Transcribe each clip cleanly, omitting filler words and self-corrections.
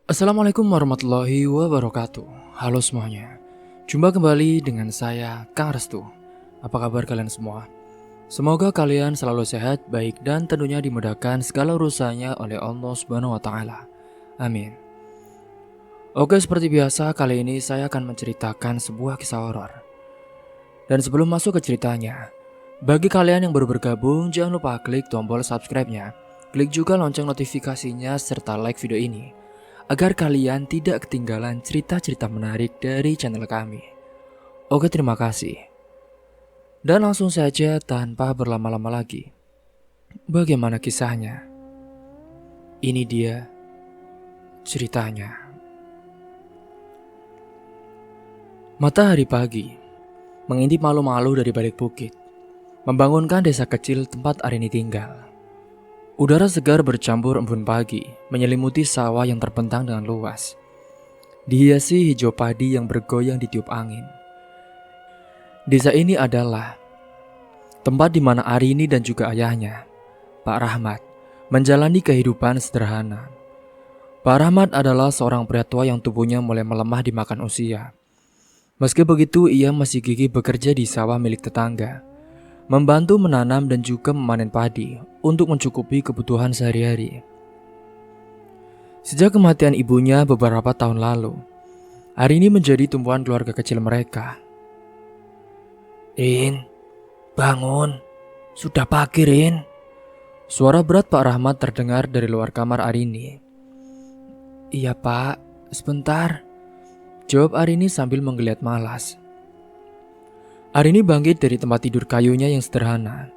Assalamualaikum warahmatullahi wabarakatuh. Halo semuanya. Jumpa kembali dengan saya, Kang Restu. Apa kabar kalian semua? Semoga kalian selalu sehat, baik dan tentunya dimudahkan segala urusannya oleh Allah Subhanahu wa taala. Amin. Oke, seperti biasa kali ini saya akan menceritakan sebuah kisah horor. Dan sebelum masuk ke ceritanya, bagi kalian yang baru bergabung, jangan lupa klik tombol subscribe-nya. Klik juga lonceng notifikasinya serta like video ini agar kalian tidak ketinggalan cerita-cerita menarik dari channel kami. Oke, terima kasih. Dan langsung saja tanpa berlama-lama lagi. Bagaimana kisahnya? Ini dia ceritanya. Matahari pagi mengintip malu-malu dari balik bukit, membangunkan desa kecil tempat Arini tinggal. Udara segar bercampur embun pagi menyelimuti sawah yang terbentang dengan luas, dihiasi hijau padi yang bergoyang ditiup angin. Desa ini adalah tempat di mana Arini dan juga ayahnya, Pak Rahmat, menjalani kehidupan sederhana. Pak Rahmat adalah seorang pria tua yang tubuhnya mulai melemah dimakan usia. Meski begitu, ia masih gigih bekerja di sawah milik tetangga, membantu menanam dan juga memanen padi untuk mencukupi kebutuhan sehari-hari. Sejak kematian ibunya beberapa tahun lalu, Arini menjadi tumpuan keluarga kecil mereka. "Rin, bangun. Sudah pagi, Rin." Suara berat Pak Rahmat terdengar dari luar kamar Arini. "Iya, Pak. Sebentar," jawab Arini sambil menggeliat malas. Arini bangkit dari tempat tidur kayunya yang sederhana.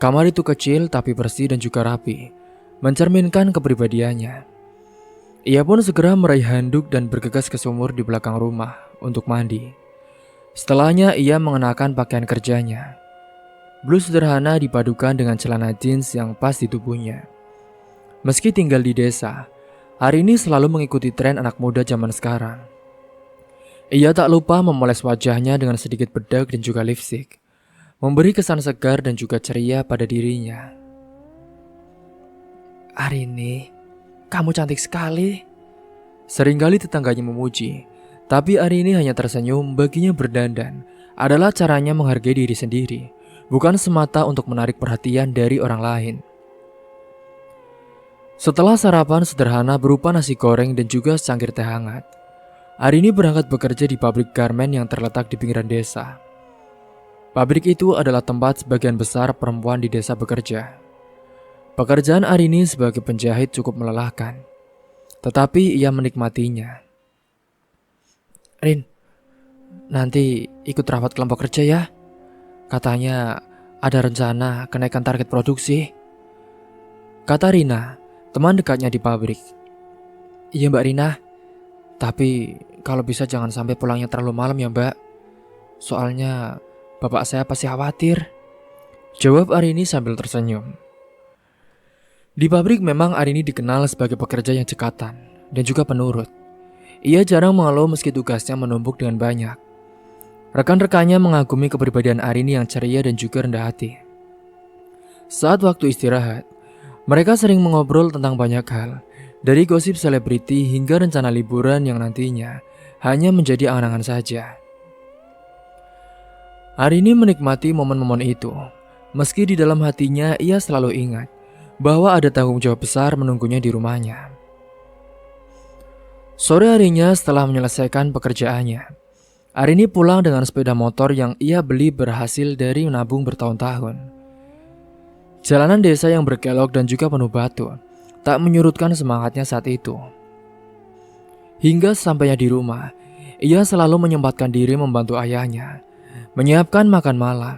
Kamar itu kecil tapi bersih dan juga rapi, mencerminkan kepribadiannya. Ia pun segera meraih handuk dan bergegas ke sumur di belakang rumah untuk mandi. Setelahnya ia mengenakan pakaian kerjanya. Blus sederhana dipadukan dengan celana jeans yang pas di tubuhnya. Meski tinggal di desa, Arini selalu mengikuti tren anak muda zaman sekarang. Ia tak lupa memoles wajahnya dengan sedikit bedak dan juga lipstik, memberi kesan segar dan juga ceria pada dirinya. "Arini, kamu cantik sekali." Seringkali tetangganya memuji, tapi Arini hanya tersenyum. Baginya berdandan adalah caranya menghargai diri sendiri, bukan semata untuk menarik perhatian dari orang lain. Setelah sarapan sederhana berupa nasi goreng dan juga secangkir teh hangat, Arini berangkat bekerja di pabrik garmen yang terletak di pinggiran desa. Pabrik itu adalah tempat sebagian besar perempuan di desa bekerja. Pekerjaan Arini sebagai penjahit cukup melelahkan, tetapi ia menikmatinya. "Rin, nanti ikut rapat kelompok kerja ya. Katanya ada rencana kenaikan target produksi," kata Rina, teman dekatnya di pabrik. "Iya, Mbak Rina. Tapi kalau bisa jangan sampai pulangnya terlalu malam ya, Mbak. Soalnya bapak saya pasti khawatir," jawab Arini sambil tersenyum. Di pabrik memang Arini dikenal sebagai pekerja yang cekatan dan juga penurut. Ia jarang mengeluh meski tugasnya menumpuk dengan banyak. Rekan-rekannya mengagumi kepribadian Arini yang ceria dan juga rendah hati. Saat waktu istirahat, mereka sering mengobrol tentang banyak hal, dari gosip selebriti hingga rencana liburan yang nantinya hanya menjadi angan-angan saja. Arini menikmati momen-momen itu, meski di dalam hatinya ia selalu ingat bahwa ada tanggung jawab besar menunggunya di rumahnya. Sore harinya setelah menyelesaikan pekerjaannya, Arini pulang dengan sepeda motor yang ia beli berhasil dari menabung bertahun-tahun. Jalanan desa yang berkelok dan juga penuh batu tak menyurutkan semangatnya saat itu. Hingga sampainya di rumah, ia selalu menyempatkan diri membantu ayahnya menyiapkan makan malam.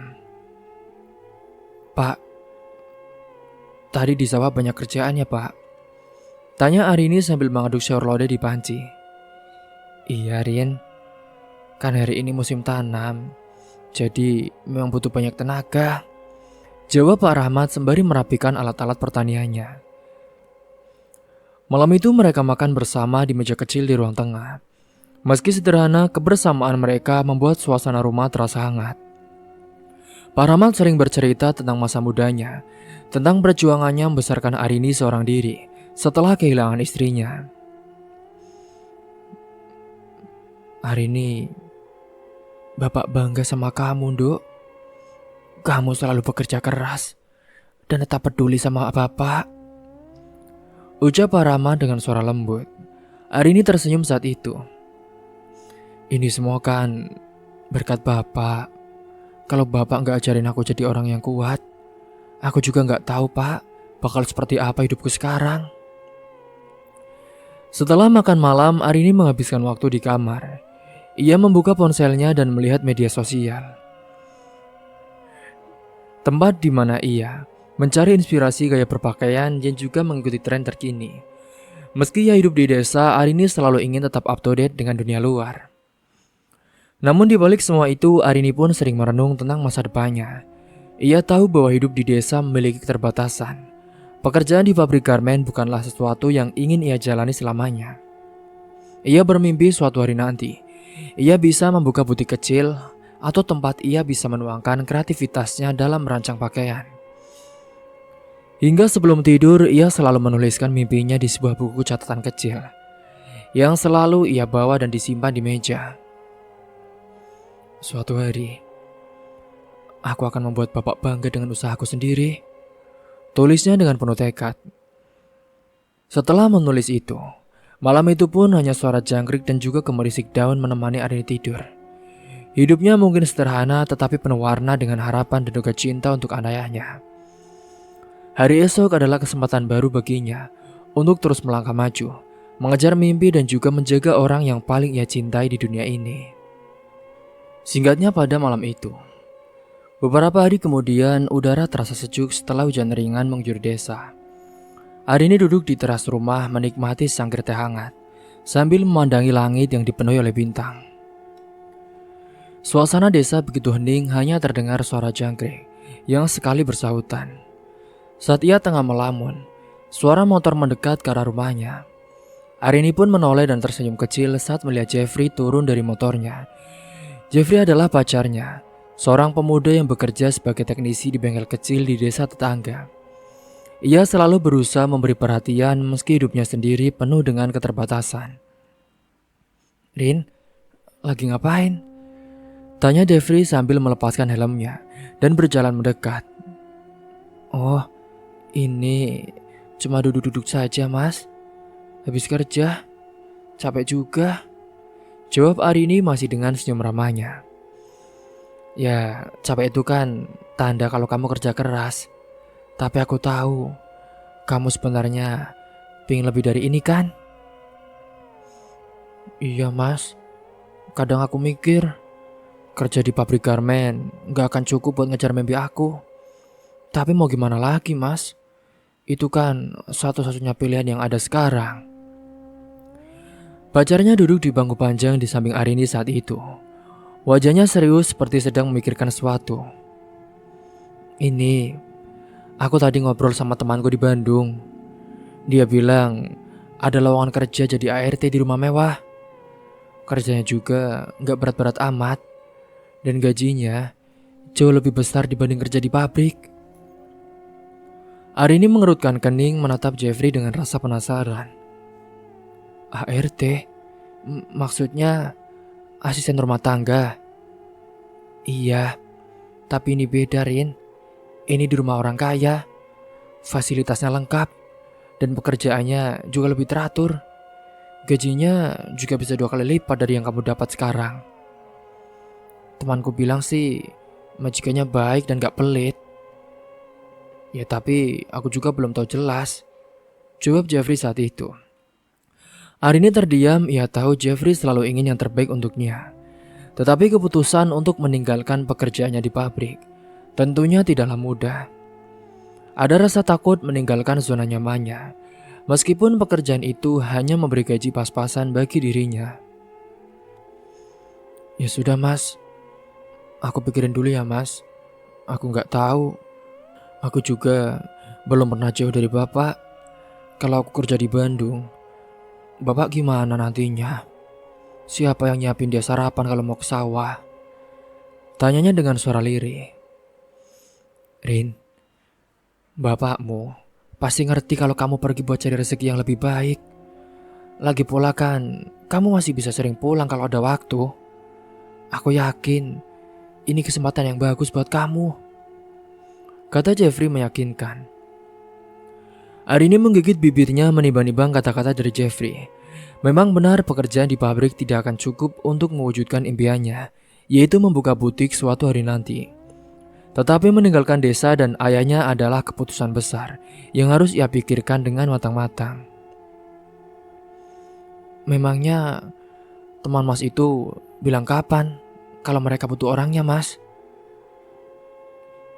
"Pak, tadi di sawah banyak kerjaan ya, Pak?" tanya Arini sambil mengaduk sayur lodeh di panci. "Iya, Rin. Kan hari ini musim tanam, jadi memang butuh banyak tenaga," jawab Pak Rahmat sembari merapikan alat-alat pertaniannya. Malam itu mereka makan bersama di meja kecil di ruang tengah. Meski sederhana, kebersamaan mereka membuat suasana rumah terasa hangat. Pak Rahmat sering bercerita tentang masa mudanya, tentang perjuangannya membesarkan Arini seorang diri setelah kehilangan istrinya. Hari ini Bapak bangga sama kamu, Dok. Kamu selalu bekerja keras dan tetap peduli sama Bapak, ucap Pak Rama dengan suara lembut. Arini tersenyum saat itu. Ini semua kan berkat Bapak. Kalau Bapak nggak ajarin aku jadi orang yang kuat, aku juga nggak tahu, Pak, bakal seperti apa hidupku sekarang. Setelah makan malam, Arini menghabiskan waktu di kamar. Ia membuka ponselnya dan melihat media sosial. Tempat di mana ia mencari inspirasi gaya berpakaian dan juga mengikuti tren terkini. Meski ia hidup di desa, Arini selalu ingin tetap up to date dengan dunia luar. Namun di balik semua itu, Arini pun sering merenung tentang masa depannya. Ia tahu bahwa hidup di desa memiliki keterbatasan. Pekerjaan di pabrik garmen bukanlah sesuatu yang ingin ia jalani selamanya. Ia bermimpi suatu hari nanti, ia bisa membuka butik kecil atau tempat ia bisa menuangkan kreativitasnya dalam merancang pakaian. Hingga sebelum tidur, ia selalu menuliskan mimpinya di sebuah buku catatan kecil yang selalu ia bawa dan disimpan di meja. Suatu hari, aku akan membuat Bapak bangga dengan usahaku sendiri, tulisnya dengan penuh tekad. Setelah menulis itu, malam itu pun hanya suara jangkrik dan juga gemerisik daun menemani Arini tidur. Hidupnya mungkin sederhana tetapi penuh warna dengan harapan dan duka cinta untuk ayahnya. Hari esok adalah kesempatan baru baginya untuk terus melangkah maju, mengejar mimpi dan juga menjaga orang yang paling ia cintai di dunia ini. Singkatnya pada malam itu, beberapa hari kemudian udara terasa sejuk setelah hujan ringan mengguyur desa. Arini duduk di teras rumah menikmati sangkir teh hangat sambil memandangi langit yang dipenuhi oleh bintang. Suasana desa begitu hening, hanya terdengar suara jangkrik yang sekali bersahutan. Saat ia tengah melamun, suara motor mendekat ke arah rumahnya. Arini pun menoleh dan tersenyum kecil saat melihat Jeffrey turun dari motornya. Jeffrey adalah pacarnya, seorang pemuda yang bekerja sebagai teknisi di bengkel kecil di desa tetangga. Ia selalu berusaha memberi perhatian meski hidupnya sendiri penuh dengan keterbatasan. "Rin, lagi ngapain?" tanya Jeffrey sambil melepaskan helmnya dan berjalan mendekat. "Oh, ini cuma duduk-duduk saja, Mas. Habis kerja, capek juga," jawab Arini masih dengan senyum ramahnya. "Ya, capek itu kan tanda kalau kamu kerja keras. Tapi aku tahu, kamu sebenarnya pengen lebih dari ini kan?" "Iya, Mas. Kadang aku mikir, kerja di pabrik garmen gak akan cukup buat ngejar mimpi aku. Tapi mau gimana lagi, Mas? Itu kan satu-satunya pilihan yang ada sekarang." Pacarnya duduk di bangku panjang di samping Arini saat itu. Wajahnya serius seperti sedang memikirkan sesuatu. "Ini, aku tadi ngobrol sama temanku di Bandung. Dia bilang ada lowongan kerja jadi ART di rumah mewah. Kerjanya juga gak berat-berat amat. Dan gajinya jauh lebih besar dibanding kerja di pabrik." Arini mengerutkan kening menatap Jeffrey dengan rasa penasaran. "ART? Maksudnya asisten rumah tangga?" "Iya, tapi ini beda, Rin. Ini di rumah orang kaya. Fasilitasnya lengkap dan pekerjaannya juga lebih teratur. Gajinya juga bisa 2 kali lipat dari yang kamu dapat sekarang. Temanku bilang sih majikannya baik dan gak pelit." "Ya tapi aku juga belum tahu jelas," jawab Jeffrey saat itu. Arini terdiam, ia tahu Jeffrey selalu ingin yang terbaik untuknya. Tetapi keputusan untuk meninggalkan pekerjaannya di pabrik tentunya tidaklah mudah. Ada rasa takut meninggalkan zona nyamannya, meskipun pekerjaan itu hanya memberi gaji pas-pasan bagi dirinya. "Ya sudah, Mas. Aku pikirin dulu ya, Mas. Aku gak tahu. Aku juga belum pernah jauh dari Bapak. Kalau aku kerja di Bandung, Bapak gimana nantinya? Siapa yang nyiapin dia sarapan kalau mau ke sawah?" tanyanya dengan suara lirih. "Rin, bapakmu pasti ngerti kalau kamu pergi buat cari rezeki yang lebih baik. Lagi pula kan, kamu masih bisa sering pulang kalau ada waktu. Aku yakin ini kesempatan yang bagus buat kamu, kata Jeffrey meyakinkan. Arini menggigit bibirnya menimbang-nimbang kata-kata dari Jeffrey. Memang benar pekerjaan di pabrik tidak akan cukup untuk mewujudkan impiannya, yaitu membuka butik suatu hari nanti. Tetapi meninggalkan desa dan ayahnya adalah keputusan besar yang harus ia pikirkan dengan matang-matang. Memangnya teman mas itu bilang kapan kalau mereka butuh orangnya, mas?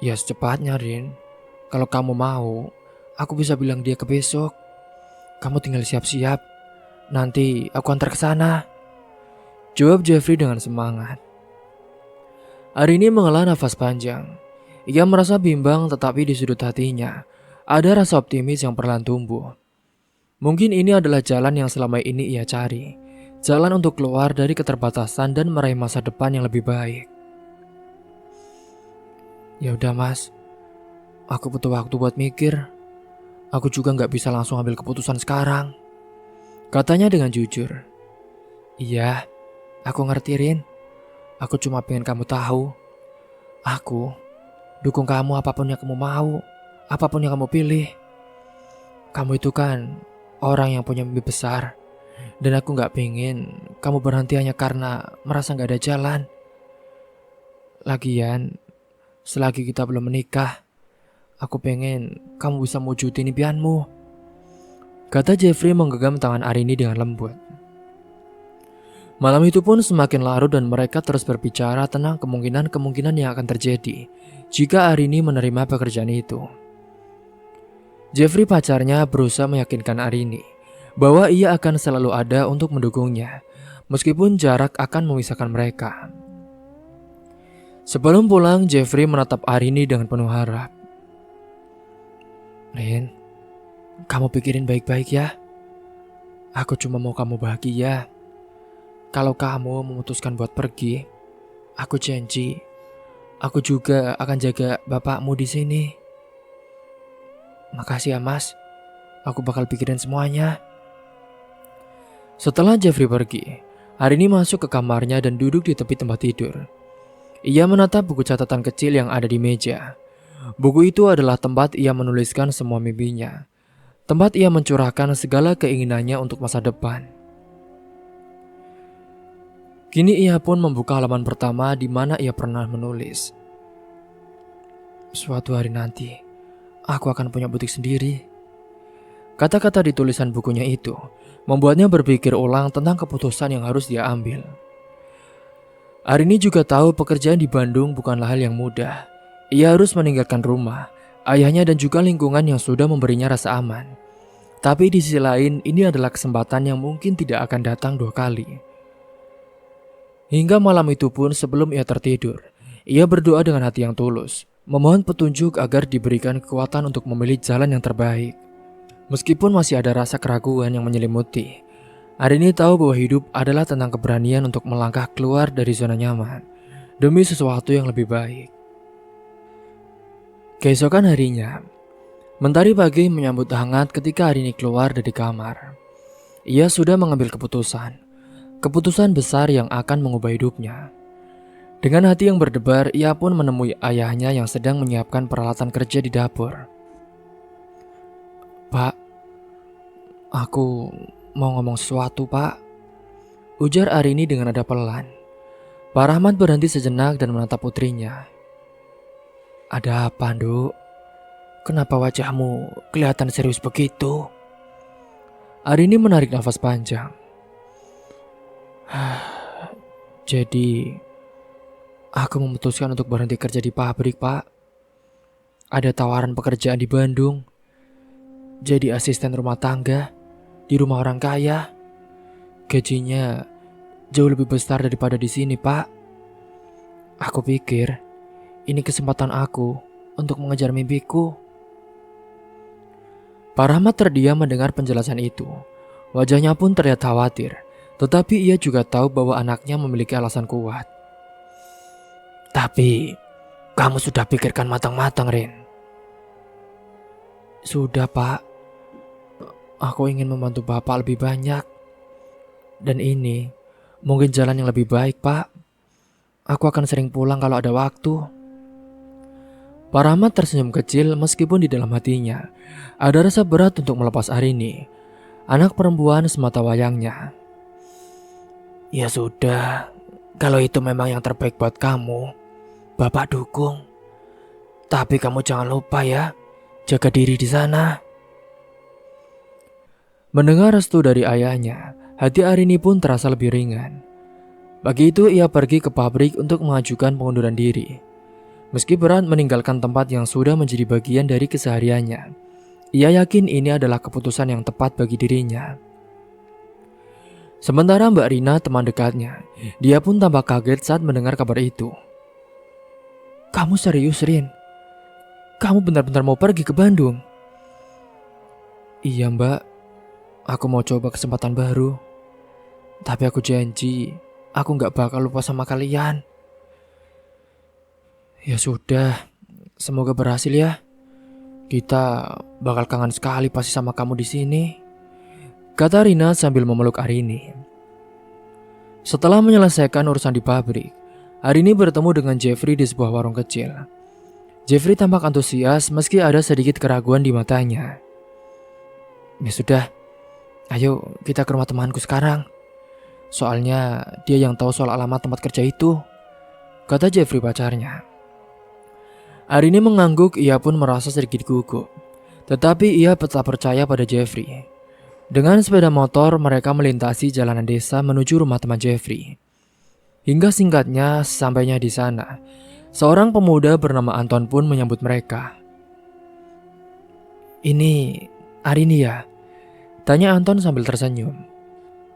Ya secepatnya, Rin. Kalau kamu mau, aku bisa bilang dia ke besok. Kamu tinggal siap-siap. Nanti aku antar ke sana, jawab Jeffrey dengan semangat. Arini menghela nafas panjang. Ia merasa bimbang, tetapi di sudut hatinya ada rasa optimis yang perlahan tumbuh. Mungkin ini adalah jalan yang selama ini ia cari. Jalan untuk keluar dari keterbatasan dan meraih masa depan yang lebih baik. Ya udah mas, aku butuh waktu buat mikir. Aku juga gak bisa langsung ambil keputusan sekarang, katanya dengan jujur. Iya, aku ngerti Rin. Aku cuma pengen kamu tahu. Aku dukung kamu apapun yang kamu mau, apapun yang kamu pilih. Kamu itu kan orang yang punya mimpi besar. Dan aku gak pengen kamu berhenti hanya karena merasa gak ada jalan. Lagian, selagi kita belum menikah, aku pengen kamu bisa mewujudin impianmu, kata Jeffrey menggenggam tangan Arini dengan lembut. Malam itu pun semakin larut dan mereka terus berbicara tentang kemungkinan-kemungkinan yang akan terjadi jika Arini menerima pekerjaan itu. Jeffrey pacarnya berusaha meyakinkan Arini bahwa ia akan selalu ada untuk mendukungnya, meskipun jarak akan memisahkan mereka. Sebelum pulang, Jeffrey menatap Arini dengan penuh harap. Rin, kamu pikirin baik-baik ya. Aku cuma mau kamu bahagia. Kalau kamu memutuskan buat pergi, aku janji, aku juga akan jaga bapakmu di sini. Makasih ya mas, aku bakal pikirin semuanya. Setelah Jeffrey pergi, Arini masuk ke kamarnya dan duduk di tepi tempat tidur. Ia menatap buku catatan kecil yang ada di meja. Buku itu adalah tempat ia menuliskan semua mimpinya. Tempat ia mencurahkan segala keinginannya untuk masa depan. Kini ia pun membuka halaman pertama di mana ia pernah menulis. Suatu hari nanti, aku akan punya butik sendiri. Kata-kata di tulisan bukunya itu membuatnya berpikir ulang tentang keputusan yang harus dia ambil. Arini juga tahu pekerjaan di Bandung bukanlah hal yang mudah. Ia harus meninggalkan rumah, ayahnya dan juga lingkungan yang sudah memberinya rasa aman. Tapi di sisi lain, ini adalah kesempatan yang mungkin tidak akan datang dua kali. Hingga malam itu pun sebelum ia tertidur, ia berdoa dengan hati yang tulus, memohon petunjuk agar diberikan kekuatan untuk memilih jalan yang terbaik. Meskipun masih ada rasa keraguan yang menyelimuti, Arini tahu bahwa hidup adalah tentang keberanian untuk melangkah keluar dari zona nyaman demi sesuatu yang lebih baik. Keesokan harinya, mentari pagi menyambut hangat ketika Arini keluar dari kamar. Ia sudah mengambil keputusan besar yang akan mengubah hidupnya. Dengan hati yang berdebar, ia pun menemui ayahnya yang sedang menyiapkan peralatan kerja di dapur. Pak, aku mau ngomong sesuatu, Pak, ujar Arini dengan nada pelan. Pak Rahmat berhenti sejenak dan menatap putrinya. Ada apa, Nduk? Kenapa wajahmu kelihatan serius begitu? Arini menarik nafas panjang. Jadi, aku memutuskan untuk berhenti kerja di pabrik, Pak. Ada tawaran pekerjaan di Bandung. Jadi asisten rumah tangga di rumah orang kaya. Gajinya jauh lebih besar daripada di sini, Pak. Aku pikir ini kesempatan aku untuk mengejar mimpiku. Pak Rahmat terdiam mendengar penjelasan itu. Wajahnya pun terlihat khawatir. Tetapi ia juga tahu bahwa anaknya memiliki alasan kuat. Tapi, kamu sudah pikirkan matang-matang, Rin? Sudah, Pak. Aku ingin membantu Bapak lebih banyak. Dan ini mungkin jalan yang lebih baik, Pak. Aku akan sering pulang kalau ada waktu. Pak Rahmat tersenyum kecil meskipun di dalam hatinya ada rasa berat untuk melepas Arini, anak perempuan semata wayangnya. Ya sudah, kalau itu memang yang terbaik buat kamu, Bapak dukung. Tapi kamu jangan lupa ya, jaga diri di sana. Mendengar restu dari ayahnya, hati Arini pun terasa lebih ringan. Pagi itu ia pergi ke pabrik untuk mengajukan pengunduran diri. Meski berat meninggalkan tempat yang sudah menjadi bagian dari kesehariannya, ia yakin ini adalah keputusan yang tepat bagi dirinya. Sementara Mbak Rina, teman dekatnya, dia pun tampak kaget saat mendengar kabar itu. Kamu serius, Rin? Kamu benar-benar mau pergi ke Bandung? Iya, Mbak. Aku mau coba kesempatan baru. Tapi aku janji, aku gak bakal lupa sama kalian. Ya sudah, semoga berhasil ya. Kita bakal kangen sekali pasti sama kamu di sini, kata Rina sambil memeluk Arini. Setelah menyelesaikan urusan di pabrik, Arini bertemu dengan Jeffrey di sebuah warung kecil. Jeffrey tampak antusias meski ada sedikit keraguan di matanya. Ya sudah, ayo kita ke rumah temanku sekarang. Soalnya dia yang tahu soal alamat tempat kerja itu, kata Jeffrey pacarnya. Arini mengangguk, ia pun merasa sedikit gugup. Tetapi ia tetap percaya pada Jeffrey. Dengan sepeda motor, mereka melintasi jalanan desa menuju rumah teman Jeffrey. Hingga singkatnya, sampainya di sana, seorang pemuda bernama Anton pun menyambut mereka. Ini Arini ya? Tanya Anton sambil tersenyum.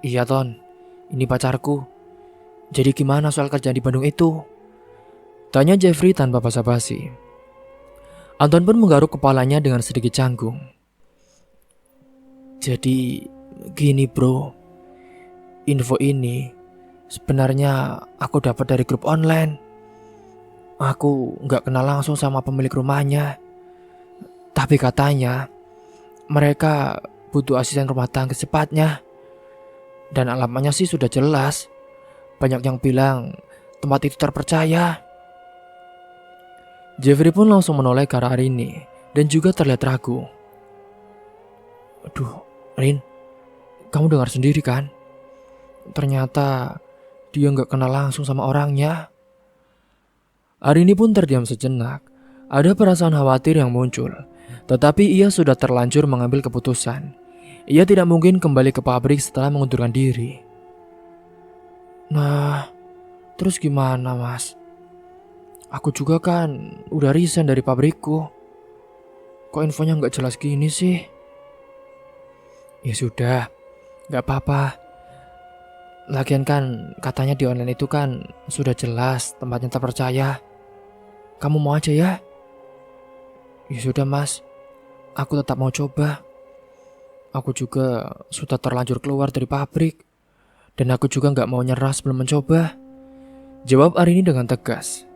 Iya Ton, ini pacarku. Jadi gimana soal kerjaan di Bandung itu? Tanya Jeffrey tanpa basa-basi. Anton pun menggaruk kepalanya dengan sedikit canggung. Jadi gini bro, info ini sebenarnya aku dapat dari grup online. Aku gak kenal langsung sama pemilik rumahnya, tapi katanya mereka butuh asisten rumah tangga secepatnya. Dan alamatnya sih sudah jelas. Banyak yang bilang tempat itu terpercaya. Jeffrey pun langsung menoleh ke arah Arini dan juga terlihat ragu. Aduh, Rin, kamu dengar sendiri kan? Ternyata dia gak kenal langsung sama orangnya. Arini pun terdiam sejenak. Ada perasaan khawatir yang muncul, tetapi ia sudah terlanjur mengambil keputusan. Ia tidak mungkin kembali ke pabrik setelah mengundurkan diri. Nah, terus gimana mas? Aku juga kan udah resign dari pabrikku. Kok infonya gak jelas gini sih? Ya sudah, gak apa-apa. Lagian kan katanya di online itu kan sudah jelas tempatnya terpercaya. Kamu mau aja ya? Ya sudah mas, aku tetap mau coba. Aku juga sudah terlanjur keluar dari pabrik. Dan aku juga gak mau nyerah sebelum mencoba, jawab Arini dengan tegas.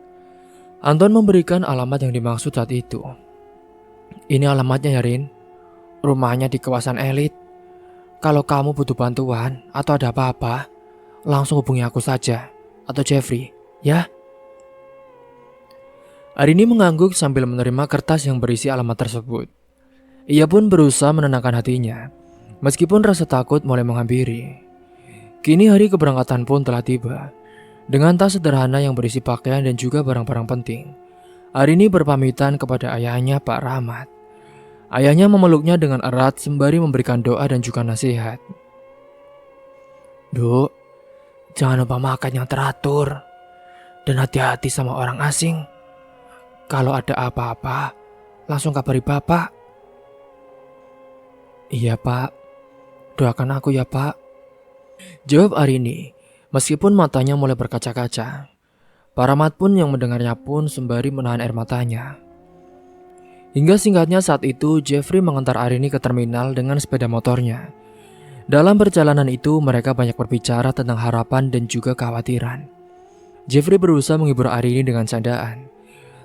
Anton memberikan alamat yang dimaksud saat itu. Ini alamatnya ya Rin. Rumahnya di kawasan elit. Kalau kamu butuh bantuan atau ada apa-apa, langsung hubungi aku saja atau Jeffrey, ya? Arini mengangguk sambil menerima kertas yang berisi alamat tersebut. Ia pun berusaha menenangkan hatinya, meskipun rasa takut mulai menghampiri. Kini hari keberangkatan pun telah tiba. Dengan tas sederhana yang berisi pakaian dan juga barang-barang penting, Arini berpamitan kepada ayahnya Pak Rahmat. Ayahnya memeluknya dengan erat sembari memberikan doa dan juga nasihat. Duk, jangan lupa makan yang teratur. Dan hati-hati sama orang asing. Kalau ada apa-apa, langsung kabari Bapak. Iya Pak, doakan aku ya Pak, jawab Arini. Meskipun matanya mulai berkaca-kaca, Pak Rahmat pun yang mendengarnya pun sembari menahan air matanya. Hingga singkatnya saat itu Jeffrey mengantar Arini ke terminal dengan sepeda motornya. Dalam perjalanan itu mereka banyak berbicara tentang harapan dan juga kekhawatiran. Jeffrey berusaha menghibur Arini dengan candaan,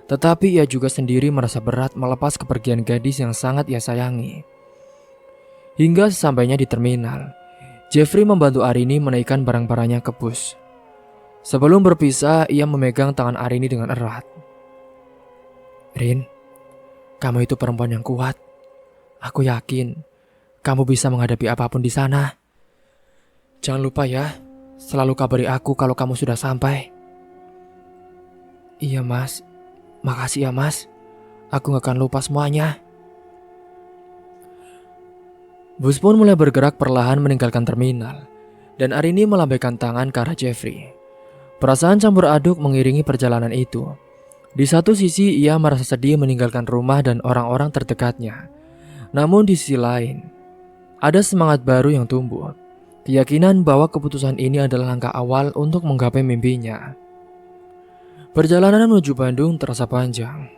tetapi ia juga sendiri merasa berat melepas kepergian gadis yang sangat ia sayangi. Hingga sesampainya di terminal, Jeffrey membantu Arini menaikkan barang-barangnya ke bus. Sebelum berpisah, ia memegang tangan Arini dengan erat. Rin, kamu itu perempuan yang kuat. Aku yakin kamu bisa menghadapi apapun di sana. Jangan lupa ya, selalu kabari aku kalau kamu sudah sampai. Iya mas, makasih ya mas. Aku gak akan lupa semuanya. Bus pun mulai bergerak perlahan meninggalkan terminal, dan Arini melambaikan tangan ke arah Jeffrey. Perasaan campur aduk mengiringi perjalanan itu. Di satu sisi ia merasa sedih meninggalkan rumah dan orang-orang terdekatnya. Namun di sisi lain, ada semangat baru yang tumbuh. Keyakinan bahwa keputusan ini adalah langkah awal untuk menggapai mimpinya. Perjalanan menuju Bandung terasa panjang.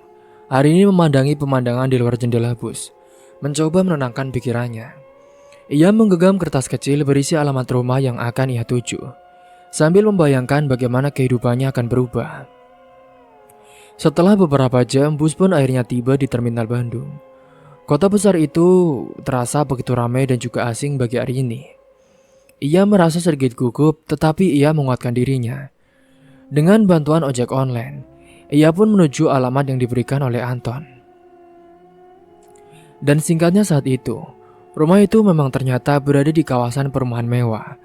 Arini memandangi pemandangan di luar jendela bus, mencoba menenangkan pikirannya. Ia menggenggam kertas kecil berisi alamat rumah yang akan ia tuju, sambil membayangkan bagaimana kehidupannya akan berubah. Setelah beberapa jam, bus pun akhirnya tiba di terminal Bandung. Kota besar itu terasa begitu ramai dan juga asing bagi Arini. Ia merasa sedikit gugup, tetapi ia menguatkan dirinya. Dengan bantuan ojek online, ia pun menuju alamat yang diberikan oleh Anton. Dan singkatnya saat itu, rumah itu memang ternyata berada di kawasan perumahan mewah.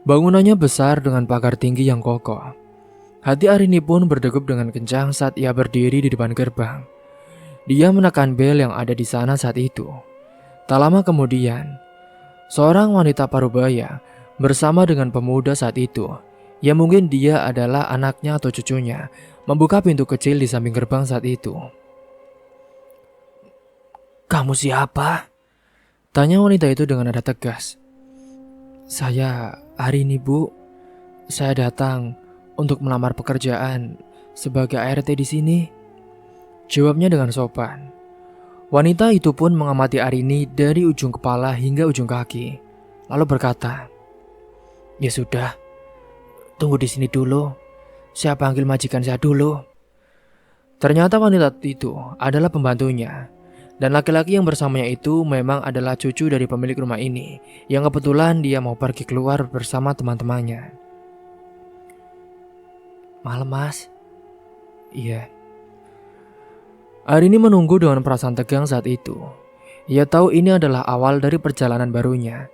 Bangunannya besar dengan pagar tinggi yang kokoh. Hati Arini pun berdegup dengan kencang saat ia berdiri di depan gerbang. Dia menekan bel yang ada di sana saat itu. Tak lama kemudian, seorang wanita parubaya bersama dengan pemuda saat itu, yang mungkin dia adalah anaknya atau cucunya, membuka pintu kecil di samping gerbang saat itu. "Kamu siapa?" tanya wanita itu dengan nada tegas. "Saya Arini, Bu. Saya datang untuk melamar pekerjaan sebagai ART di sini," jawabnya dengan sopan. Wanita itu pun mengamati Arini dari ujung kepala hingga ujung kaki, lalu berkata, "Ya sudah, tunggu di sini dulu. Saya panggil majikan saya dulu." Ternyata wanita itu adalah pembantunya. Dan laki-laki yang bersamanya itu memang adalah cucu dari pemilik rumah ini, yang kebetulan dia mau pergi keluar bersama teman-temannya. "Malam mas." "Iya." Arini menunggu dengan perasaan tegang saat itu. Ia tahu ini adalah awal dari perjalanan barunya.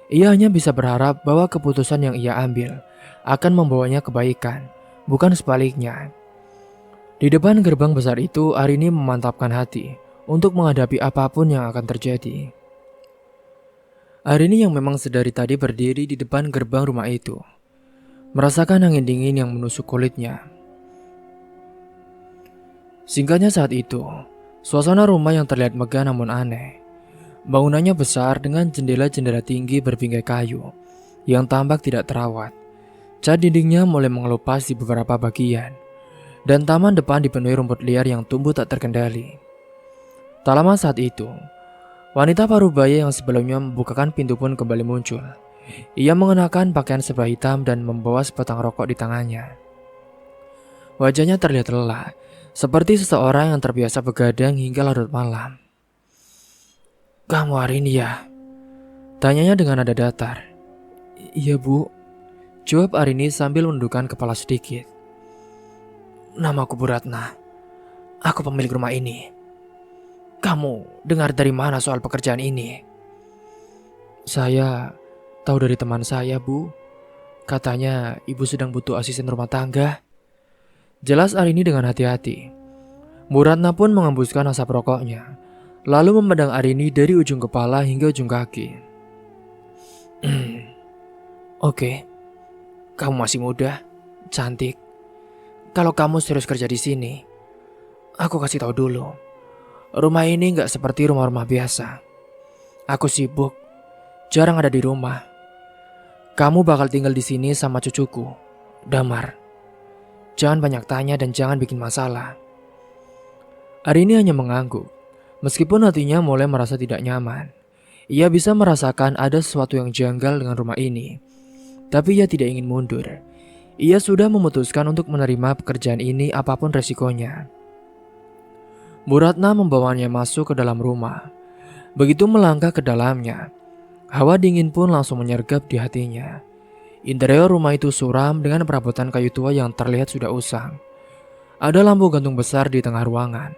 Ia hanya bisa berharap bahwa keputusan yang ia ambil akan membawanya kebaikan, bukan sebaliknya. Di depan gerbang besar itu, Arini memantapkan hati untuk menghadapi apapun yang akan terjadi. Arini yang memang sedari tadi berdiri di depan gerbang rumah itu, merasakan angin dingin yang menusuk kulitnya. Singkatnya saat itu, suasana rumah yang terlihat megah namun aneh. Bangunannya besar dengan jendela-jendela tinggi berbingkai kayu yang tampak tidak terawat. Cat dindingnya mulai mengelupas di beberapa bagian, dan taman depan dipenuhi rumput liar yang tumbuh tak terkendali. Tak lama saat itu, wanita parubaya yang sebelumnya membukakan pintu pun kembali muncul. Ia mengenakan pakaian serba hitam dan membawa sebatang rokok di tangannya. Wajahnya terlihat lelah, seperti seseorang yang terbiasa begadang hingga larut malam. "Kamu Arini ya?" tanyanya dengan nada datar. "Iya Bu," jawab Arini sambil menundukkan kepala sedikit. "Namaku Bu Ratna. Aku pemilik rumah ini. Kamu dengar dari mana soal pekerjaan ini?" "Saya tahu dari teman saya, Bu. Katanya ibu sedang butuh asisten rumah tangga," jelas Arini dengan hati-hati. Bu Ratna pun mengembuskan asap rokoknya, lalu memandang Arini dari ujung kepala hingga ujung kaki. "Oke, kamu masih muda, cantik. Kalau kamu serius kerja di sini, aku kasih tahu dulu. Rumah ini nggak seperti rumah-rumah biasa. Aku sibuk, jarang ada di rumah. Kamu bakal tinggal di sini sama cucuku, Damar. Jangan banyak tanya dan jangan bikin masalah." Arini hanya mengangguk, meskipun hatinya mulai merasa tidak nyaman. Ia bisa merasakan ada sesuatu yang janggal dengan rumah ini, tapi ia tidak ingin mundur. Ia sudah memutuskan untuk menerima pekerjaan ini apapun resikonya. Bu Ratna membawanya masuk ke dalam rumah. Begitu melangkah ke dalamnya, Hawa dingin pun langsung menyergap di hatinya. Interior rumah itu suram dengan perabotan kayu tua yang terlihat sudah usang. Ada lampu gantung besar di tengah ruangan,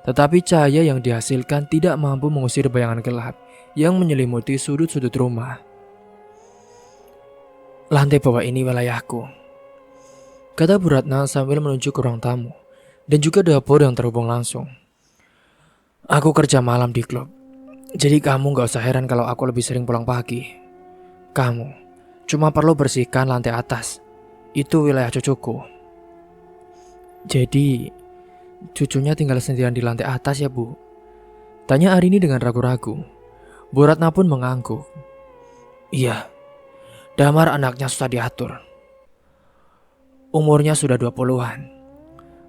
tetapi cahaya yang dihasilkan tidak mampu mengusir bayangan gelap yang menyelimuti sudut-sudut rumah. "Lantai bawah ini wilayahku," kata Bu Ratna sambil menunjuk ke ruang tamu dan juga dapur yang terhubung langsung. "Aku kerja malam di klub. Jadi kamu gak usah heran kalau aku lebih sering pulang pagi. Kamu cuma perlu bersihkan lantai atas. Itu wilayah cucuku." "Jadi cucunya tinggal sendirian di lantai atas ya, Bu?" tanya Arini dengan ragu-ragu. Bu Ratna pun mengangguk. "Iya, Damar anaknya susah diatur. Umurnya sudah 20-an.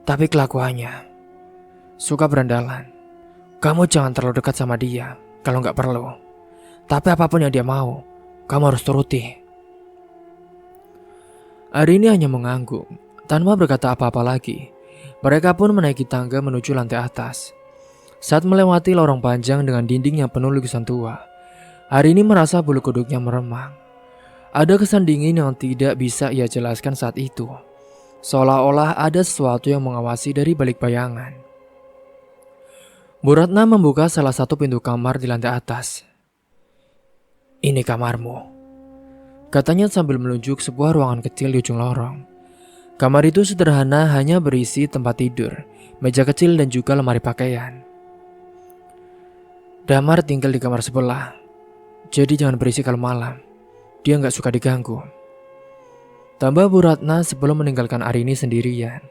Tapi kelakuannya suka berandalan. Kamu jangan terlalu dekat sama dia kalau nggak perlu. Tapi apapun yang dia mau, kamu harus turuti." Arini hanya mengangguk, tanpa berkata apa-apa lagi. Mereka pun menaiki tangga menuju lantai atas. Saat melewati lorong panjang dengan dinding yang penuh lukisan tua, Arini merasa bulu kuduknya meremang. Ada kesan dingin yang tidak bisa ia jelaskan saat itu. Seolah-olah ada sesuatu yang mengawasi dari balik bayangan. Bu Ratna membuka salah satu pintu kamar di lantai atas. "Ini kamarmu," katanya sambil menunjuk sebuah ruangan kecil di ujung lorong. Kamar itu sederhana, hanya berisi tempat tidur, meja kecil dan juga lemari pakaian. "Damar tinggal di kamar sebelah, jadi jangan berisik kalau malam. Dia nggak suka diganggu," tambah Bu Ratna sebelum meninggalkan Arini sendirian.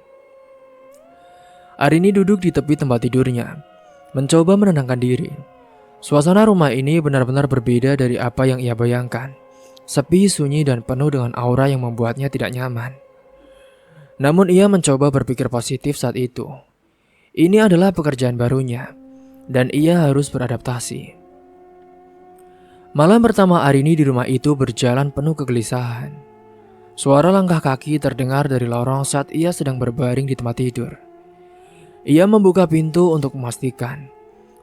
Arini duduk di tepi tempat tidurnya, mencoba menenangkan diri. Suasana rumah ini benar-benar berbeda dari apa yang ia bayangkan. Sepi, sunyi, dan penuh dengan aura yang membuatnya tidak nyaman. Namun ia mencoba berpikir positif saat itu. Ini adalah pekerjaan barunya, dan ia harus beradaptasi. Malam pertama Arini di rumah itu berjalan penuh kegelisahan. Suara langkah kaki terdengar dari lorong saat ia sedang berbaring di tempat tidur. Ia membuka pintu untuk memastikan,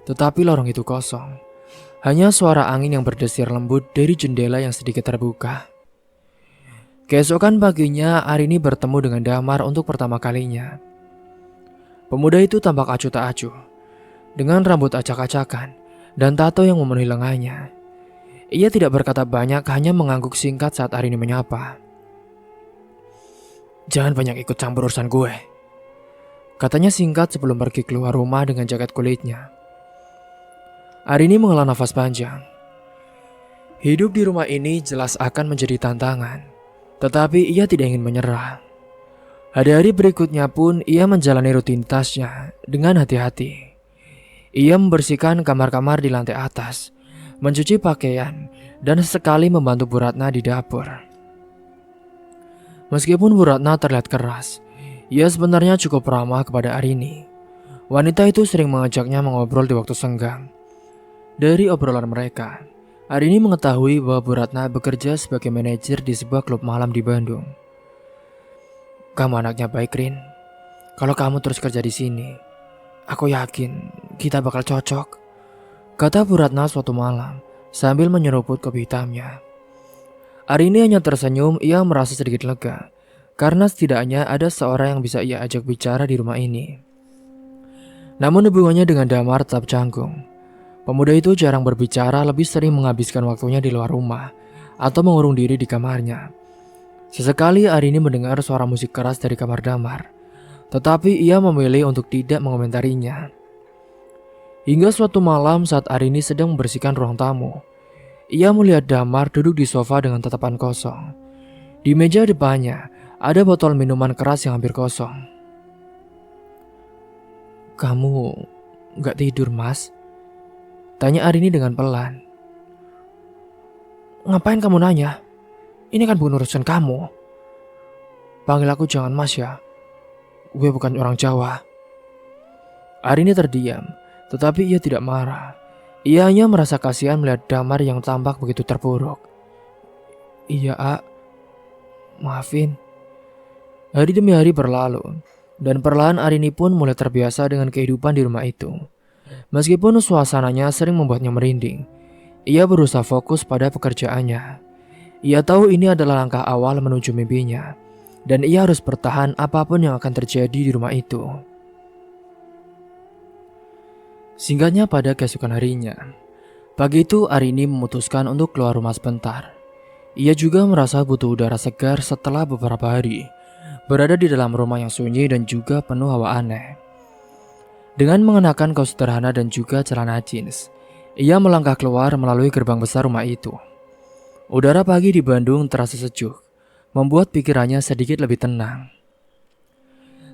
tetapi lorong itu kosong. Hanya suara angin yang berdesir lembut dari jendela yang sedikit terbuka. Keesokan paginya, Arini bertemu dengan Damar untuk pertama kalinya. Pemuda itu tampak acuh tak acuh, dengan rambut acak-acakan dan tato yang memenuhi lengannya. Ia tidak berkata banyak, hanya mengangguk singkat saat Arini menyapa. "Jangan banyak ikut campur urusan gue," katanya singkat sebelum pergi keluar rumah dengan jaket kulitnya. Arini menghela nafas panjang. Hidup di rumah ini jelas akan menjadi tantangan, tetapi ia tidak ingin menyerah. Hari-hari berikutnya pun ia menjalani rutinitasnya dengan hati-hati. Ia membersihkan kamar-kamar di lantai atas, mencuci pakaian, dan sesekali membantu Bu Ratna di dapur. Meskipun Bu Ratna terlihat keras, ia sebenarnya cukup ramah kepada Arini. Wanita itu sering mengajaknya mengobrol di waktu senggang. Dari obrolan mereka, Arini mengetahui bahwa Bu Ratna bekerja sebagai manajer di sebuah klub malam di Bandung. "Kamu anaknya baik, Rin. Kalau kamu terus kerja di sini, aku yakin kita bakal cocok," kata Bu Ratna suatu malam sambil menyeruput kopi hitamnya. Arini hanya tersenyum. Ia merasa sedikit lega karena setidaknya ada seorang yang bisa ia ajak bicara di rumah ini. Namun hubungannya dengan Damar tetap canggung. Pemuda itu jarang berbicara, lebih sering menghabiskan waktunya di luar rumah atau mengurung diri di kamarnya. Sesekali Arini mendengar suara musik keras dari kamar Damar, tetapi ia memilih untuk tidak mengomentarinya. Hingga suatu malam saat Arini sedang membersihkan ruang tamu, ia melihat Damar duduk di sofa dengan tatapan kosong. Di meja depannya ada botol minuman keras yang hampir kosong. "Kamu gak tidur, Mas?" tanya Arini dengan pelan. "Ngapain kamu nanya? Ini kan bukan urusan kamu. Panggil aku jangan Mas ya. Gue bukan orang Jawa." Arini terdiam, tetapi ia tidak marah. Ia hanya merasa kasihan melihat Damar yang tampak begitu terpuruk. "Iya, maafin." Hari demi hari berlalu, dan perlahan Arini pun mulai terbiasa dengan kehidupan di rumah itu. Meskipun suasananya sering membuatnya merinding, Ia berusaha fokus pada pekerjaannya. Ia tahu ini adalah langkah awal menuju mimpinya, dan ia harus bertahan apapun yang akan terjadi di rumah itu. Singkatnya pada keesokan harinya, pagi itu Arini memutuskan untuk keluar rumah sebentar. Ia juga merasa butuh udara segar setelah beberapa hari berada di dalam rumah yang sunyi dan juga penuh hawa aneh. Dengan mengenakan kaos sederhana dan juga celana jeans, ia melangkah keluar melalui gerbang besar rumah itu. Udara pagi di Bandung terasa sejuk, membuat pikirannya sedikit lebih tenang.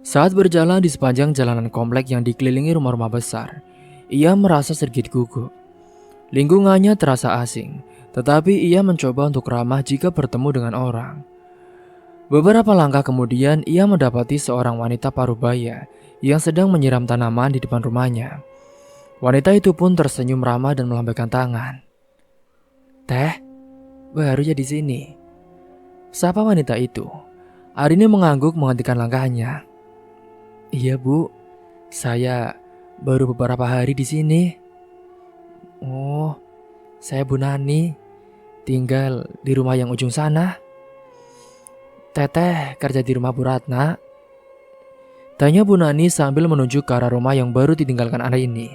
Saat berjalan di sepanjang jalanan komplek yang dikelilingi rumah-rumah besar, ia merasa sedikit gugup. Lingkungannya terasa asing, tetapi ia mencoba untuk ramah jika bertemu dengan orang. Beberapa langkah kemudian, ia mendapati seorang wanita parubaya yang sedang menyiram tanaman di depan rumahnya. Wanita itu pun tersenyum ramah dan melambaikan tangan. "Teh, baru ya di sini?" Sapa wanita itu. Arini mengangguk menghentikan langkahnya. "Iya bu, saya baru beberapa hari di sini." "Oh, saya Bu Nani, tinggal di rumah yang ujung sana." "Teteh kerja di rumah Bu Ratna?" tanya Bu Nani sambil menunjuk ke arah rumah yang baru ditinggalkan Arini.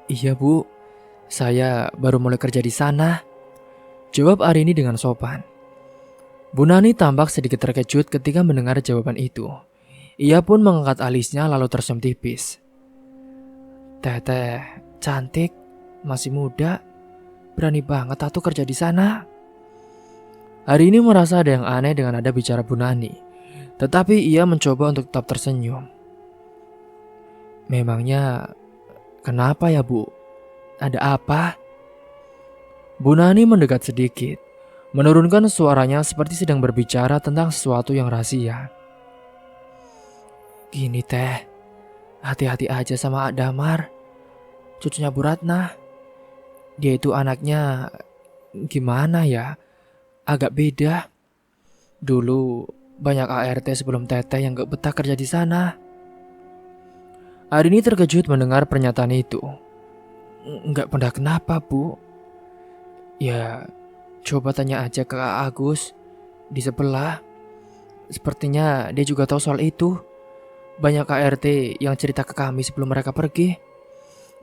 "Iya bu, saya baru mulai kerja di sana," jawab Arini dengan sopan. Bu Nani tampak sedikit terkejut ketika mendengar jawaban itu. Ia pun mengangkat alisnya lalu tersenyum tipis. "Teteh cantik, masih muda, berani banget atuh kerja di sana." Hari ini merasa ada yang aneh dengan nada bicara Bu Nani, tetapi ia mencoba untuk tetap tersenyum. "Memangnya kenapa ya bu? Ada apa?" Bu Nani mendekat sedikit, menurunkan suaranya seperti sedang berbicara tentang sesuatu yang rahasia. "Gini teh, hati-hati aja sama Damar, cucunya Bu Ratna. Dia itu anaknya gimana ya, agak beda. Dulu banyak ART sebelum teteh yang gak betah kerja di sana." Arini terkejut mendengar pernyataan itu. "Nggak pernah kenapa bu? Ya coba tanya aja ke Kak Agus di sebelah. Sepertinya dia juga tahu soal itu. Banyak ART yang cerita ke kami sebelum mereka pergi.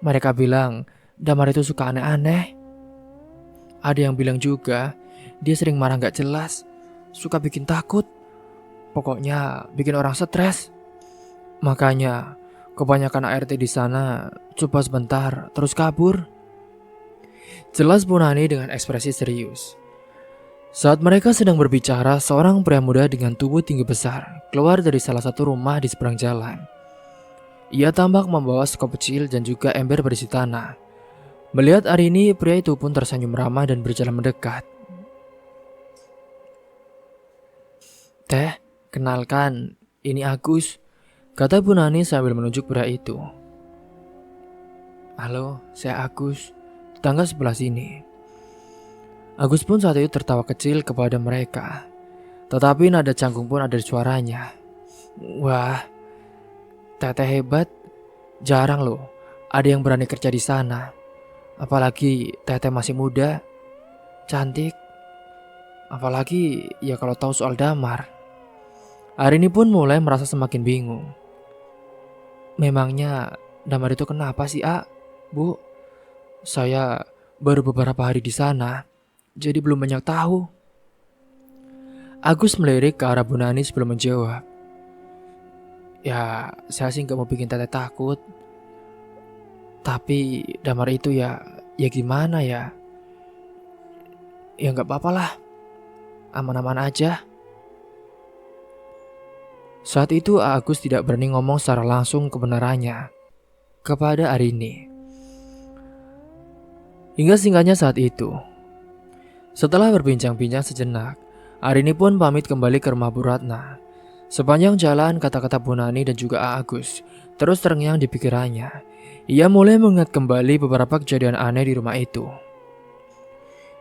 Mereka bilang Damar itu suka aneh-aneh. Ada yang bilang juga dia sering marah gak jelas, suka bikin takut. Pokoknya bikin orang stres. Makanya kebanyakan ART di sana coba sebentar terus kabur." Jelas Bu Nani dengan ekspresi serius. Saat mereka sedang berbicara, seorang pria muda dengan tubuh tinggi besar keluar dari salah satu rumah di seberang jalan. Ia tampak membawa sekop kecil dan juga ember berisi tanah. Melihat Arini, pria itu pun tersenyum ramah dan berjalan mendekat. "Teh, kenalkan, ini Agus," kata Bu Nani sambil menunjuk pria itu. "Halo, saya Agus, tetangga sebelah sini." Agus pun saat itu tertawa kecil kepada mereka. Tetapi nada canggung pun ada di suaranya. "Wah, teteh hebat. Jarang loh ada yang berani kerja di sana. Apalagi teteh masih muda, cantik. Apalagi ya kalau tahu soal Damar." Arini pun mulai merasa semakin bingung. "Memangnya Damar itu kenapa sih, Bu? Saya baru beberapa hari di sana, jadi belum banyak tahu." Agus melirik ke arah Bu Nani sebelum menjawab. "Ya, saya sih gak mau bikin teteh takut. Tapi Damar itu ya gimana ya? Ya gak apa-apa lah, aman-aman aja." Saat itu Agus tidak berani ngomong secara langsung kebenarannya kepada Arini. Hingga singkatnya saat itu, setelah berbincang-bincang sejenak, Arini pun pamit kembali ke rumah Bu Ratna. Sepanjang jalan kata-kata Bu Nani dan juga Agus terus terngiang di pikirannya. Ia mulai mengingat kembali beberapa kejadian aneh di rumah itu.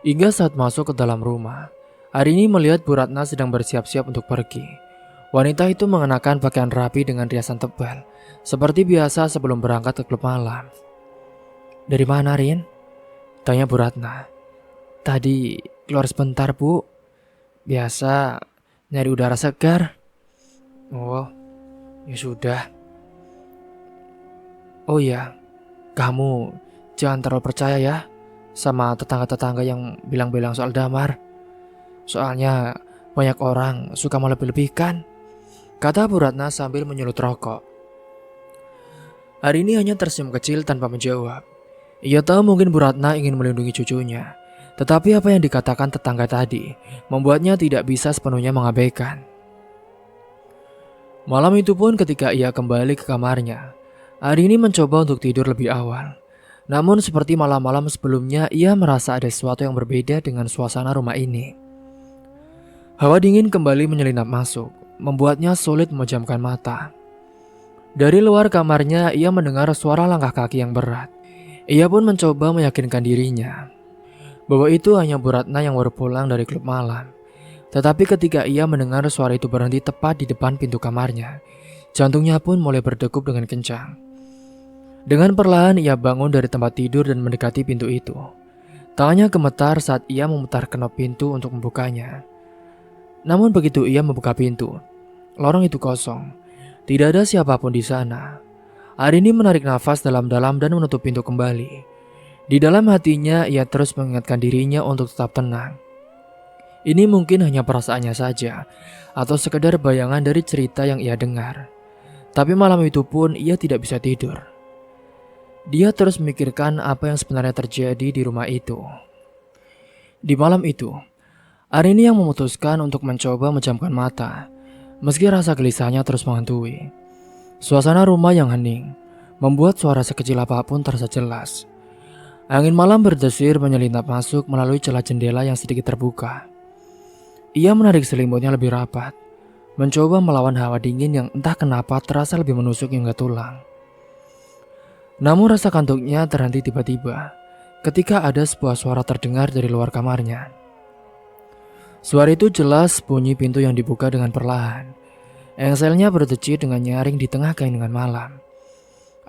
Hingga saat masuk ke dalam rumah, Arini melihat Bu Ratna sedang bersiap-siap untuk pergi. Wanita itu mengenakan pakaian rapi dengan riasan tebal, seperti biasa sebelum berangkat ke klub malam. "Dari mana, Rin?" Tanya Bu Ratna. Tadi keluar sebentar, Bu. Biasa nyari udara segar. Oh, ya sudah. Oh iya, kamu jangan terlalu percaya ya sama tetangga-tetangga yang bilang-bilang soal Damar. Soalnya banyak orang suka melebih-lebihkan, kata Bu Ratna sambil menyulut rokok. Hari ini hanya tersenyum kecil tanpa menjawab. Ia tahu mungkin Bu Ratna ingin melindungi cucunya, tetapi apa yang dikatakan tetangga tadi membuatnya tidak bisa sepenuhnya mengabaikan. Malam itu pun ketika ia kembali ke kamarnya, Arini mencoba untuk tidur lebih awal. Namun seperti malam-malam sebelumnya, ia merasa ada sesuatu yang berbeda dengan suasana rumah ini. Hawa dingin kembali menyelinap masuk, membuatnya sulit memejamkan mata. Dari luar kamarnya, ia mendengar suara langkah kaki yang berat. Ia pun mencoba meyakinkan dirinya bahwa itu hanya Bu Ratna yang baru pulang dari klub malam. Tetapi ketika ia mendengar suara itu berhenti tepat di depan pintu kamarnya, jantungnya pun mulai berdegup dengan kencang. Dengan perlahan ia bangun dari tempat tidur dan mendekati pintu itu. Tangannya gemetar saat ia memutar knop pintu untuk membukanya. Namun begitu ia membuka pintu, lorong itu kosong. Tidak ada siapapun di sana. Arini menarik nafas dalam-dalam dan menutup pintu kembali. Di dalam hatinya ia terus mengingatkan dirinya untuk tetap tenang. Ini mungkin hanya perasaannya saja, atau sekedar bayangan dari cerita yang ia dengar. Tapi malam itu pun ia tidak bisa tidur. Dia terus memikirkan apa yang sebenarnya terjadi di rumah itu. Di malam itu, Arini yang memutuskan untuk mencoba menjamkan mata, meski rasa gelisahnya terus menghantui. Suasana rumah yang hening membuat suara sekecil apapun terasa jelas. Angin malam berdesir menyelinap masuk melalui celah jendela yang sedikit terbuka. Ia menarik selimutnya lebih rapat, mencoba melawan hawa dingin yang entah kenapa terasa lebih menusuk hingga tulang. Namun rasa kantuknya terhenti tiba-tiba ketika ada sebuah suara terdengar dari luar kamarnya. Suara itu jelas bunyi pintu yang dibuka dengan perlahan. Engselnya berdecit dengan nyaring di tengah keingingan malam.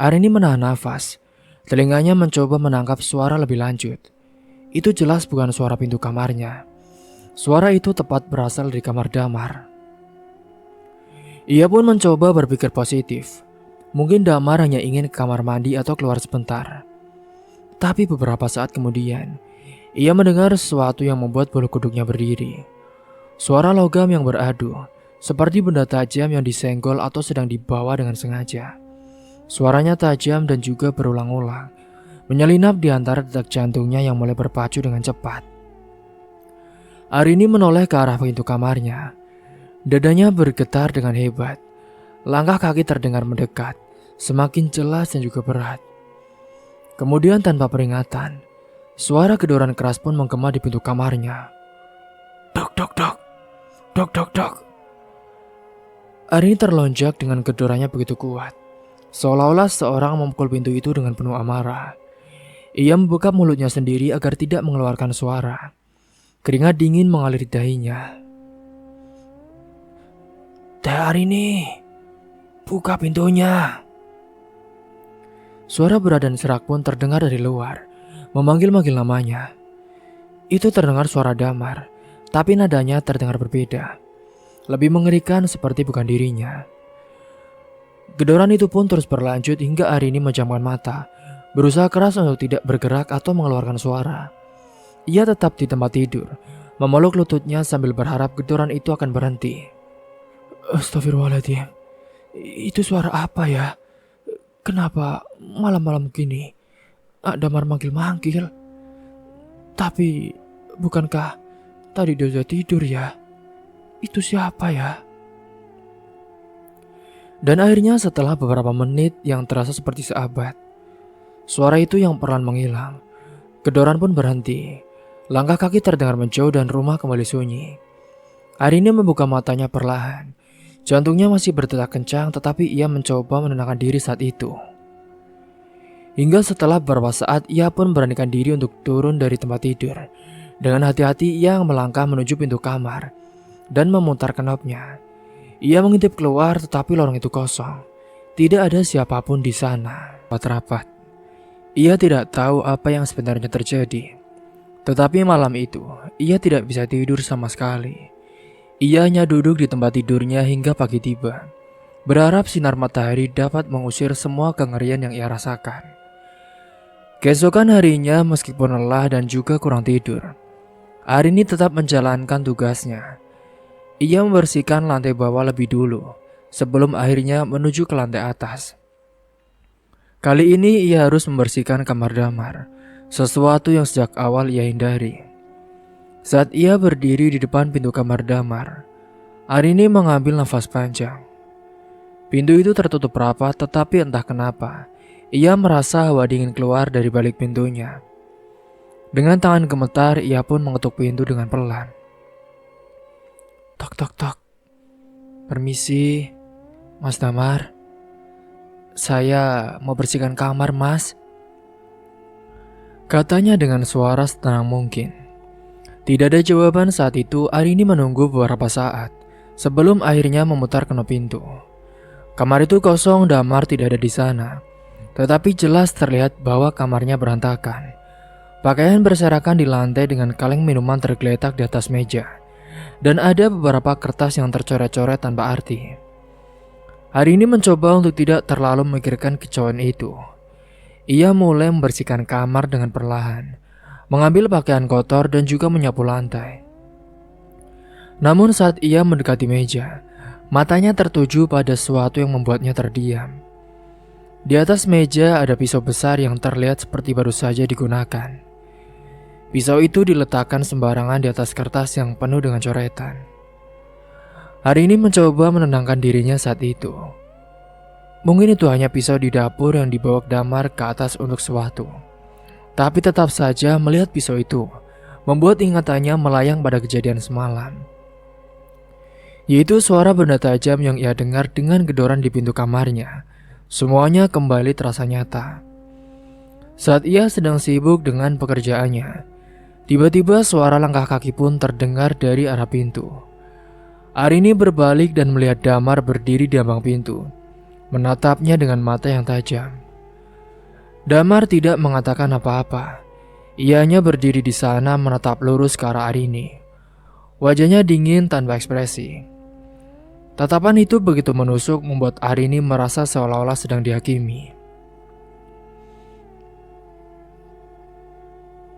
Arini menahan nafas, telinganya mencoba menangkap suara lebih lanjut. Itu jelas bukan suara pintu kamarnya. Suara itu tepat berasal dari kamar Damar. Ia pun mencoba berpikir positif. Mungkin Damar hanya ingin ke kamar mandi atau keluar sebentar. Tapi beberapa saat kemudian, ia mendengar sesuatu yang membuat bulu kuduknya berdiri. Suara logam yang beradu, seperti benda tajam yang disenggol atau sedang dibawa dengan sengaja. Suaranya tajam dan juga berulang-ulang, menyelinap di antara detak jantungnya yang mulai berpacu dengan cepat. Arini menoleh ke arah pintu kamarnya. Dadanya bergetar dengan hebat. Langkah kaki terdengar mendekat, semakin jelas dan juga berat. Kemudian tanpa peringatan, suara gedoran keras pun menggema di pintu kamarnya. Dok, dok, dok. Dok, dok, dok. Arini terlonjak dengan gedorannya begitu kuat, seolah-olah seorang memukul pintu itu dengan penuh amarah. Ia membuka mulutnya sendiri agar tidak mengeluarkan suara. Keringat dingin mengalir di dahinya. Teh Arini, buka pintunya. Suara berat dan serak pun terdengar dari luar, memanggil-manggil namanya. Itu terdengar suara Damar, tapi nadanya terdengar berbeda. Lebih mengerikan seperti bukan dirinya. Gedoran itu pun terus berlanjut hingga Arini menjamkan mata, berusaha keras untuk tidak bergerak atau mengeluarkan suara. Ia tetap di tempat tidur, memeluk lututnya sambil berharap gedoran itu akan berhenti. Astagfirullahaladzim, itu suara apa ya? Kenapa malam-malam gini Damar manggil-manggil? Tapi bukankah tadi dia sudah tidur ya? Itu siapa ya? Dan akhirnya setelah beberapa menit yang terasa seperti seabad, suara itu yang perlahan menghilang. Gedoran pun berhenti. Langkah kaki terdengar menjauh dan rumah kembali sunyi. Arini membuka matanya perlahan. Jantungnya masih berdetak kencang, tetapi ia mencoba menenangkan diri saat itu. Hingga setelah beberapa saat ia pun beranikan diri untuk turun dari tempat tidur. Dengan hati-hati ia melangkah menuju pintu kamar dan memutar knopnya. Ia mengintip keluar, tetapi lorong itu kosong. Tidak ada siapapun di sana. Rapat-rapat. Ia tidak tahu apa yang sebenarnya terjadi. Tetapi malam itu, ia tidak bisa tidur sama sekali. Ia hanya duduk di tempat tidurnya hingga pagi tiba, berharap sinar matahari dapat mengusir semua kengerian yang ia rasakan. Keesokan harinya, meskipun lelah dan juga kurang tidur, Arini tetap menjalankan tugasnya. Ia membersihkan lantai bawah lebih dulu, sebelum akhirnya menuju ke lantai atas. Kali ini ia harus membersihkan kamar Damar, sesuatu yang sejak awal ia hindari. Saat ia berdiri di depan pintu kamar Damar, Arini mengambil nafas panjang. Pintu itu tertutup rapat, tetapi entah kenapa, ia merasa hawa dingin keluar dari balik pintunya. Dengan tangan gemetar, ia pun mengetuk pintu dengan pelan. Tok tok tok. Permisi, Mas Damar. Saya mau bersihkan kamar, Mas. Katanya dengan suara setenang mungkin. Tidak ada jawaban saat itu. Arini menunggu beberapa saat sebelum akhirnya memutar knop pintu. Kamar itu kosong, Damar tidak ada di sana. Tetapi jelas terlihat bahwa kamarnya berantakan. Pakaian berserakan di lantai dengan kaleng minuman tergeletak di atas meja. Dan ada beberapa kertas yang tercoret-coret tanpa arti. Arini mencoba untuk tidak terlalu memikirkan kicauan itu. Ia mulai membersihkan kamar dengan perlahan, mengambil pakaian kotor dan juga menyapu lantai. Namun saat ia mendekati meja, matanya tertuju pada sesuatu yang membuatnya terdiam. Di atas meja ada pisau besar yang terlihat seperti baru saja digunakan. Pisau itu diletakkan sembarangan di atas kertas yang penuh dengan coretan. Arini mencoba menenangkan dirinya saat itu. Mungkin itu hanya pisau di dapur yang dibawa Damar ke atas untuk sesuatu. Tapi tetap saja melihat pisau itu membuat ingatannya melayang pada kejadian semalam. Yaitu suara benda tajam yang ia dengar dengan gedoran di pintu kamarnya. Semuanya kembali terasa nyata. Saat ia sedang sibuk dengan pekerjaannya, tiba-tiba suara langkah kaki pun terdengar dari arah pintu. Arini berbalik dan melihat Damar berdiri di ambang pintu, menatapnya dengan mata yang tajam. Damar tidak mengatakan apa-apa. Ia hanya berdiri di sana menatap lurus ke arah Arini. Wajahnya dingin tanpa ekspresi. Tatapan itu begitu menusuk membuat Arini merasa seolah-olah sedang dihakimi.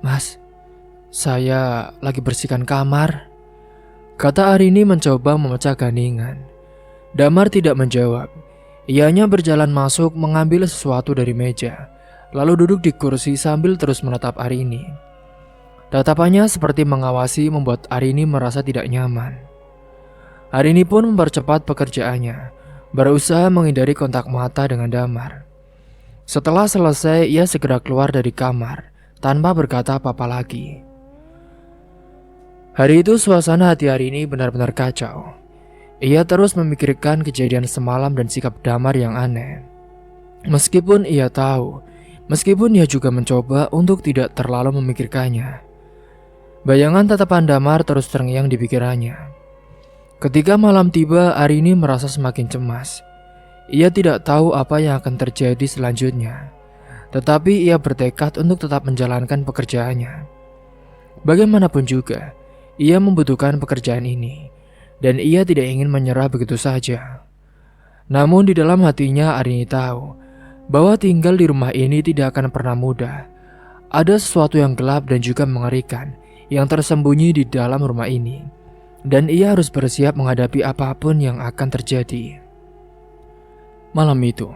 Mas, saya lagi bersihkan kamar, kata Arini mencoba memecah keheningan. Damar tidak menjawab. Ia hanya berjalan masuk mengambil sesuatu dari meja, lalu duduk di kursi sambil terus menatap Arini. Tatapannya seperti mengawasi membuat Arini merasa tidak nyaman. Arini pun mempercepat pekerjaannya, berusaha menghindari kontak mata dengan Damar. Setelah selesai, ia segera keluar dari kamar tanpa berkata apa-apa lagi. Hari itu suasana hati Arini benar-benar kacau. Ia terus memikirkan kejadian semalam dan sikap Damar yang aneh. Meskipun ia tahu, meskipun ia juga mencoba untuk tidak terlalu memikirkannya, bayangan tatapan Damar terus terngiang di pikirannya. Ketika malam tiba, Arini merasa semakin cemas. Ia tidak tahu apa yang akan terjadi selanjutnya, tetapi ia bertekad untuk tetap menjalankan pekerjaannya. Bagaimanapun juga, ia membutuhkan pekerjaan ini, dan ia tidak ingin menyerah begitu saja. Namun di dalam hatinya Arini tahu bahwa tinggal di rumah ini tidak akan pernah mudah. Ada sesuatu yang gelap dan juga mengerikan yang tersembunyi di dalam rumah ini. Dan ia harus bersiap menghadapi apapun yang akan terjadi. Malam itu,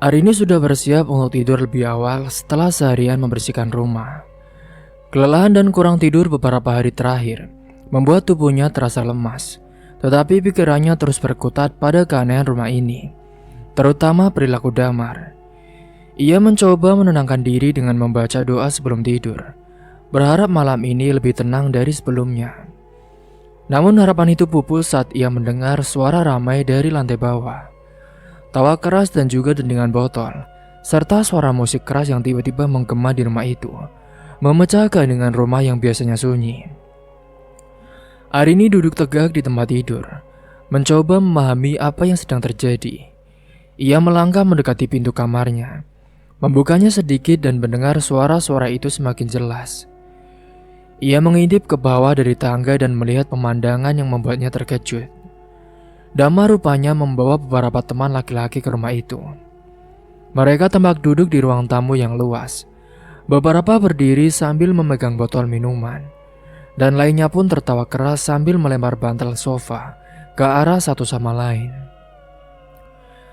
Arini sudah bersiap untuk tidur lebih awal setelah seharian membersihkan rumah. Kelelahan dan kurang tidur beberapa hari terakhir membuat tubuhnya terasa lemas. Tetapi pikirannya terus berkutat pada keanehan rumah ini, terutama perilaku Damar. Ia mencoba menenangkan diri dengan membaca doa sebelum tidur, berharap malam ini lebih tenang dari sebelumnya. Namun harapan itu pupus saat ia mendengar suara ramai dari lantai bawah. Tawa keras dan juga dendingan botol, serta suara musik keras yang tiba-tiba menggema di rumah itu, memecah keheningan rumah yang biasanya sunyi. Arini duduk tegak di tempat tidur, mencoba memahami apa yang sedang terjadi. Ia melangkah mendekati pintu kamarnya, Membukanya sedikit dan mendengar suara-suara itu semakin jelas. Ia mengintip ke bawah dari tangga dan melihat pemandangan yang membuatnya terkejut. Damar rupanya membawa beberapa teman laki-laki ke rumah itu. Mereka tampak duduk di ruang tamu yang luas. Beberapa berdiri sambil memegang botol minuman, dan lainnya pun tertawa keras sambil melempar bantal sofa ke arah satu sama lain.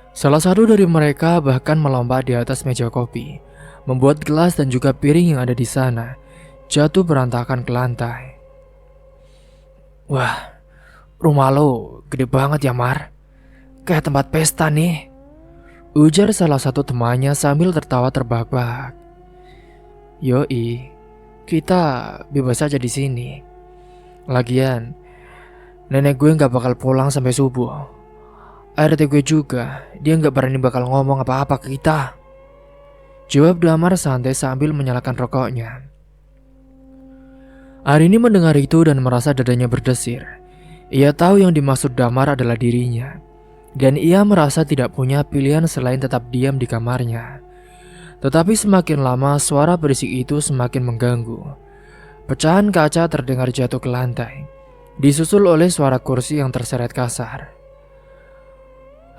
Salah satu dari mereka bahkan melompat di atas meja kopi, membuat gelas dan juga piring yang ada di sana jatuh berantakan ke lantai. "Wah, rumah lo gede banget ya, Mar. Kayak tempat pesta nih," ujar salah satu temannya sambil tertawa terbahak-bahak. "Yoi, kita bebas aja di sini. Lagian, nenek gue gak bakal pulang sampai subuh. RT gue juga, dia gak berani bakal ngomong apa-apa ke kita," jawab Damar santai sambil menyalakan rokoknya. Arini mendengar itu dan merasa dadanya berdesir. Ia tahu yang dimaksud Damar adalah dirinya, dan ia merasa tidak punya pilihan selain tetap diam di kamarnya. Tetapi semakin lama suara berisik itu semakin mengganggu. Pecahan kaca terdengar jatuh ke lantai, disusul oleh suara kursi yang terseret kasar.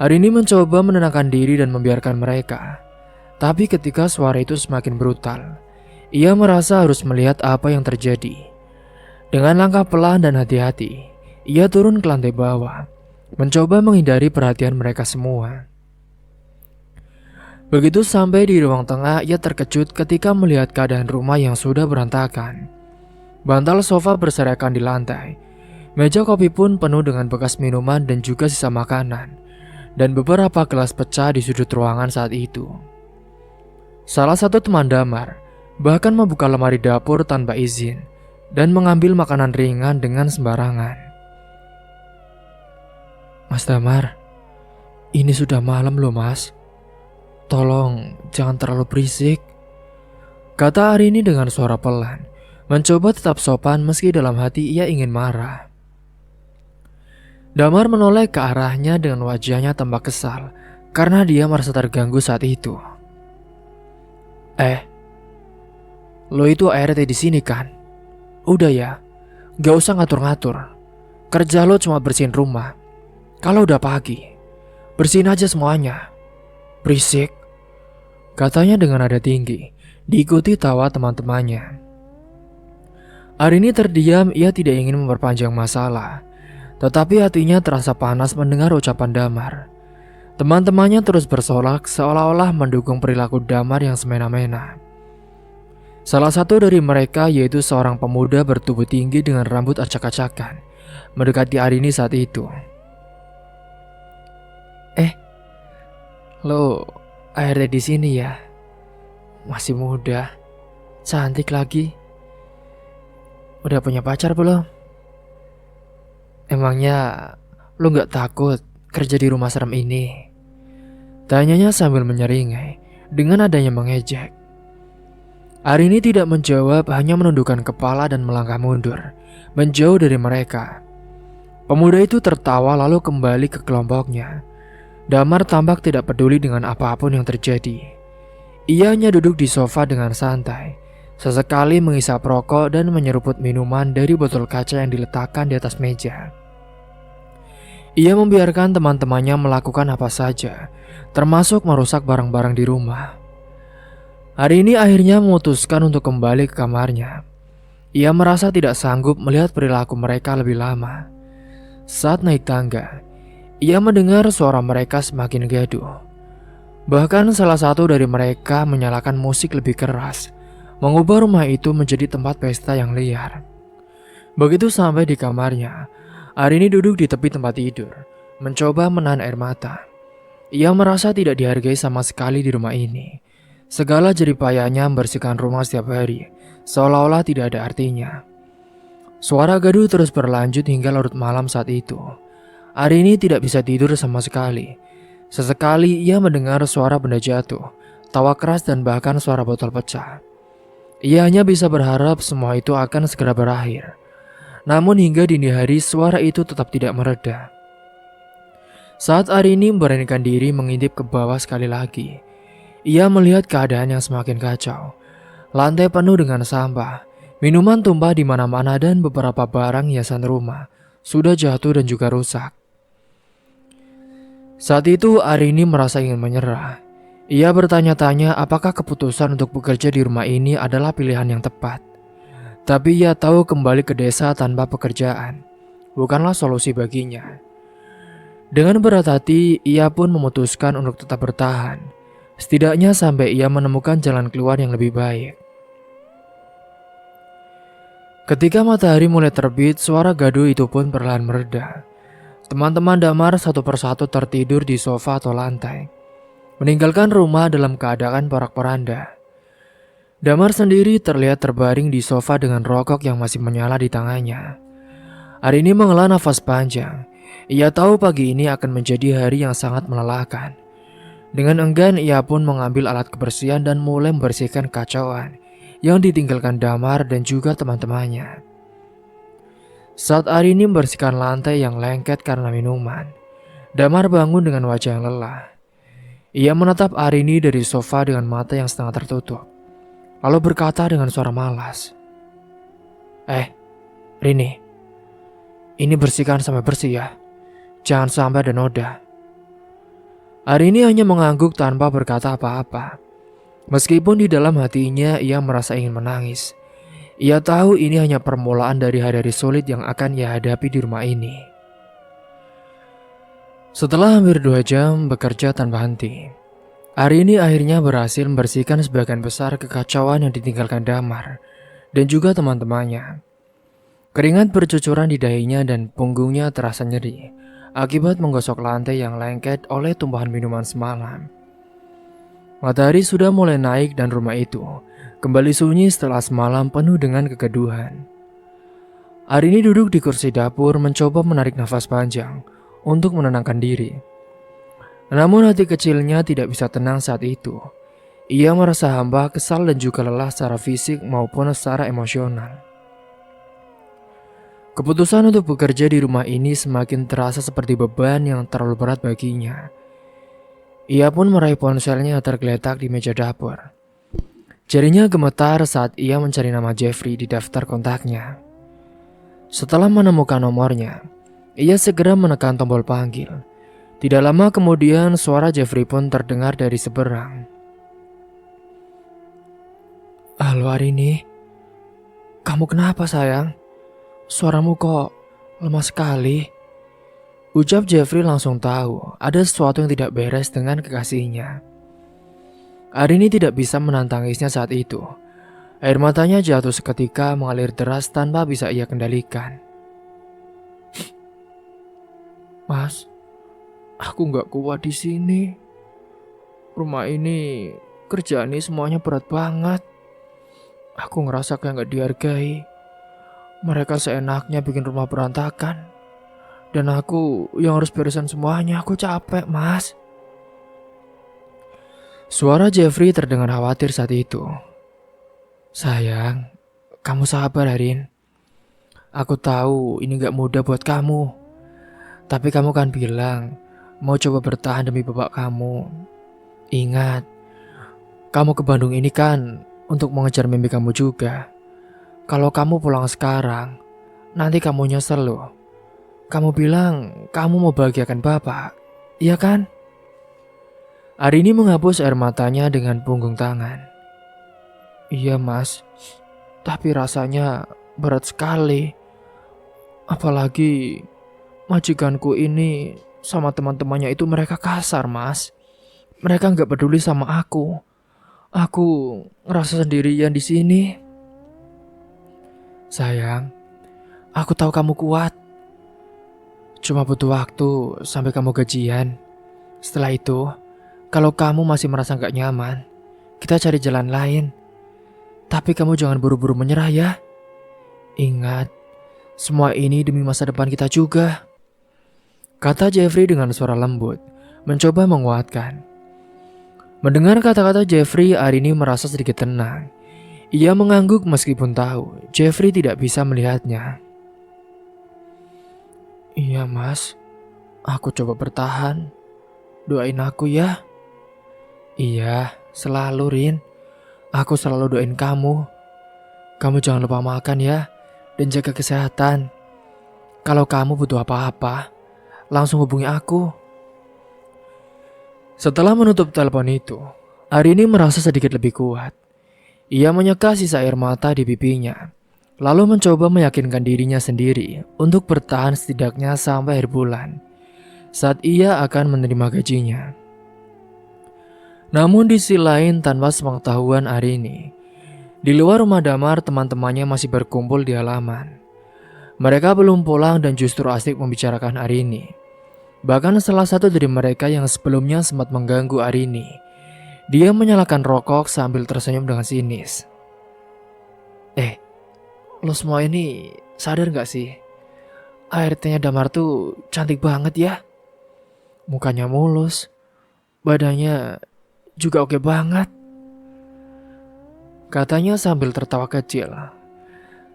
Arini mencoba menenangkan diri dan membiarkan mereka. Tapi ketika suara itu semakin brutal, ia merasa harus melihat apa yang terjadi. Dengan langkah pelan dan hati-hati, ia turun ke lantai bawah, mencoba menghindari perhatian mereka semua. Begitu sampai di ruang tengah, ia terkejut ketika melihat keadaan rumah yang sudah berantakan. Bantal sofa berserakan di lantai. Meja kopi pun penuh dengan bekas minuman dan juga sisa makanan, dan beberapa gelas pecah di sudut ruangan saat itu. Salah satu teman Damar bahkan membuka lemari dapur tanpa izin dan mengambil makanan ringan dengan sembarangan. "Mas Damar, ini sudah malam loh mas. Tolong jangan terlalu berisik," kata Arini dengan suara pelan, mencoba tetap sopan meski dalam hati ia ingin marah. Damar menoleh ke arahnya dengan wajahnya tampak kesal karena dia merasa terganggu saat itu. Lo itu RT di sini kan? Udah ya, gak usah ngatur-ngatur. Kerja lo cuma bersihin rumah. Kalau udah pagi, bersihin aja semuanya. Berisik," katanya dengan nada tinggi, diikuti tawa teman-temannya. Arini terdiam, ia tidak ingin memperpanjang masalah. Tetapi hatinya terasa panas mendengar ucapan Damar. Teman-temannya terus bersolak seolah-olah mendukung perilaku Damar yang semena-mena. Salah satu dari mereka yaitu seorang pemuda bertubuh tinggi dengan rambut acak-acakan mendekati Arini saat itu. "Lo akhirnya di sini ya? Masih muda, cantik lagi. Udah punya pacar belum? Emangnya lu gak takut kerja di rumah serem ini?" tanyanya sambil menyeringai dengan adanya mengejek. Arini tidak menjawab, hanya menundukkan kepala dan melangkah mundur, menjauh dari mereka. Pemuda itu tertawa lalu kembali ke kelompoknya. Damar tampak tidak peduli dengan apapun yang terjadi. Ia hanya duduk di sofa dengan santai, sesekali menghisap rokok dan menyeruput minuman dari botol kaca yang diletakkan di atas meja. Ia membiarkan teman-temannya melakukan apa saja, termasuk merusak barang-barang di rumah. Hari ini akhirnya memutuskan untuk kembali ke kamarnya. Ia merasa tidak sanggup melihat perilaku mereka lebih lama. Saat naik tangga, ia mendengar suara mereka semakin gaduh. Bahkan salah satu dari mereka menyalakan musik lebih keras, mengubah rumah itu menjadi tempat pesta yang liar. Begitu sampai di kamarnya, Arini duduk di tepi tempat tidur, mencoba menahan air mata. Ia merasa tidak dihargai sama sekali di rumah ini. Segala jeripayahnya membersihkan rumah setiap hari, seolah-olah tidak ada artinya. Suara gaduh terus berlanjut hingga larut malam saat itu. Arini tidak bisa tidur sama sekali. Sesekali ia mendengar suara benda jatuh, tawa keras dan bahkan suara botol pecah. Ia hanya bisa berharap semua itu akan segera berakhir. Namun hingga dini hari suara itu tetap tidak mereda. Saat Arini memberanikan diri mengintip ke bawah sekali lagi, Ia melihat keadaan yang semakin kacau. Lantai penuh dengan sampah, minuman tumpah di mana-mana dan beberapa barang hiasan rumah sudah jatuh dan juga rusak. Saat itu Arini merasa ingin menyerah. Ia bertanya-tanya apakah keputusan untuk bekerja di rumah ini adalah pilihan yang tepat. Tapi ia tahu kembali ke desa tanpa pekerjaan bukanlah solusi baginya. Dengan berat hati, ia pun memutuskan untuk tetap bertahan. Setidaknya sampai ia menemukan jalan keluar yang lebih baik. Ketika matahari mulai terbit, suara gaduh itu pun perlahan mereda. Teman-teman Damar satu persatu tertidur di sofa atau lantai, meninggalkan rumah dalam keadaan porak-poranda. Damar sendiri terlihat terbaring di sofa dengan rokok yang masih menyala di tangannya. Hari ini menghela nafas panjang. Ia tahu pagi ini akan menjadi hari yang sangat melelahkan. Dengan enggan ia pun mengambil alat kebersihan dan mulai membersihkan kacauan yang ditinggalkan Damar dan juga teman-temannya. Saat Arini membersihkan lantai yang lengket karena minuman, Damar bangun dengan wajah yang lelah. Ia menatap Arini dari sofa dengan mata yang setengah tertutup, lalu berkata dengan suara malas, Rini, ini bersihkan sampai bersih ya. Jangan sampai ada noda. Arini hanya mengangguk tanpa berkata apa-apa. Meskipun di dalam hatinya ia merasa ingin menangis. Ia tahu ini hanya permulaan dari hari-hari sulit yang akan ia hadapi di rumah ini. Setelah hampir 2 jam bekerja tanpa henti, Arini akhirnya berhasil membersihkan sebagian besar kekacauan yang ditinggalkan Damar dan juga teman-temannya. Keringat bercucuran di dahinya dan punggungnya terasa nyeri akibat menggosok lantai yang lengket oleh tumpahan minuman semalam. Matahari sudah mulai naik dan rumah itu kembali sunyi setelah semalam penuh dengan kegaduhan. Arini duduk di kursi dapur mencoba menarik nafas panjang untuk menenangkan diri. Namun hati kecilnya tidak bisa tenang saat itu. Ia merasa hamba, kesal dan juga lelah secara fisik maupun secara emosional. Keputusan untuk bekerja di rumah ini semakin terasa seperti beban yang terlalu berat baginya. Ia pun meraih ponselnya yang tergeletak di meja dapur. Jarinya gemetar saat ia mencari nama Jeffrey di daftar kontaknya. Setelah menemukan nomornya, ia segera menekan tombol panggil. Tidak lama kemudian suara Jeffrey pun terdengar dari seberang. Halo Arini, kamu kenapa sayang? Suaramu kok lemah sekali. Ucap Jeffrey langsung tahu ada sesuatu yang tidak beres dengan kekasihnya. Arini tidak bisa menantangisnya saat itu. Air matanya jatuh seketika mengalir deras tanpa bisa ia kendalikan. Mas, aku nggak kuat di sini. Rumah ini, kerjaan ini semuanya berat banget. Aku ngerasa kayak nggak dihargai. Mereka seenaknya bikin rumah berantakan. Dan aku yang harus beresin semuanya. Aku capek, Mas. Suara Jeffrey terdengar khawatir saat itu. Sayang, kamu sabar, Arin. Aku tahu ini gak mudah buat kamu. Tapi kamu kan bilang mau coba bertahan demi bapak kamu. Ingat, kamu ke Bandung ini kan untuk mengejar mimpi kamu juga. Kalau kamu pulang sekarang, nanti kamu nyesel loh. Kamu bilang kamu mau bahagiakan bapak, iya kan? Arini menghapus air matanya dengan punggung tangan. Iya mas, tapi rasanya berat sekali. Apalagi majikanku ini sama teman-temannya itu mereka kasar mas. Mereka gak peduli sama aku. Aku ngerasa sendirian di sini. Sayang, aku tahu kamu kuat. Cuma butuh waktu sampai kamu gajian. Setelah itu, kalau kamu masih merasa gak nyaman, kita cari jalan lain. Tapi kamu jangan buru-buru menyerah ya. Ingat, semua ini demi masa depan kita juga. Kata Jeffrey dengan suara lembut, mencoba menguatkan. Mendengar kata-kata Jeffrey, Arini merasa sedikit tenang. Ia mengangguk meskipun tahu Jeffrey tidak bisa melihatnya. Iya mas, aku coba bertahan. Doain aku ya. Iya, Selalu, Rin. Aku selalu doain kamu. Kamu jangan lupa makan ya, dan jaga kesehatan. Kalau kamu butuh apa-apa, langsung hubungi aku. Setelah menutup telepon itu, Arini merasa sedikit lebih kuat. Ia menyeka sisa air mata di pipinya, lalu mencoba meyakinkan dirinya sendiri untuk bertahan setidaknya sampai akhir bulan, saat ia akan menerima gajinya. Namun di sisi lain, tanpa sepengetahuan Arini, di luar rumah Damar teman-temannya masih berkumpul di halaman. Mereka belum pulang dan justru asik membicarakan Arini. Bahkan salah satu dari mereka yang sebelumnya sempat mengganggu Arini, dia menyalakan rokok sambil tersenyum dengan sinis. Lo semua ini sadar gak sih? ART-nya Damar tuh cantik banget ya. Mukanya mulus, badannya juga oke banget, katanya sambil tertawa kecil.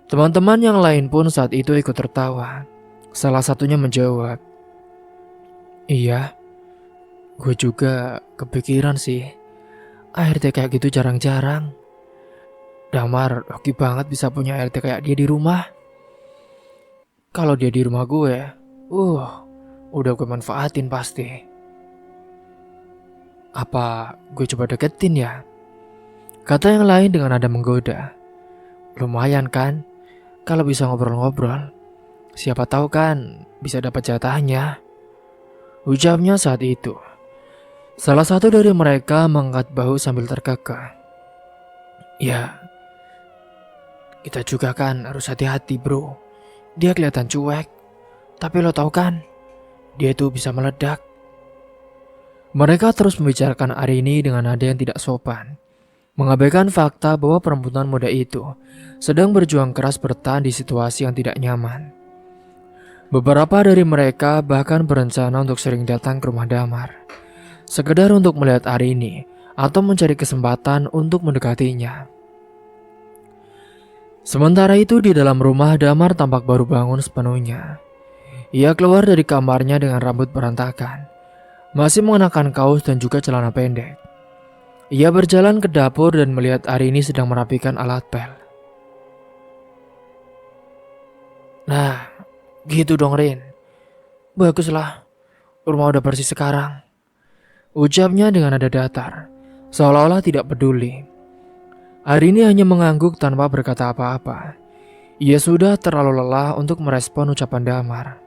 Teman-teman yang lain pun saat itu ikut tertawa. Salah satunya menjawab, "Iya, gue juga kepikiran sih. ART kayak gitu jarang-jarang. Damar hoki banget bisa punya ART kayak dia di rumah. Kalau dia di rumah gue, udah gue manfaatin pasti. Apa gue coba deketin ya?" Kata yang lain dengan nada menggoda. "Lumayan kan, kalau bisa ngobrol-ngobrol. Siapa tahu kan bisa dapat jatahnya," ucapnya saat itu. Salah satu dari mereka mengangkat bahu sambil terkekeh. "Ya, kita juga kan harus hati-hati bro. Dia kelihatan cuek, tapi lo tahu kan, dia itu bisa meledak." Mereka terus membicarakan Arini dengan nada yang tidak sopan, mengabaikan fakta bahwa perempuan muda itu sedang berjuang keras bertahan di situasi yang tidak nyaman. Beberapa dari mereka bahkan berencana untuk sering datang ke rumah Damar, sekedar untuk melihat Arini atau mencari kesempatan untuk mendekatinya. Sementara itu di dalam rumah, Damar tampak baru bangun sepenuhnya. Ia keluar dari kamarnya dengan rambut berantakan, masih mengenakan kaos dan juga celana pendek. Ia berjalan ke dapur dan melihat Arini sedang merapikan alat pel. "Nah, gitu dong Rin. Baguslah, rumah udah bersih sekarang," ucapnya dengan nada datar, seolah-olah tidak peduli. Arini hanya mengangguk tanpa berkata apa-apa. Ia sudah terlalu lelah untuk merespon ucapan Damar.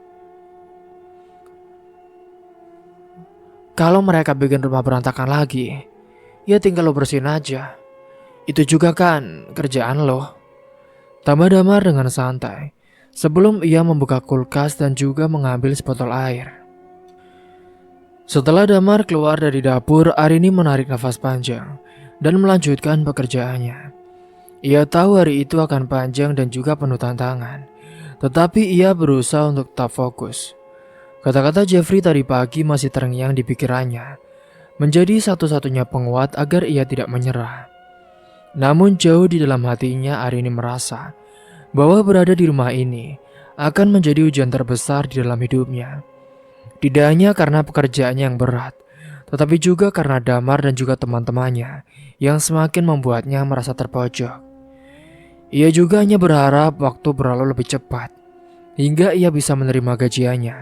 "Kalau mereka bikin rumah berantakan lagi, ya tinggal lo bersihin aja. Itu juga kan kerjaan lo," tambah Damar dengan santai, sebelum ia membuka kulkas dan juga mengambil sebotol air. Setelah Damar keluar dari dapur, Arini menarik nafas panjang dan melanjutkan pekerjaannya. Ia tahu hari itu akan panjang dan juga penuh tantangan, tetapi ia berusaha untuk tetap fokus. Kata-kata Jeffrey tadi pagi masih terngiang di pikirannya, menjadi satu-satunya penguat agar ia tidak menyerah. Namun jauh di dalam hatinya, Arini merasa bahwa berada di rumah ini akan menjadi ujian terbesar di dalam hidupnya. Tidak hanya karena pekerjaannya yang berat, tetapi juga karena Damar dan juga teman-temannya yang semakin membuatnya merasa terpojok. Ia juga hanya berharap waktu berlalu lebih cepat, hingga ia bisa menerima gajiannya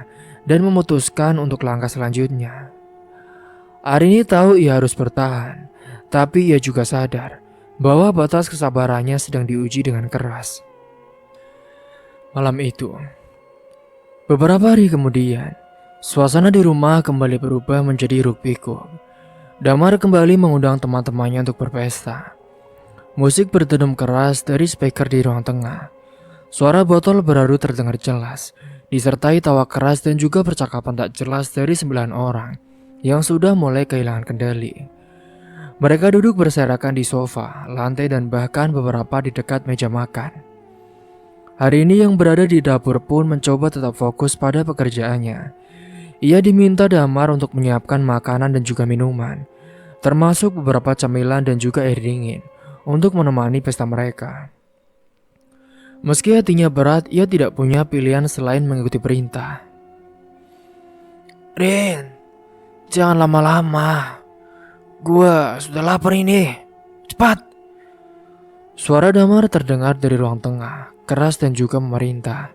dan memutuskan untuk langkah selanjutnya. Arini tahu ia harus bertahan, tapi ia juga sadar bahwa batas kesabarannya sedang diuji dengan keras. Malam itu, beberapa hari kemudian, suasana di rumah kembali berubah menjadi hiruk-pikuk. Damar kembali mengundang teman-temannya untuk berpesta. Musik berdenum keras dari speaker di ruang tengah. Suara botol beradu terdengar jelas, disertai tawa keras dan juga percakapan tak jelas dari 9 orang yang sudah mulai kehilangan kendali. Mereka duduk berserakan di sofa, lantai dan bahkan beberapa di dekat meja makan. Hari ini yang berada di dapur pun mencoba tetap fokus pada pekerjaannya. Ia diminta Damar untuk menyiapkan makanan dan juga minuman, termasuk beberapa camilan dan juga air dingin untuk menemani pesta mereka. Meski hatinya berat, ia tidak punya pilihan selain mengikuti perintah. "Rin, jangan lama-lama. Gua sudah lapar ini. Cepat. Suara Damar terdengar dari ruang tengah, keras dan juga memerintah.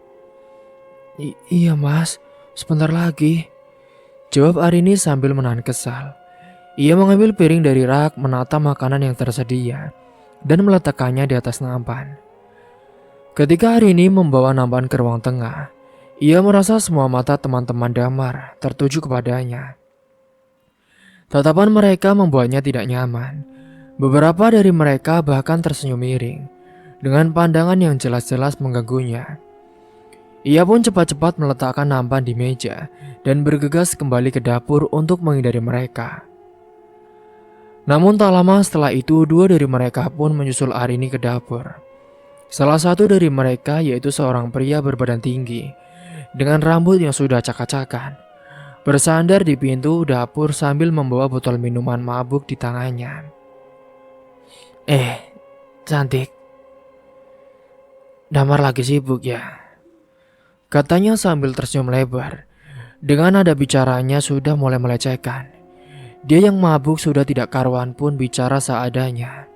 Iya mas, sebentar lagi. Jawab Arini sambil menahan kesal. Ia mengambil piring dari rak, menata makanan yang tersedia, dan meletakkannya di atas nampan. Ketika Arini membawa nampan ke ruang tengah, ia merasa semua mata teman-teman Damar tertuju kepadanya. Tatapan mereka membuatnya tidak nyaman. Beberapa dari mereka bahkan tersenyum miring, dengan pandangan yang jelas-jelas mengganggunya. Ia pun cepat-cepat meletakkan nampan di meja dan bergegas kembali ke dapur untuk menghindari mereka. Namun tak lama setelah itu, dua dari mereka pun menyusul Arini ke dapur. Salah satu dari mereka yaitu seorang pria berbadan tinggi, dengan rambut yang sudah acak-acakan, bersandar di pintu dapur sambil membawa botol minuman mabuk di tangannya. Cantik. Damar lagi sibuk ya? Katanya sambil tersenyum lebar. Dengan nada bicaranya sudah mulai melecehkan. Dia yang mabuk sudah tidak karuan pun bicara seadanya.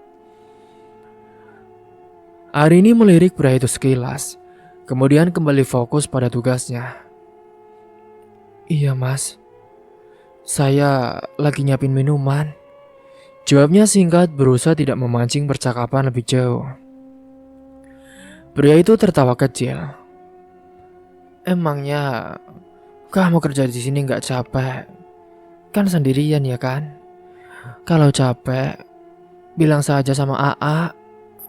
Arini melirik pria itu sekilas, kemudian kembali fokus pada tugasnya. Iya mas, saya lagi nyiapin minuman. Jawabnya singkat, berusaha tidak memancing percakapan lebih jauh. Pria itu tertawa kecil. Emangnya kamu kerja di sini nggak capek? Kan sendirian ya kan? Kalau capek, bilang saja sama AA.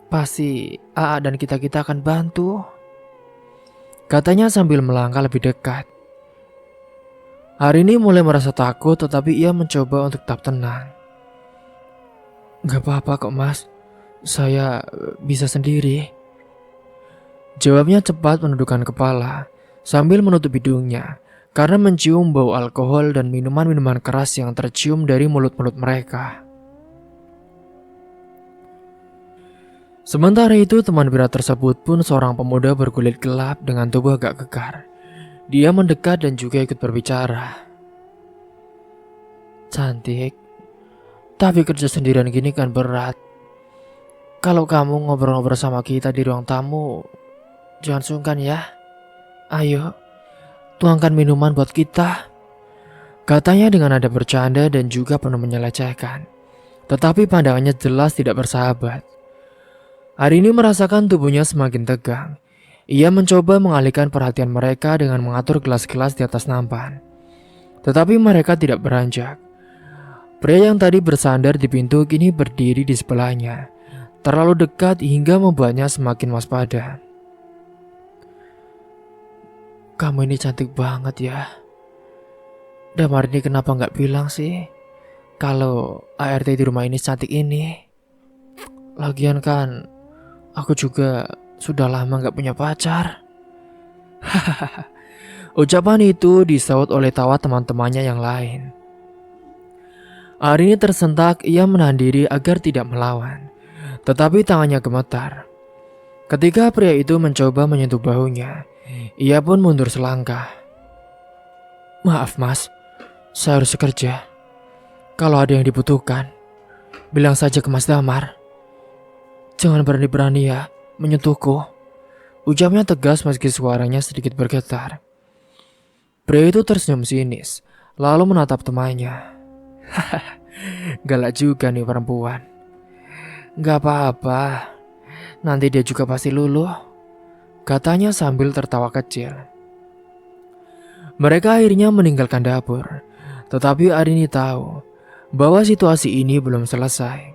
Pasti AA dan kita-kita akan bantu. Katanya sambil melangkah lebih dekat. Hari ini mulai merasa takut, tetapi ia mencoba untuk tetap tenang. Gak apa-apa kok mas, saya bisa sendiri. Jawabnya cepat menundukkan kepala sambil menutup hidungnya karena mencium bau alkohol dan minuman-minuman keras yang tercium dari mulut-mulut mereka. Sementara itu teman Bira tersebut pun seorang pemuda berkulit gelap dengan tubuh agak kekar. Dia mendekat dan juga ikut berbicara. Cantik, tapi kerja sendirian gini kan berat. Kalau kamu ngobrol-ngobrol sama kita di ruang tamu, jangan sungkan ya. Ayo, tuangkan minuman buat kita. Katanya dengan nada bercanda dan juga penuh menyelecehkan. Tetapi pandangannya jelas tidak bersahabat. Hari ini merasakan tubuhnya semakin tegang. Ia mencoba mengalihkan perhatian mereka dengan mengatur gelas-gelas di atas nampan. Tetapi mereka tidak beranjak. Pria yang tadi bersandar di pintu kini berdiri di sebelahnya, terlalu dekat hingga membuatnya semakin waspada. Kamu ini cantik banget ya. Damar ini kenapa nggak bilang sih kalau ART di rumah ini cantik ini? Lagian kan aku juga sudah lama nggak punya pacar. Hahaha. Ucapan itu disaut oleh tawa teman-temannya yang lain. Arini tersentak, ia menahan diri agar tidak melawan. Tetapi tangannya gemetar. Ketika pria itu mencoba menyentuh bahunya, ia pun mundur selangkah. Maaf mas, saya harus bekerja. Kalau ada yang dibutuhkan, bilang saja ke Mas Damar. Jangan berani-berani ya menyentuhku. Ucapnya tegas meski suaranya sedikit bergetar. Pria itu tersenyum sinis, lalu menatap temannya. Galak juga nih perempuan. Gak apa-apa, nanti dia juga pasti luluh, katanya sambil tertawa kecil. Mereka akhirnya meninggalkan dapur. Tetapi Arini tahu bahwa situasi ini belum selesai.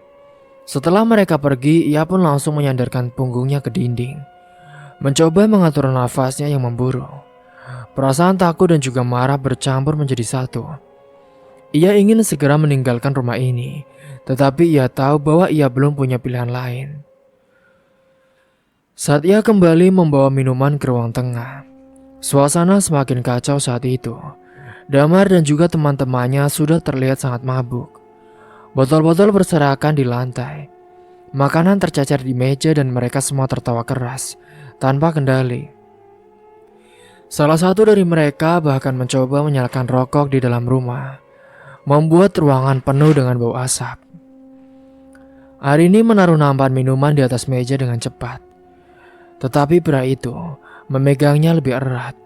Setelah mereka pergi, ia pun langsung menyandarkan punggungnya ke dinding, mencoba mengatur nafasnya yang memburu. Perasaan takut dan juga marah bercampur menjadi satu. Ia ingin segera meninggalkan rumah ini, tetapi ia tahu bahwa ia belum punya pilihan lain. Saat ia kembali membawa minuman ke ruang tengah, suasana semakin kacau saat itu. Damar dan juga teman-temannya sudah terlihat sangat mabuk. Botol-botol berserakan di lantai. Makanan tercecer di meja dan mereka semua tertawa keras, tanpa kendali. Salah satu dari mereka bahkan mencoba menyalakan rokok di dalam rumah. membuat ruangan penuh dengan bau asap. Arini menaruh nampan minuman di atas meja dengan cepat. Tetapi pria itu memegangnya lebih erat.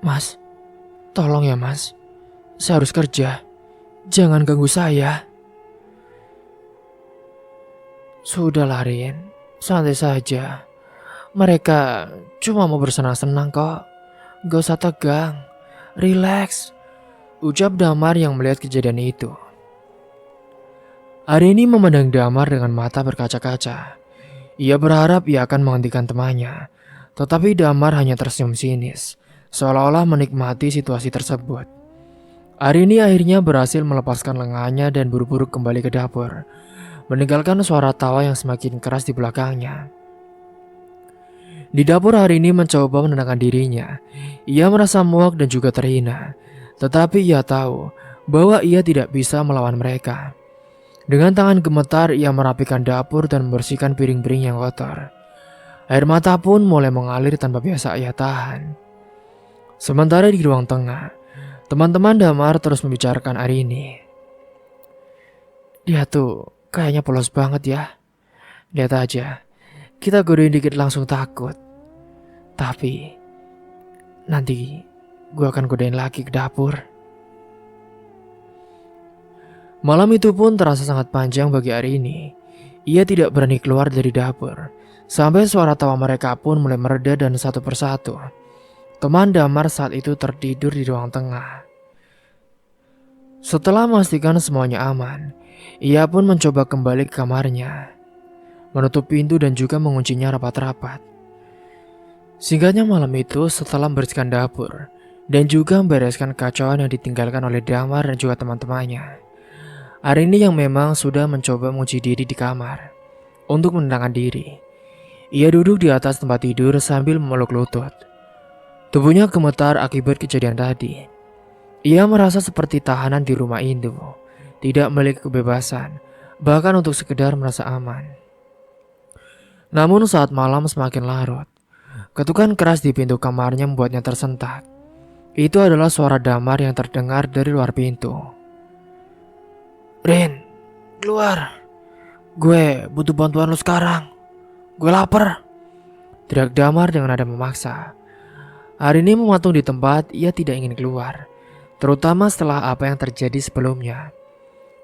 "Mas, tolong ya mas. Saya harus kerja. Jangan ganggu saya." "Sudahlah Rin, santai saja. Mereka cuma mau bersenang-senang kok. Gak usah tegang. Relax," ucap Damar yang melihat kejadian itu. Arini memandang Damar dengan mata berkaca-kaca. Ia berharap ia akan menghentikan temannya, tetapi Damar hanya tersenyum sinis, seolah-olah menikmati situasi tersebut. Arini akhirnya berhasil melepaskan lengannya dan buru-buru kembali ke dapur, meninggalkan suara tawa yang semakin keras di belakangnya. Di dapur Arini mencoba menenangkan dirinya. Ia merasa muak dan juga terhina, tetapi ia tahu bahwa ia tidak bisa melawan mereka. Dengan tangan gemetar ia merapikan dapur dan membersihkan piring-piring yang kotor. Air mata pun mulai mengalir tanpa biasa ia tahan. Sementara di ruang tengah, teman-teman Damar terus membicarakan Arini. "Dia tuh kayaknya polos banget ya. Lihat aja, kita godain dikit langsung takut. Tapi nanti gue akan godain lagi ke dapur." Malam itu pun terasa sangat panjang bagi Arini. Ia tidak berani keluar dari dapur, sampai suara tawa mereka pun mulai mereda dan satu persatu. Teman Damar saat itu tertidur di ruang tengah. Setelah memastikan semuanya aman, ia pun mencoba kembali ke kamarnya, menutup pintu dan juga menguncinya rapat-rapat. Singkatnya malam itu setelah membersihkan dapur dan juga membereskan kacauan yang ditinggalkan oleh Damar dan juga teman-temannya, Arini yang memang sudah mencoba mengunci diri di kamar untuk menenangkan diri. Ia duduk di atas tempat tidur sambil memeluk lutut. Tubuhnya gemetar akibat kejadian tadi. Ia merasa seperti tahanan di rumah Indu, tidak memiliki kebebasan, bahkan untuk sekedar merasa aman. Namun saat malam semakin larut, ketukan keras di pintu kamarnya membuatnya tersentak. Itu adalah suara Damar yang terdengar dari luar pintu. "Rin, keluar. Gue butuh bantuan lu sekarang. Gue lapar," teriak Damar dengan nada memaksa. Arini mematung di tempat, ia tidak ingin keluar, terutama setelah apa yang terjadi sebelumnya.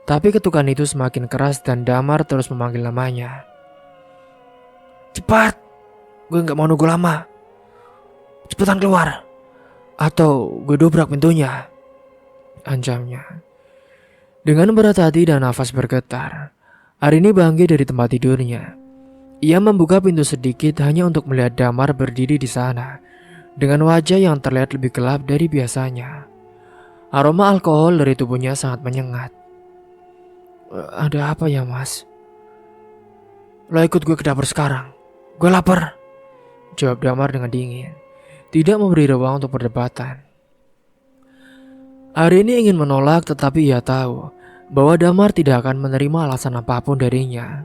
Tapi ketukan itu semakin keras dan Damar terus memanggil namanya. "Cepat, gue gak mau nunggu lama. Cepetan keluar, atau gue dobrak pintunya," ancamnya. Dengan berat hati dan nafas bergetar, Arini bangkit dari tempat tidurnya. Ia membuka pintu sedikit hanya untuk melihat Damar berdiri di sana, dengan wajah yang terlihat lebih gelap dari biasanya. Aroma alkohol dari tubuhnya sangat menyengat. "Ada apa ya mas?" "Lo ikut gue ke dapur sekarang. Gue lapar," jawab Damar dengan dingin, tidak memberi ruang untuk perdebatan. Arini ingin menolak, tetapi ia tahu bahwa Damar tidak akan menerima alasan apapun darinya.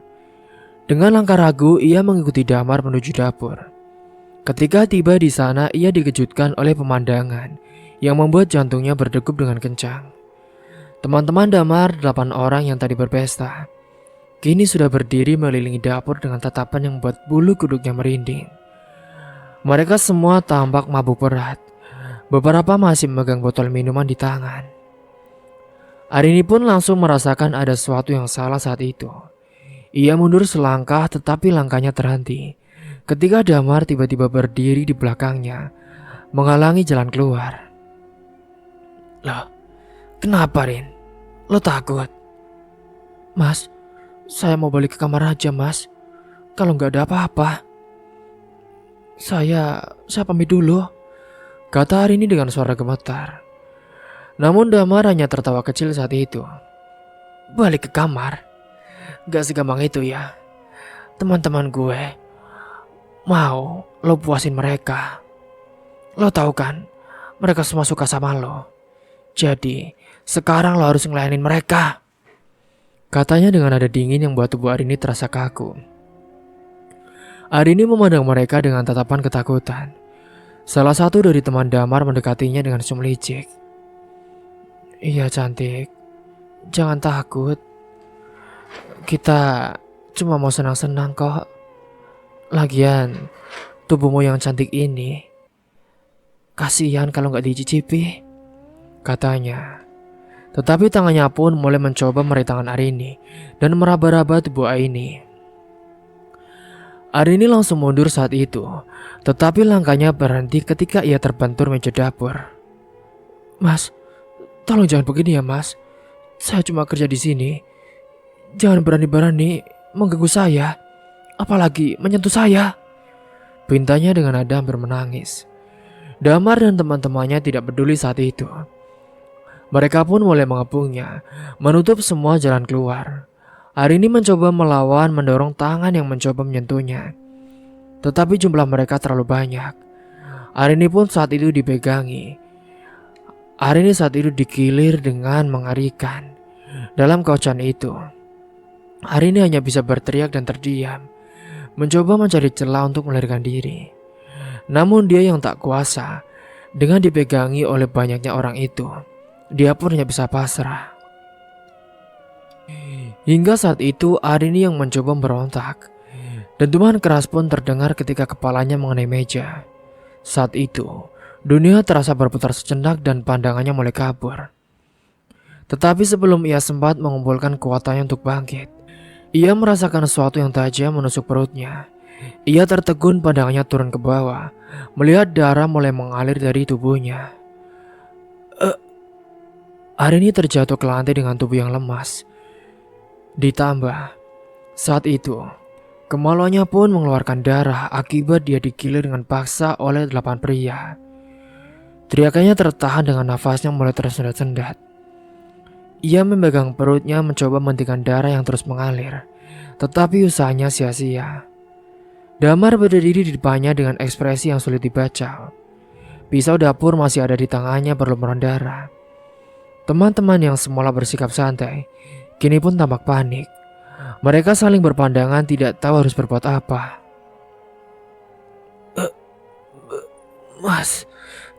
Dengan langkah ragu, ia mengikuti Damar menuju dapur. Ketika tiba di sana, ia dikejutkan oleh pemandangan yang membuat jantungnya berdegup dengan kencang. Teman-teman Damar, 8 orang yang tadi berpesta, kini sudah berdiri mengelilingi dapur dengan tatapan yang membuat bulu kuduknya merinding. Mereka semua tampak mabuk berat. Beberapa masih memegang botol minuman di tangan. Arini pun langsung merasakan ada sesuatu yang salah saat itu. Ia mundur selangkah, tetapi langkahnya terhenti ketika Damar tiba-tiba berdiri di belakangnya, menghalangi jalan keluar. "Loh, kenapa Rin? Lo takut?" "Mas, saya mau balik ke kamar aja mas. Kalau nggak ada apa-apa. Saya pamit dulu," kata Arini dengan suara gemetar. Namun Damar hanya tertawa kecil saat itu. "Balik ke kamar? Gak segampang itu ya. Teman-teman gue mau lo puasin mereka. Lo tahu kan, mereka semua suka sama lo. Jadi sekarang lo harus ngelayanin mereka," katanya dengan nada dingin yang membuat tubuh Arini terasa kaku. Arini memandang mereka dengan tatapan ketakutan. Salah satu dari teman Damar mendekatinya dengan senyum licik. Iya cantik, jangan takut. Kita cuma mau senang-senang kok. Lagian, tubuhmu yang cantik ini, kasihan kalau nggak dicicipi, katanya. Tetapi tangannya pun mulai mencoba meraih tangan Arini dan meraba-raba tubuh Aini. Arini langsung mundur saat itu, tetapi langkahnya berhenti ketika ia terbentur meja dapur. Mas, tolong jangan begini ya mas. Saya cuma kerja di sini. Jangan berani-berani mengganggu saya, apalagi menyentuh saya, pintanya dengan nada hampir menangis. Damar dan teman-temannya tidak peduli saat itu. Mereka pun mulai mengepungnya, menutup semua jalan keluar. Arini mencoba melawan, mendorong tangan yang mencoba menyentuhnya. Tetapi jumlah mereka terlalu banyak. Arini pun saat itu dipegangi. Arini saat itu digilir dengan mengerikan. Dalam kocaan itu, Arini hanya bisa berteriak dan terdiam, mencoba mencari celah untuk melarikan diri. Namun dia yang tak kuasa, dengan dipegangi oleh banyaknya orang itu, dia pun hanya bisa pasrah. Hingga saat itu Arini yang mencoba berontak. Dentuman keras pun terdengar ketika kepalanya mengenai meja. Saat itu, dunia terasa berputar sejenak dan pandangannya mulai kabur. Tetapi sebelum ia sempat mengumpulkan kuatannya untuk bangkit, ia merasakan sesuatu yang tajam menusuk perutnya. Ia tertegun, pandangannya turun ke bawah, melihat darah mulai mengalir dari tubuhnya. Arini terjatuh ke lantai dengan tubuh yang lemas. Ditambah, saat itu, kemaluannya pun mengeluarkan darah akibat dia digilir dengan paksa oleh 8 pria. Teriakannya tertahan dengan nafasnya mulai tersendat-sendat. Ia memegang perutnya mencoba menghentikan darah yang terus mengalir, tetapi usahanya sia-sia. Damar berdiri di depannya dengan ekspresi yang sulit dibaca. Pisau dapur masih ada di tangannya berlumuran darah. Teman-teman yang semula bersikap santai, kini pun tampak panik. Mereka saling berpandangan tidak tahu harus berbuat apa. Mas,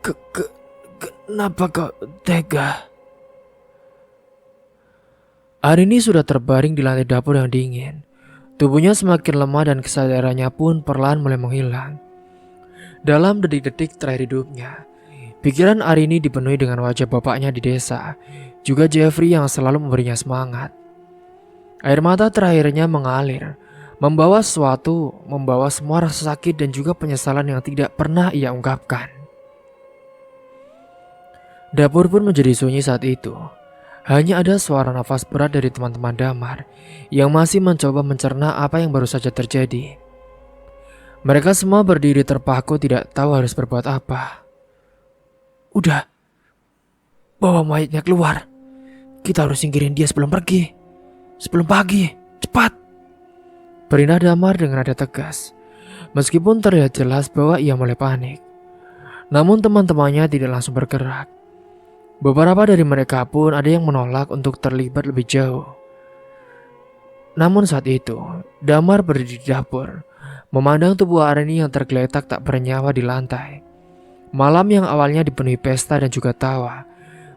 kenapa kau tega? Arini sudah terbaring di lantai dapur yang dingin. Tubuhnya semakin lemah dan kesadarannya pun perlahan mulai menghilang. Dalam detik-detik terakhir hidupnya, pikiran Arini dipenuhi dengan wajah bapaknya di desa, juga Jeffrey yang selalu memberinya semangat. Air mata terakhirnya mengalir, membawa semua rasa sakit dan juga penyesalan yang tidak pernah ia ungkapkan. Dapur pun menjadi sunyi saat itu. Hanya ada suara nafas berat dari teman-teman Damar yang masih mencoba mencerna apa yang baru saja terjadi. Mereka semua berdiri terpaku tidak tahu harus berbuat apa. Udah, bawa mayatnya keluar. Kita harus singkirin dia sebelum pergi. Sebelum pagi, cepat, perintah Damar dengan nada tegas. Meskipun terlihat jelas bahwa ia mulai panik, namun teman-temannya tidak langsung bergerak. Beberapa dari mereka pun ada yang menolak untuk terlibat lebih jauh. Namun saat itu, Damar berdiri di dapur, memandang tubuh Arini yang tergeletak tak bernyawa di lantai. Malam yang awalnya dipenuhi pesta dan juga tawa,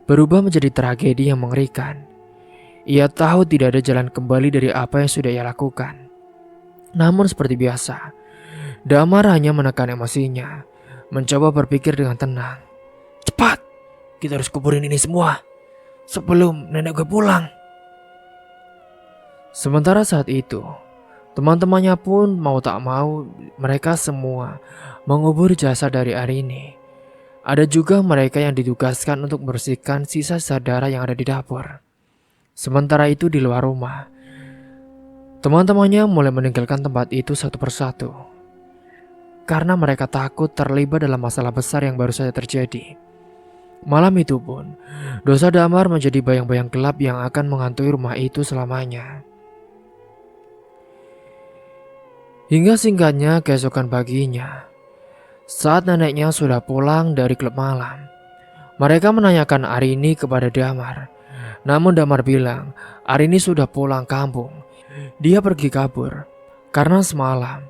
berubah menjadi tragedi yang mengerikan. Ia tahu tidak ada jalan kembali dari apa yang sudah ia lakukan. Namun seperti biasa, Damar hanya menekan emosinya, mencoba berpikir dengan tenang. Cepat, kita harus kuburin ini semua sebelum nenek gue pulang. Sementara saat itu, teman-temannya pun mau tak mau mereka semua mengubur jasad dari Arini. Ada juga mereka yang ditugaskan untuk membersihkan sisa-sisa darah yang ada di dapur. Sementara itu di luar rumah, teman-temannya mulai meninggalkan tempat itu satu persatu. Karena mereka takut terlibat dalam masalah besar yang baru saja terjadi. Malam itu pun, dosa Damar menjadi bayang-bayang gelap yang akan menghantui rumah itu selamanya. Hingga singkatnya keesokan paginya, saat neneknya sudah pulang dari klub malam, mereka menanyakan Arini kepada Damar. Namun Damar bilang Arini sudah pulang kampung. Dia pergi kabur karena semalam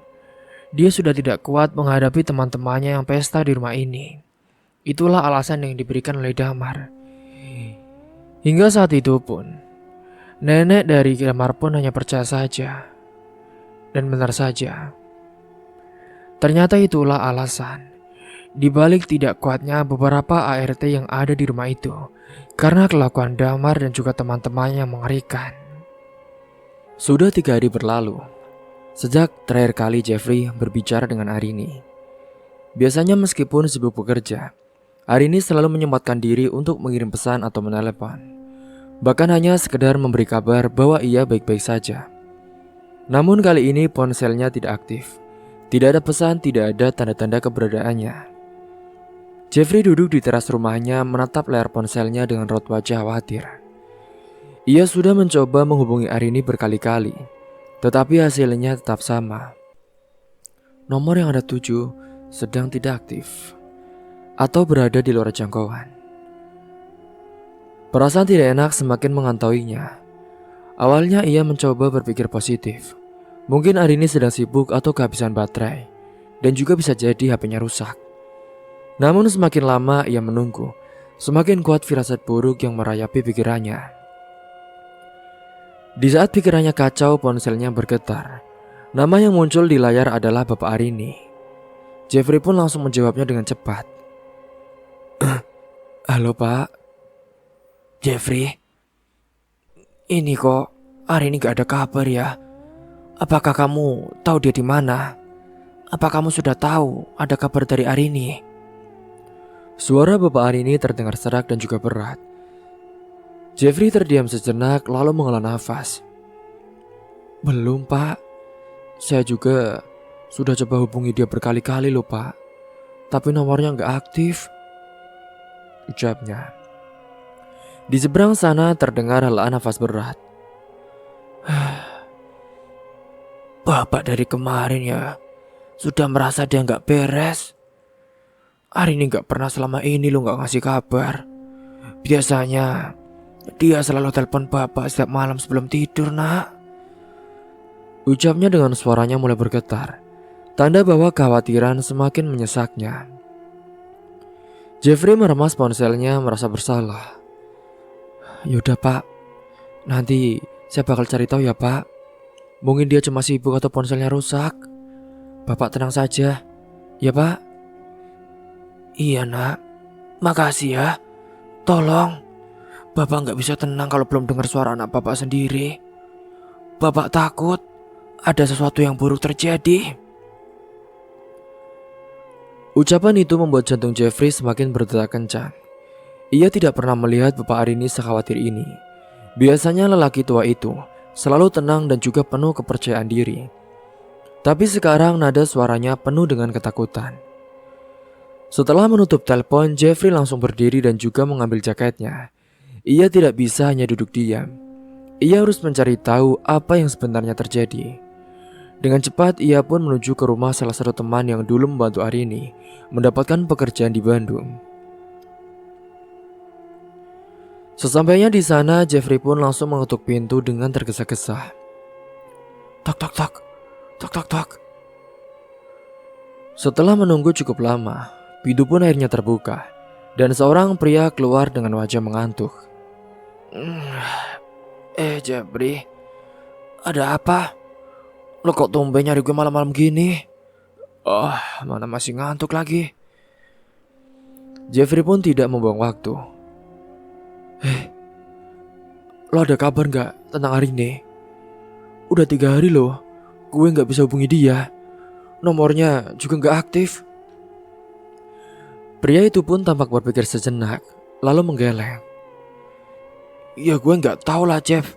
dia sudah tidak kuat menghadapi teman-temannya yang pesta di rumah ini. Itulah alasan yang diberikan oleh Damar. Hingga saat itu pun, nenek dari kamar pun hanya percaya saja. Dan benar saja. Ternyata itulah alasan di balik tidak kuatnya beberapa ART yang ada di rumah itu. Karena kelakuan Damar dan juga teman-temannya yang mengerikan. Sudah 3 hari berlalu sejak terakhir kali Jeffrey berbicara dengan Arini. Biasanya meskipun sibuk bekerja, Arini selalu menyempatkan diri untuk mengirim pesan atau menelepon. Bahkan hanya sekedar memberi kabar bahwa ia baik-baik saja. Namun kali ini ponselnya tidak aktif. Tidak ada pesan, tidak ada tanda-tanda keberadaannya. Jeffrey duduk di teras rumahnya menatap layar ponselnya dengan raut wajah khawatir. Ia sudah mencoba menghubungi Arini berkali-kali, tetapi hasilnya tetap sama. Nomor yang ada 7 sedang tidak aktif atau berada di luar jangkauan. Perasaan tidak enak semakin menghantainya. Awalnya ia mencoba berpikir positif. Mungkin Arini sedang sibuk atau kehabisan baterai, dan juga bisa jadi HP-nya rusak. Namun semakin lama ia menunggu, semakin kuat firasat buruk yang merayapi pikirannya. Di saat pikirannya kacau, ponselnya bergetar. Nama yang muncul di layar adalah Bapak Arini. Jeffrey pun langsung menjawabnya dengan cepat. Halo Pak. Jeffrey, ini kok Arini gak ada kabar ya? Apakah kamu tahu dia di mana? Apa kamu sudah tahu ada kabar dari Arini? Suara Bapak Arini terdengar serak dan juga berat. Jeffrey terdiam sejenak lalu menghela nafas. Belum Pak. Saya juga sudah coba hubungi dia berkali-kali loh Pak. Tapi nomornya gak aktif, ucapnya. Di seberang sana terdengar helaan nafas berat. Bapak dari kemarin ya sudah merasa dia gak beres. Arini gak pernah selama ini lo gak ngasih kabar. Biasanya dia selalu telepon bapak setiap malam sebelum tidur nak. Ucapnya dengan suaranya mulai bergetar. Tanda bahwa kekhawatiran semakin menyesaknya. Jeffrey meremas ponselnya merasa bersalah. Yaudah Pak, nanti saya bakal cari tahu ya Pak. Mungkin dia cuma sibuk atau ponselnya rusak. Bapak tenang saja, ya Pak. Iya nak, makasih ya. Tolong, Bapak gak bisa tenang kalau belum dengar suara anak Bapak sendiri. Bapak takut ada sesuatu yang buruk terjadi. Ucapan itu membuat jantung Jeffrey semakin berdetak kencang. Ia tidak pernah melihat Bapak Arini sekhawatir ini. Biasanya lelaki tua itu selalu tenang dan juga penuh kepercayaan diri. Tapi sekarang nada suaranya penuh dengan ketakutan. Setelah menutup telepon, Jeffrey langsung berdiri dan juga mengambil jaketnya. Ia tidak bisa hanya duduk diam. Ia harus mencari tahu apa yang sebenarnya terjadi. Dengan cepat ia pun menuju ke rumah salah satu teman yang dulu membantu Arini mendapatkan pekerjaan di Bandung. Sesampainya di sana, Jeffrey pun langsung mengetuk pintu dengan tergesa-gesa. Tok tok tok, tok tok tok. Setelah menunggu cukup lama, pintu pun akhirnya terbuka dan seorang pria keluar dengan wajah mengantuk. Jeffrey, ada apa? Lo kok tumben nyari gue malam-malam gini? Mana masih ngantuk lagi. Jeffrey pun tidak membuang waktu. Lo ada kabar gak tentang Arini? Udah 3 hari loh, gue gak bisa hubungi dia. Nomornya juga gak aktif. Pria itu pun tampak berpikir sejenak, lalu menggeleng. Ya gue gak tahu lah Jeff.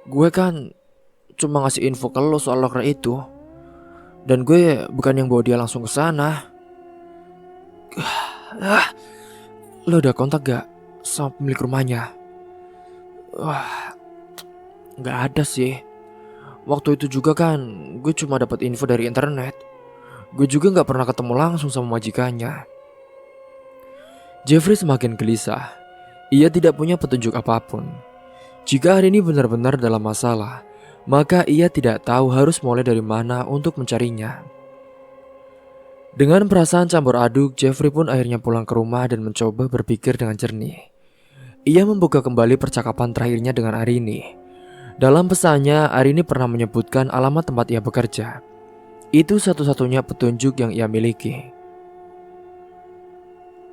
Gue kan cuma ngasih info ke lo soal loker itu. Dan gue bukan yang bawa dia langsung ke sana. Lo udah kontak gak sama pemilik rumahnya? Gak ada sih. Waktu itu juga kan gue cuma dapat info dari internet. Gue juga gak pernah ketemu langsung sama majikannya. Jeffrey semakin gelisah. Ia tidak punya petunjuk apapun. Jika hari ini benar-benar dalam masalah, maka ia tidak tahu harus mulai dari mana untuk mencarinya. Dengan perasaan campur aduk, Jeffrey pun akhirnya pulang ke rumah dan mencoba berpikir dengan jernih. Ia membuka kembali percakapan terakhirnya dengan Arini. Dalam pesannya, Arini pernah menyebutkan alamat tempat ia bekerja. Itu satu-satunya petunjuk yang ia miliki.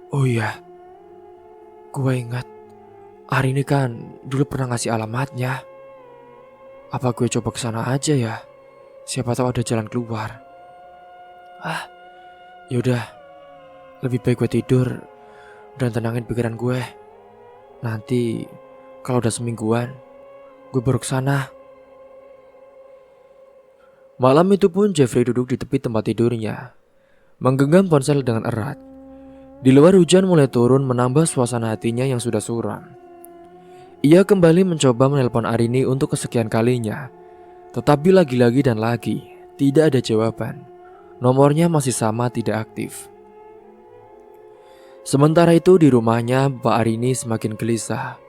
Oh iya, gue ingat Arini kan dulu pernah ngasih alamatnya. Apa gue coba kesana aja ya? Siapa tahu ada jalan keluar. Yaudah, lebih baik gue tidur dan tenangin pikiran gue. Nanti kalau udah semingguan, gue baru kesana. Malam itu pun Jeffrey duduk di tepi tempat tidurnya, menggenggam ponsel dengan erat. Di luar hujan mulai turun menambah suasana hatinya yang sudah suram. Ia kembali mencoba menelpon Arini untuk kesekian kalinya. Tetapi lagi-lagi dan lagi, tidak ada jawaban. Nomornya masih sama tidak aktif. Sementara itu di rumahnya, Mbak Arini semakin gelisah.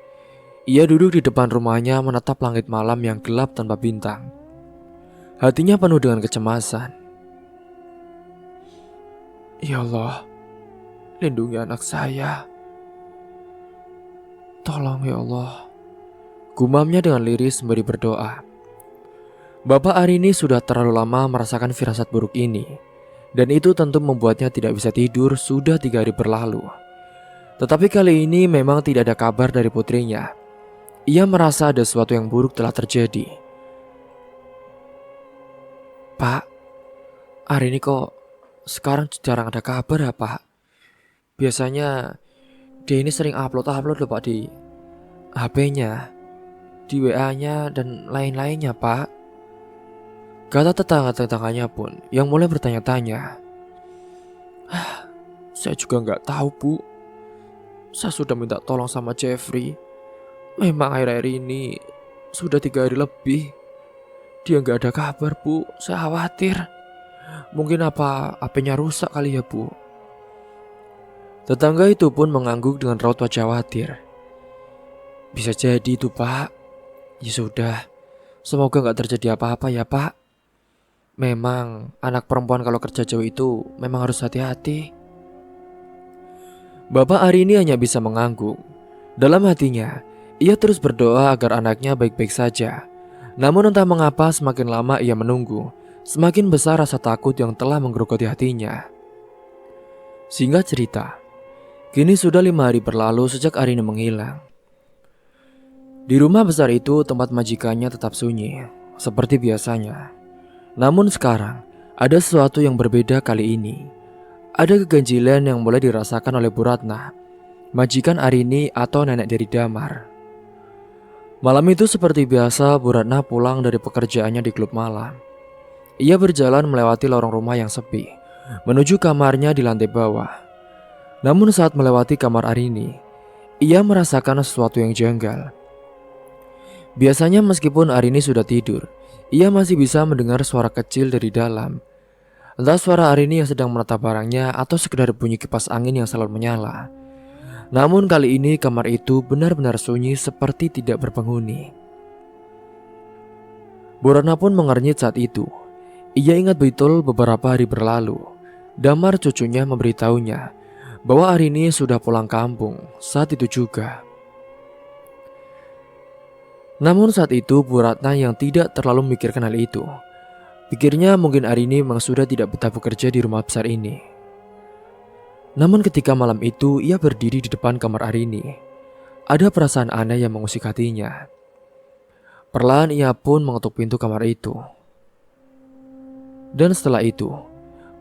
Ia duduk di depan rumahnya menatap langit malam yang gelap tanpa bintang. Hatinya penuh dengan kecemasan. Ya Allah, lindungi anak saya. Tolong ya Allah, gumamnya dengan liris sembari berdoa. Bapak Arini sudah terlalu lama merasakan firasat buruk ini, dan itu tentu membuatnya tidak bisa tidur sudah 3 hari berlalu. Tetapi kali ini memang tidak ada kabar dari putrinya. Ia merasa ada sesuatu yang buruk telah terjadi. Pak, Arini kok sekarang jarang ada kabar ya Pak? Biasanya dia ini sering upload loh Pak di HP-nya, di WA-nya dan lain-lainnya Pak. Kata tetangga-tetangganya pun yang mulai bertanya-tanya. Saya juga nggak tahu Bu. Saya sudah minta tolong sama Jeffrey. Memang akhir-akhir ini sudah 3 hari lebih dia nggak ada kabar Bu. Saya khawatir. Mungkin apa HP-nya rusak kali ya Bu. Tetangga itu pun mengangguk dengan raut wajah khawatir. Bisa jadi itu Pak. Ya sudah, semoga gak terjadi apa-apa ya Pak. Memang anak perempuan kalau kerja jauh itu memang harus hati-hati. Bapak Arini hanya bisa mengangguk. Dalam hatinya, ia terus berdoa agar anaknya baik-baik saja. Namun entah mengapa semakin lama ia menunggu, semakin besar rasa takut yang telah menggerogoti hatinya. Singkat cerita, kini sudah 5 hari berlalu sejak Arini menghilang. Di rumah besar itu tempat majikannya tetap sunyi, seperti biasanya. Namun sekarang, ada sesuatu yang berbeda kali ini. Ada keganjilan yang mulai dirasakan oleh Bu Ratna, majikan Arini atau nenek dari Damar. Malam itu seperti biasa, Bu Ratna pulang dari pekerjaannya di klub malam. Ia berjalan melewati lorong rumah yang sepi, menuju kamarnya di lantai bawah. Namun saat melewati kamar Arini, ia merasakan sesuatu yang janggal. Biasanya meskipun Arini sudah tidur, ia masih bisa mendengar suara kecil dari dalam. Entah suara Arini yang sedang menatap barangnya atau sekedar bunyi kipas angin yang selalu menyala. Namun kali ini kamar itu benar-benar sunyi seperti tidak berpenghuni. Bu Ratna pun mengernyit saat itu. Ia ingat betul beberapa hari berlalu, Damar cucunya memberitahunya bahwa Arini sudah pulang kampung saat itu juga. Namun saat itu Bu Ratna yang tidak terlalu memikirkan hal itu. Pikirnya mungkin Arini memang sudah tidak betah bekerja di rumah besar ini. Namun ketika malam itu ia berdiri di depan kamar Arini, ada perasaan aneh yang mengusik hatinya. Perlahan ia pun mengetuk pintu kamar itu. Dan setelah itu,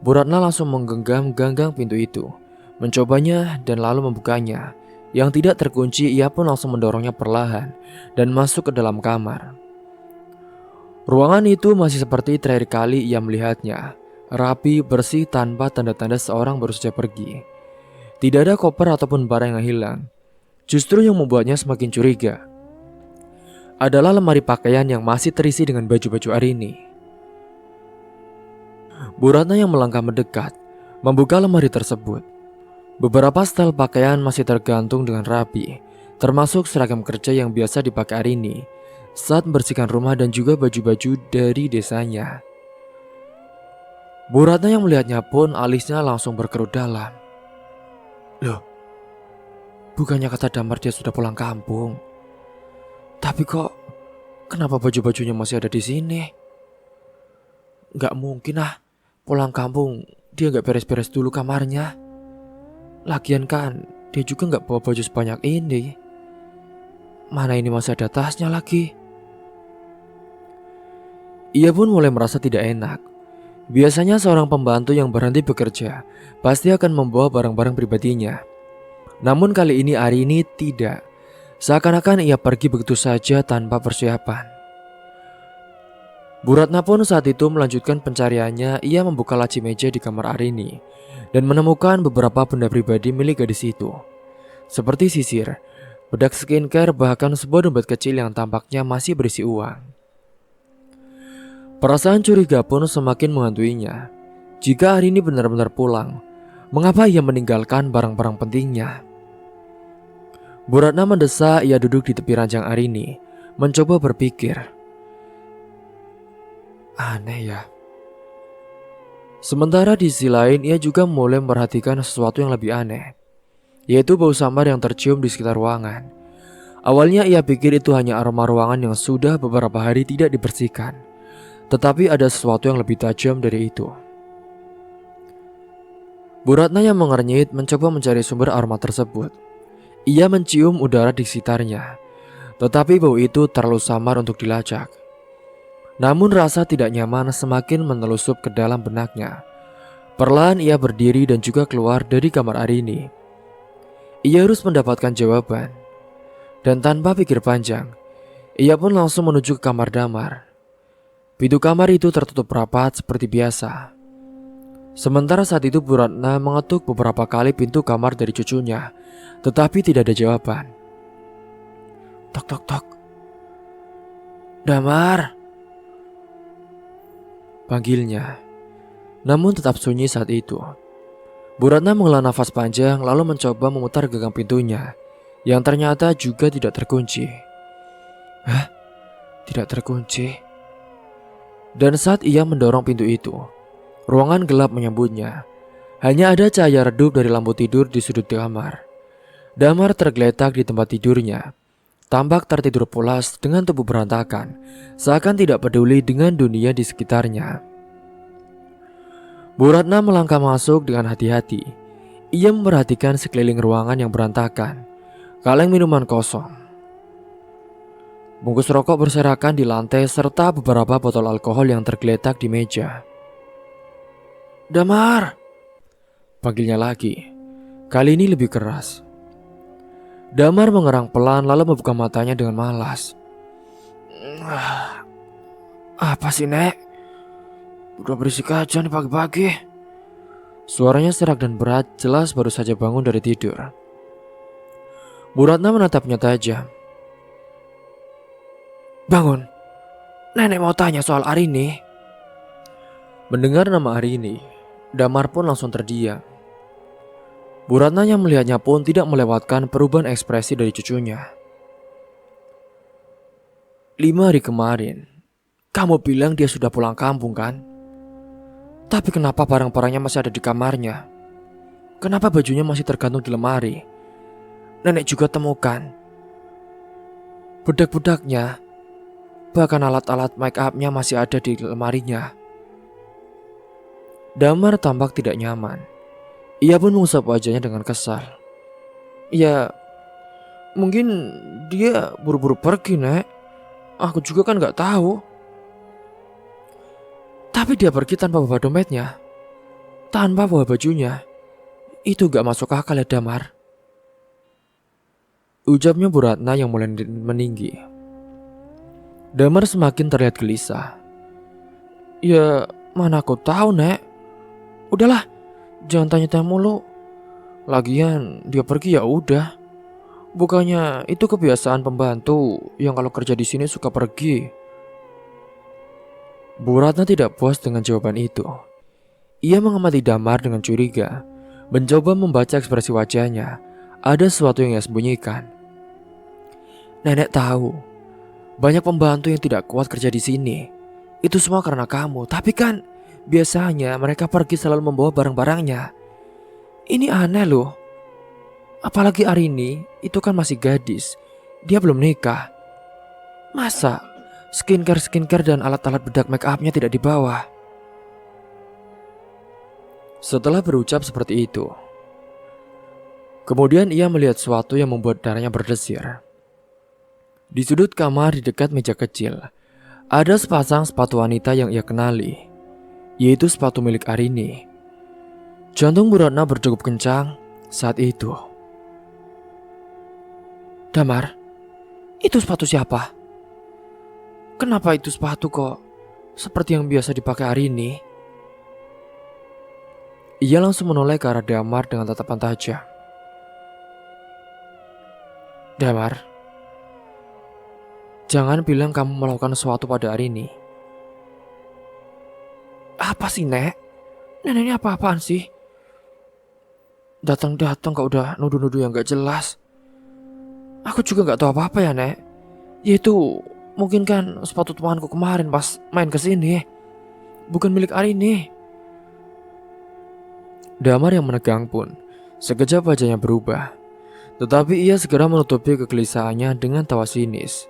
Bu Ratna langsung menggenggam ganggang pintu itu, mencobanya dan lalu membukanya. Yang tidak terkunci, ia pun langsung mendorongnya perlahan dan masuk ke dalam kamar. Ruangan itu masih seperti terakhir kali ia melihatnya, rapi, bersih tanpa tanda-tanda seorang baru saja pergi. Tidak ada koper ataupun barang yang hilang. Justru yang membuatnya semakin curiga adalah lemari pakaian yang masih terisi dengan baju-baju Arini. Bu Ratna yang melangkah mendekat, membuka lemari tersebut. Beberapa setel pakaian masih tergantung dengan rapi, termasuk seragam kerja yang biasa dipakai Arini saat membersihkan rumah dan juga baju-baju dari desanya. Bu Ratna yang melihatnya pun alisnya langsung berkerut dalam. Loh, Bukannya kata Damar dia sudah pulang kampung. Tapi kok kenapa baju-bajunya masih ada di sini? Gak mungkin ah, pulang kampung dia gak beres-beres dulu kamarnya. Lagian kan dia juga gak bawa baju sebanyak ini. Mana ini masih ada tasnya lagi. Ia pun mulai merasa tidak enak. Biasanya seorang pembantu yang berhenti bekerja pasti akan membawa barang-barang pribadinya. Namun kali ini Arini tidak. Seakan-akan ia pergi begitu saja tanpa persiapan. Bu Ratna pun saat itu melanjutkan pencariannya. Ia membuka laci meja di kamar Arini dan menemukan beberapa benda pribadi milik gadis itu, seperti sisir, bedak skincare, bahkan sebuah dompet kecil yang tampaknya masih berisi uang. Perasaan curiga pun semakin menghantuinya. Jika Arini benar-benar pulang, mengapa ia meninggalkan barang-barang pentingnya? Bu Ratna mendesak. Ia duduk di tepi ranjang Arini, mencoba berpikir. Aneh ya. Sementara di sisi lain ia juga mulai memperhatikan sesuatu yang lebih aneh, yaitu bau samar yang tercium di sekitar ruangan. Awalnya ia pikir itu hanya aroma ruangan yang sudah beberapa hari tidak dibersihkan. Tetapi ada sesuatu yang lebih tajam dari itu. Bu Ratna yang mengernyit mencoba mencari sumber aroma tersebut. Ia mencium udara di sekitarnya, tetapi bau itu terlalu samar untuk dilacak. Namun rasa tidak nyaman semakin menelusup ke dalam benaknya. Perlahan ia berdiri dan juga keluar dari kamar Arini. Ia harus mendapatkan jawaban. Dan tanpa pikir panjang, ia pun langsung menuju ke kamar Damar. Pintu kamar itu tertutup rapat seperti biasa. Sementara saat itu Bu Ratna mengetuk beberapa kali pintu kamar dari cucunya, tetapi tidak ada jawaban. Tok tok tok. Damar, panggilnya. Namun tetap sunyi saat itu. Bu Ratna menghela nafas panjang lalu mencoba memutar gagang pintunya, yang ternyata juga tidak terkunci. Hah? Tidak terkunci. Dan saat ia mendorong pintu itu, ruangan gelap menyambutnya. Hanya ada cahaya redup dari lampu tidur di sudut kamar. Damar tergeletak di tempat tidurnya, tampak tertidur pulas dengan tubuh berantakan, seakan tidak peduli dengan dunia di sekitarnya. Bu Ratna melangkah masuk dengan hati-hati. Ia memperhatikan sekeliling ruangan yang berantakan, kaleng minuman kosong, bungkus rokok berserakan di lantai, serta beberapa botol alkohol yang tergeletak di meja. Damar, panggilnya lagi. Kali ini lebih keras. Damar mengerang pelan lalu membuka matanya dengan malas. Apa sih, Nek? Udah berisik aja nih pagi-pagi. Suaranya serak dan berat, jelas baru saja bangun dari tidur. Bu Ratna menatapnya tajam. Bangun, Nenek mau tanya soal Arini. Mendengar nama Arini, Damar pun langsung terdiam. Bu Ratna yang melihatnya pun tidak melewatkan perubahan ekspresi dari cucunya. 5 hari kemarin, kamu bilang dia sudah pulang kampung kan? Tapi kenapa barang-barangnya masih ada di kamarnya? Kenapa bajunya masih tergantung di lemari? Nenek juga temukan bedak-bedaknya, bahkan alat-alat make up-nya masih ada di lemarinya. Damar tampak tidak nyaman. Ia pun mengusap wajahnya dengan kesal. Ya, mungkin dia buru-buru pergi, Nek. Aku juga kan gak tahu. Tapi dia pergi tanpa bawa dompetnya, tanpa bawa bajunya. Itu gak masuk akal ya, Damar. Ucapnya Bu Ratna yang mulai meninggi. Damar semakin terlihat gelisah. Ya, mana aku tahu, Nek. Udahlah, jangan tanya-tanya mulu. Lagian dia pergi ya udah. Bukannya itu kebiasaan pembantu yang kalau kerja di sini suka pergi. Bu Ratna tidak puas dengan jawaban itu. Ia mengamati Damar dengan curiga, mencoba membaca ekspresi wajahnya. Ada sesuatu yang ia sembunyikan. Nenek tahu, banyak pembantu yang tidak kuat kerja di sini. Itu semua karena kamu. Tapi kan biasanya mereka pergi selalu membawa barang-barangnya. Ini aneh loh. Apalagi Arini, itu kan masih gadis. Dia belum nikah. Masa skincare dan alat-alat bedak make upnya tidak dibawa? Setelah berucap seperti itu, kemudian ia melihat sesuatu yang membuat darahnya berdesir. Di sudut kamar di dekat meja kecil, ada sepasang sepatu wanita yang ia kenali, yaitu sepatu milik Arini. Jantung Bu Ratna berdegup kencang saat itu. Damar, itu sepatu siapa? Kenapa itu sepatu kok seperti yang biasa dipakai Arini? Ia langsung menoleh ke arah Damar dengan tatapan tajam. Damar, jangan bilang kamu melakukan sesuatu pada Arini. Apa sih, Nek? Nenek ini apa-apaan sih? Datang-datang kok udah nuduh-nuduh yang gak jelas. Aku juga gak tahu apa-apa ya, Nek. Yaitu mungkin kan sepatu temanku kemarin pas main kesini. Bukan milik Arini. Damar yang menegang pun sekejap wajahnya berubah. Tetapi ia segera menutupi kegelisahannya dengan tawa sinis.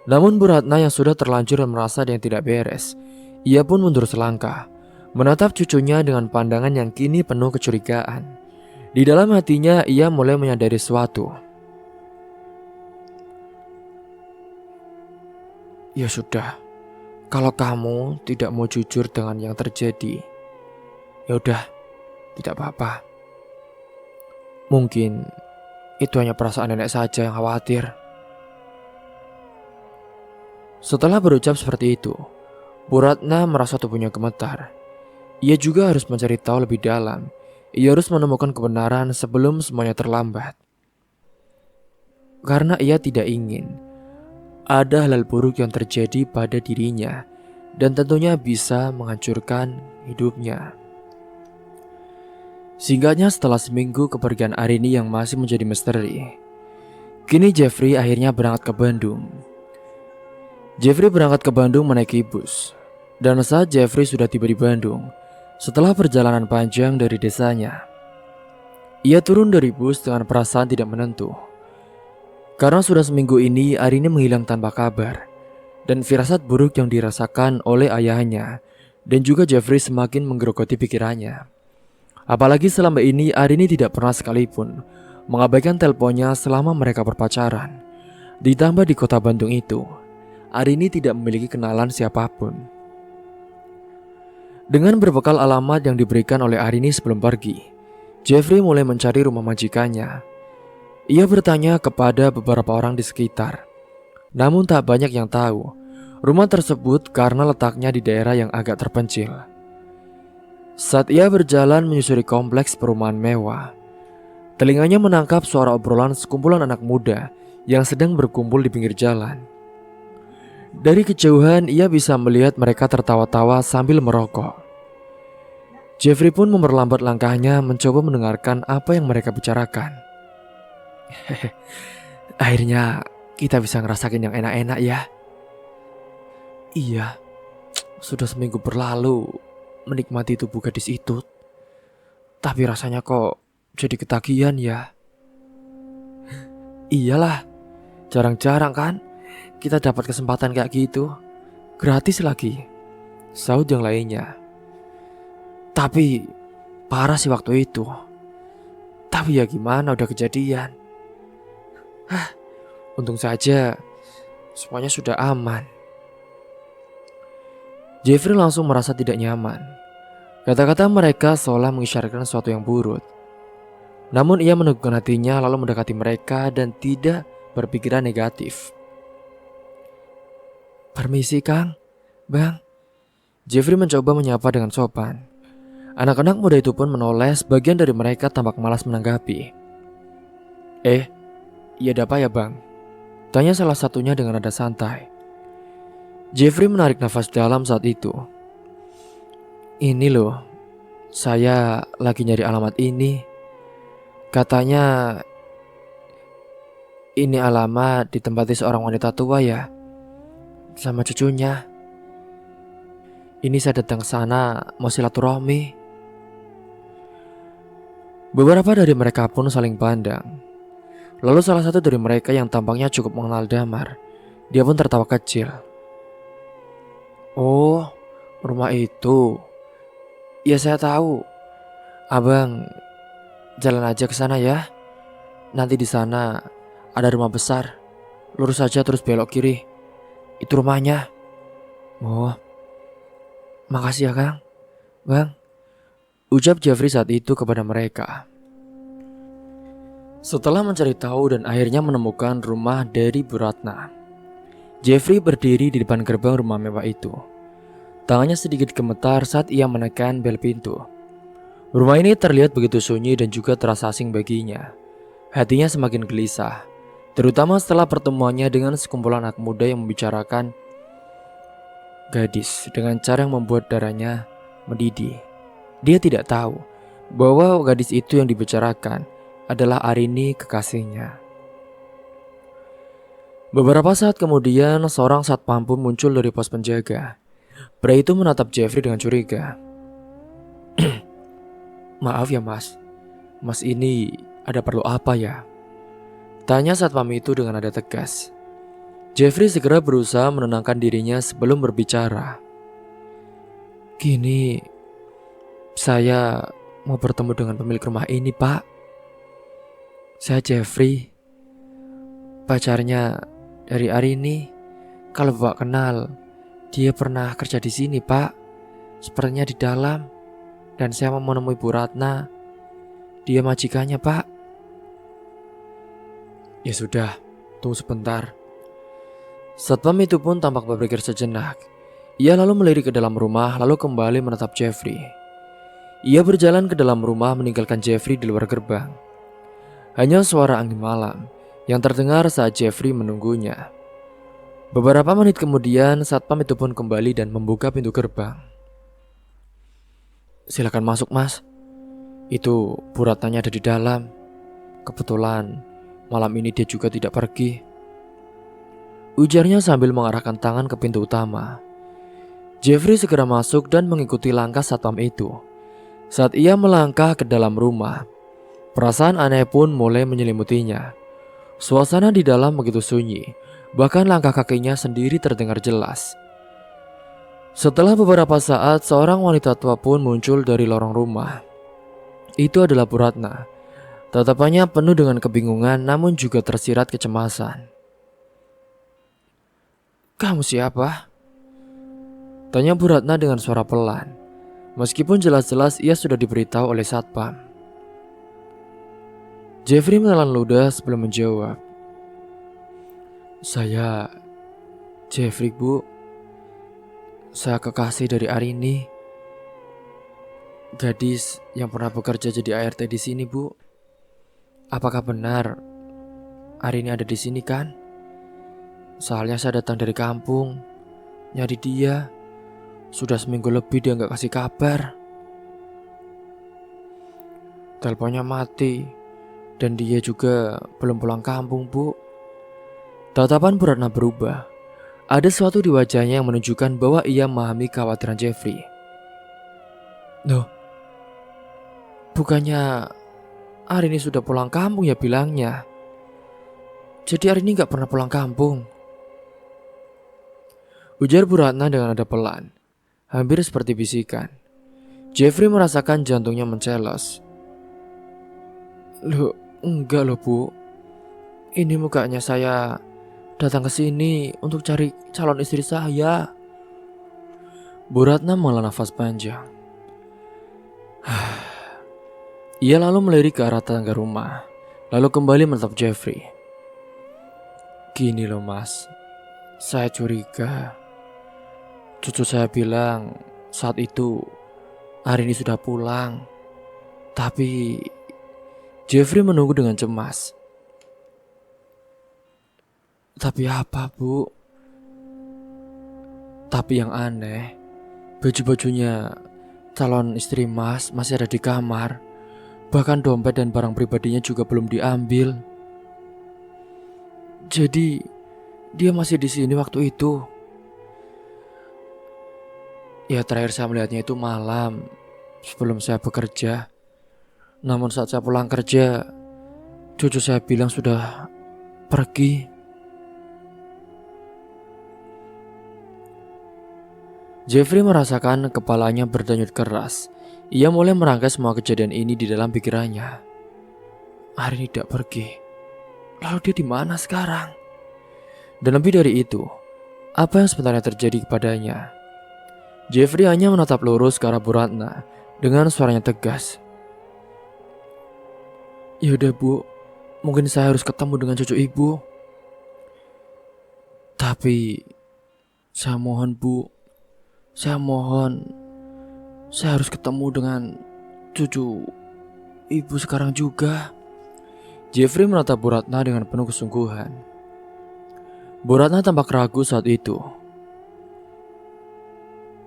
Namun Bu Ratna yang sudah terlanjur merasa ada yang tidak beres, ia pun mundur selangkah, menatap cucunya dengan pandangan yang kini penuh kecurigaan. Di dalam hatinya ia mulai menyadari sesuatu. Ya sudah, kalau kamu tidak mau jujur dengan yang terjadi, ya udah, tidak apa-apa. Mungkin itu hanya perasaan nenek saja yang khawatir. Setelah berucap seperti itu, Bu Ratna merasa tubuhnya gemetar. Ia juga harus mencari tahu lebih dalam. Ia harus menemukan kebenaran sebelum semuanya terlambat. Karena ia tidak ingin ada hal buruk yang terjadi pada dirinya dan tentunya bisa menghancurkan hidupnya. Singkatnya, setelah seminggu kepergian Arini yang masih menjadi misteri, kini Jeffrey akhirnya berangkat ke Bandung. Jeffrey berangkat ke Bandung menaiki bus. Dan saat Jeffrey sudah tiba di Bandung, setelah perjalanan panjang dari desanya, ia turun dari bus dengan perasaan tidak menentu. Karena sudah seminggu ini Arini menghilang tanpa kabar, dan firasat buruk yang dirasakan oleh ayahnya dan juga Jeffrey semakin menggerogoti pikirannya. Apalagi selama ini Arini tidak pernah sekalipun mengabaikan teleponnya selama mereka berpacaran. Ditambah di kota Bandung itu, Arini tidak memiliki kenalan siapapun. Dengan berbekal alamat yang diberikan oleh Arini sebelum pergi, Jeffrey mulai mencari rumah majikannya. Ia bertanya kepada beberapa orang di sekitar, namun tak banyak yang tahu rumah tersebut karena letaknya di daerah yang agak terpencil. Saat ia berjalan menyusuri kompleks perumahan mewah, telinganya menangkap suara obrolan sekumpulan anak muda yang sedang berkumpul di pinggir jalan. Dari kejauhan ia bisa melihat mereka tertawa-tawa sambil merokok. Jeffrey pun memperlambat langkahnya mencoba mendengarkan apa yang mereka bicarakan. Akhirnya kita bisa ngerasain yang enak-enak ya. Iya, sudah seminggu berlalu menikmati tubuh gadis itu, tapi rasanya kok jadi ketagihan ya. Iyalah, jarang-jarang kan kita dapat kesempatan kayak gitu, gratis lagi, sahut yang lainnya. Tapi parah sih waktu itu. Tapi ya gimana, udah kejadian. Untung saja semuanya sudah aman. Jeffrey langsung merasa tidak nyaman. Kata-kata mereka seolah mengisyaratkan sesuatu yang buruk. Namun ia meneguhkan hatinya lalu mendekati mereka dan tidak berpikiran negatif. Permisi Kang, Bang. Jeffrey mencoba menyapa dengan sopan. Anak-anak muda itu pun menoleh, sebagian dari mereka tampak malas menanggapi. Iya ada apa ya Bang? Tanya salah satunya dengan nada santai. Jeffrey menarik nafas dalam saat itu. Ini loh, saya lagi nyari alamat ini. Katanya ini alamat ditempati seorang wanita tua ya, sama cucunya. Ini saya datang ke sana mau silaturahmi. Beberapa dari mereka pun saling pandang. Lalu salah satu dari mereka yang tampaknya cukup mengenal Damar, dia pun tertawa kecil. "Oh, rumah itu. Ya saya tahu. Abang, jalan aja ke sana ya. Nanti di sana ada rumah besar. Lurus saja terus belok kiri. Itu rumahnya." "Oh, makasih ya Kang, Bang," ucap Jeffrey saat itu kepada mereka. Setelah mencari tahu dan akhirnya menemukan rumah dari Bu Ratna, Jeffrey berdiri di depan gerbang rumah mewah itu. Tangannya sedikit gemetar saat ia menekan bel pintu. Rumah ini terlihat begitu sunyi dan juga terasa asing baginya. Hatinya semakin gelisah, terutama setelah pertemuannya dengan sekumpulan anak muda yang membicarakan gadis dengan cara yang membuat darahnya mendidih. Dia tidak tahu bahwa gadis itu yang dibicarakan adalah Arini, kekasihnya. Beberapa saat kemudian, seorang satpam pun muncul dari pos penjaga. Pria itu menatap Jeffrey dengan curiga. "Maaf ya mas, mas ini ada perlu apa ya?" tanya satpam itu dengan nada tegas. Jeffrey segera berusaha menenangkan dirinya sebelum berbicara. "Gini, saya mau bertemu dengan pemilik rumah ini, Pak. Saya Jeffrey, pacarnya dari Arini. Kalau Bapak kenal, dia pernah kerja di sini, Pak. Sepertinya di dalam. Dan saya mau menemui Bu Ratna. Dia majikannya, Pak." "Ya sudah, tunggu sebentar." Satpam itu pun tampak berpikir sejenak. Ia lalu melirik ke dalam rumah, lalu kembali menatap Jeffrey. Ia berjalan ke dalam rumah meninggalkan Jeffrey di luar gerbang. Hanya suara angin malam yang terdengar saat Jeffrey menunggunya. Beberapa menit kemudian, satpam itu pun kembali dan membuka pintu gerbang. "Silakan masuk, Mas. Itu Bu Ratnanya ada di dalam. Kebetulan malam ini dia juga tidak pergi," ujarnya sambil mengarahkan tangan ke pintu utama. Jeffrey segera masuk dan mengikuti langkah satpam itu. Saat ia melangkah ke dalam rumah, perasaan aneh pun mulai menyelimutinya. Suasana di dalam begitu sunyi, bahkan langkah kakinya sendiri terdengar jelas. Setelah beberapa saat, seorang wanita tua pun muncul dari lorong rumah. Itu adalah Bu Ratna. Tatapannya penuh dengan kebingungan namun juga tersirat kecemasan. "Kamu siapa?" tanya Bu Ratna dengan suara pelan. Meskipun jelas-jelas ia sudah diberitahu oleh satpam. Jeffrey menelan ludah sebelum menjawab. "Saya Jeffrey, Bu. Saya kekasih dari Arini, gadis yang pernah bekerja jadi ART di sini, Bu. Apakah benar Arini ada di sini kan? Soalnya saya datang dari kampung nyari dia. Sudah seminggu lebih dia nggak kasih kabar. Teleponnya mati. Dan dia juga belum pulang kampung, Bu." Tatapan Bu Ratna berubah. Ada sesuatu di wajahnya yang menunjukkan bahwa ia memahami kekhawatiran Jeffrey. "Loh, bukannya Arini sudah pulang kampung ya bilangnya? Jadi Arini gak pernah pulang kampung?" ujar Bu Ratna dengan nada pelan, hampir seperti bisikan. Jeffrey merasakan jantungnya mencelos. "Loh, enggak loh, Bu. Ini mukanya saya datang ke sini untuk cari calon istri saya." Bu Ratna menghela nafas panjang. Ia lalu melirik ke arah tangga rumah, lalu kembali menatap Jeffrey. "Gini loh, Mas. Saya curiga. Cucu saya bilang saat itu hari ini sudah pulang. Tapi..." Jeffrey menunggu dengan cemas. "Tapi apa, Bu?" "Tapi yang aneh, baju-bajunya calon istri Mas masih ada di kamar. Bahkan dompet dan barang pribadinya juga belum diambil. Jadi dia masih di sini waktu itu. Ya terakhir saya melihatnya itu malam sebelum saya bekerja. Namun saat saya pulang kerja, cucu saya bilang sudah pergi. Jeffrey merasakan kepalanya berdenyut keras. Ia mulai merangkai semua kejadian ini di dalam pikirannya. Arini tidak pergi. Lalu dia di mana sekarang? Dan lebih dari itu, apa yang sebenarnya terjadi kepadanya? Jeffrey hanya menatap lurus ke arah Bu Ratna dengan suaranya tegas. Yaudah Bu, mungkin saya harus ketemu dengan cucu ibu. Tapi, saya mohon Bu, saya harus ketemu dengan cucu ibu sekarang juga. Jeffrey menatap Bu Ratna dengan penuh kesungguhan. Bu Ratna tampak ragu saat itu.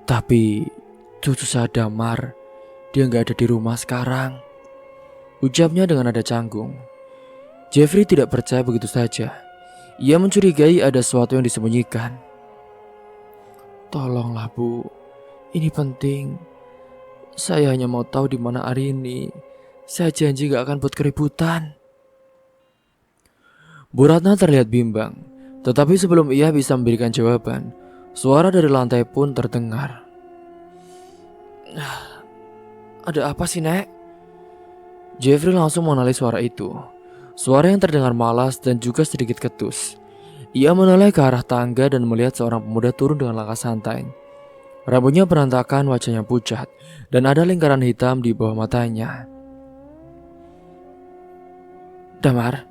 Tapi cucu saya Damar, dia gak ada di rumah sekarang, ucapnya dengan nada canggung. Jeffrey tidak percaya begitu saja. Ia mencurigai ada sesuatu yang disembunyikan. Tolonglah Bu, ini penting. Saya hanya mau tahu di mana Arini. Saya janji gak akan buat keributan. Bu Ratna terlihat bimbang, tetapi sebelum ia bisa memberikan jawaban, suara dari lantai pun terdengar. Ada apa sih, Nek? Jeffrey langsung mengenali suara itu. Suara yang terdengar malas dan juga sedikit ketus. Ia menoleh ke arah tangga dan melihat seorang pemuda turun dengan langkah santai. Rambutnya berantakan, wajahnya pucat, dan ada lingkaran hitam di bawah matanya. Damar.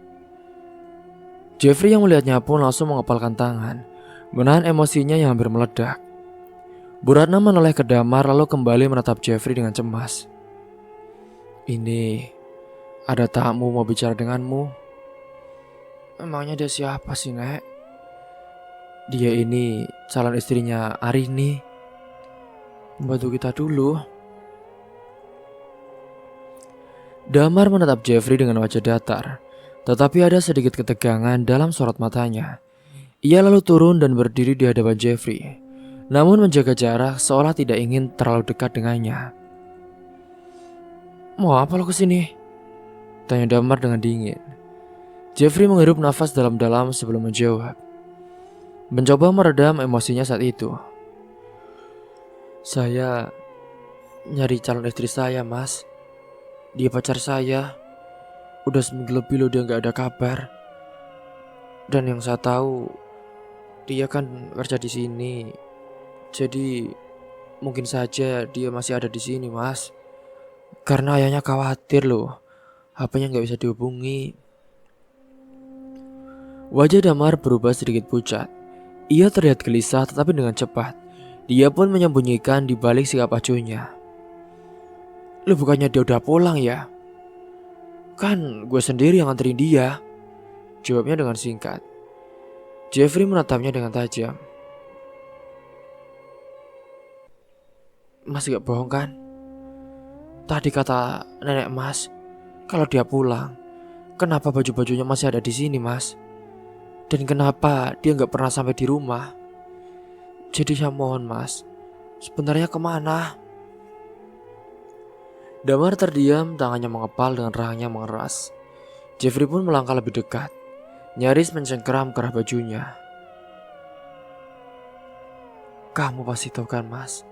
Jeffrey yang melihatnya pun langsung mengepalkan tangan, menahan emosinya yang hampir meledak. Bu Ratna menoleh ke Damar lalu kembali menatap Jeffrey dengan cemas. Ini, ada tamu mau bicara denganmu. Emangnya dia siapa sih, Nek? Dia ini calon istrinya Arini. Bantu kita dulu. Damar menatap Jeffrey dengan wajah datar, tetapi ada sedikit ketegangan dalam sorot matanya. Ia lalu turun dan berdiri di hadapan Jeffrey, namun menjaga jarak seolah tidak ingin terlalu dekat dengannya. Mau apa lo kesini? Tanya Damar dengan dingin. Jeffrey menghirup nafas dalam-dalam sebelum menjawab, mencoba meredam emosinya saat itu. Saya nyari calon istri saya, Mas. Dia pacar saya. Udah seminggu lebih loh dia gak ada kabar. Dan yang saya tahu, dia kan kerja di sini. Jadi mungkin saja dia masih ada di sini, Mas. Karena ayahnya khawatir loh, HP-nya gak bisa dihubungi. Wajah Damar berubah sedikit pucat. Ia terlihat gelisah tetapi dengan cepat dia pun menyembunyikan di balik sikap acuhnya. Lu bukannya dia udah pulang ya? Kan gue sendiri yang nganterin dia, jawabnya dengan singkat. Jeffrey menatapnya dengan tajam. Mas gak bohong kan? Tadi kata nenek Mas, kalau dia pulang, kenapa baju-bajunya masih ada di sini, Mas? Dan kenapa dia gak pernah sampai di rumah? Jadi saya mohon, Mas, sebenarnya kemana? Damar terdiam, tangannya mengepal dan rahangnya mengeras. Jeffrey pun melangkah lebih dekat, nyaris mencengkeram ke arah bajunya. Kamu pasti tahu kan, Mas,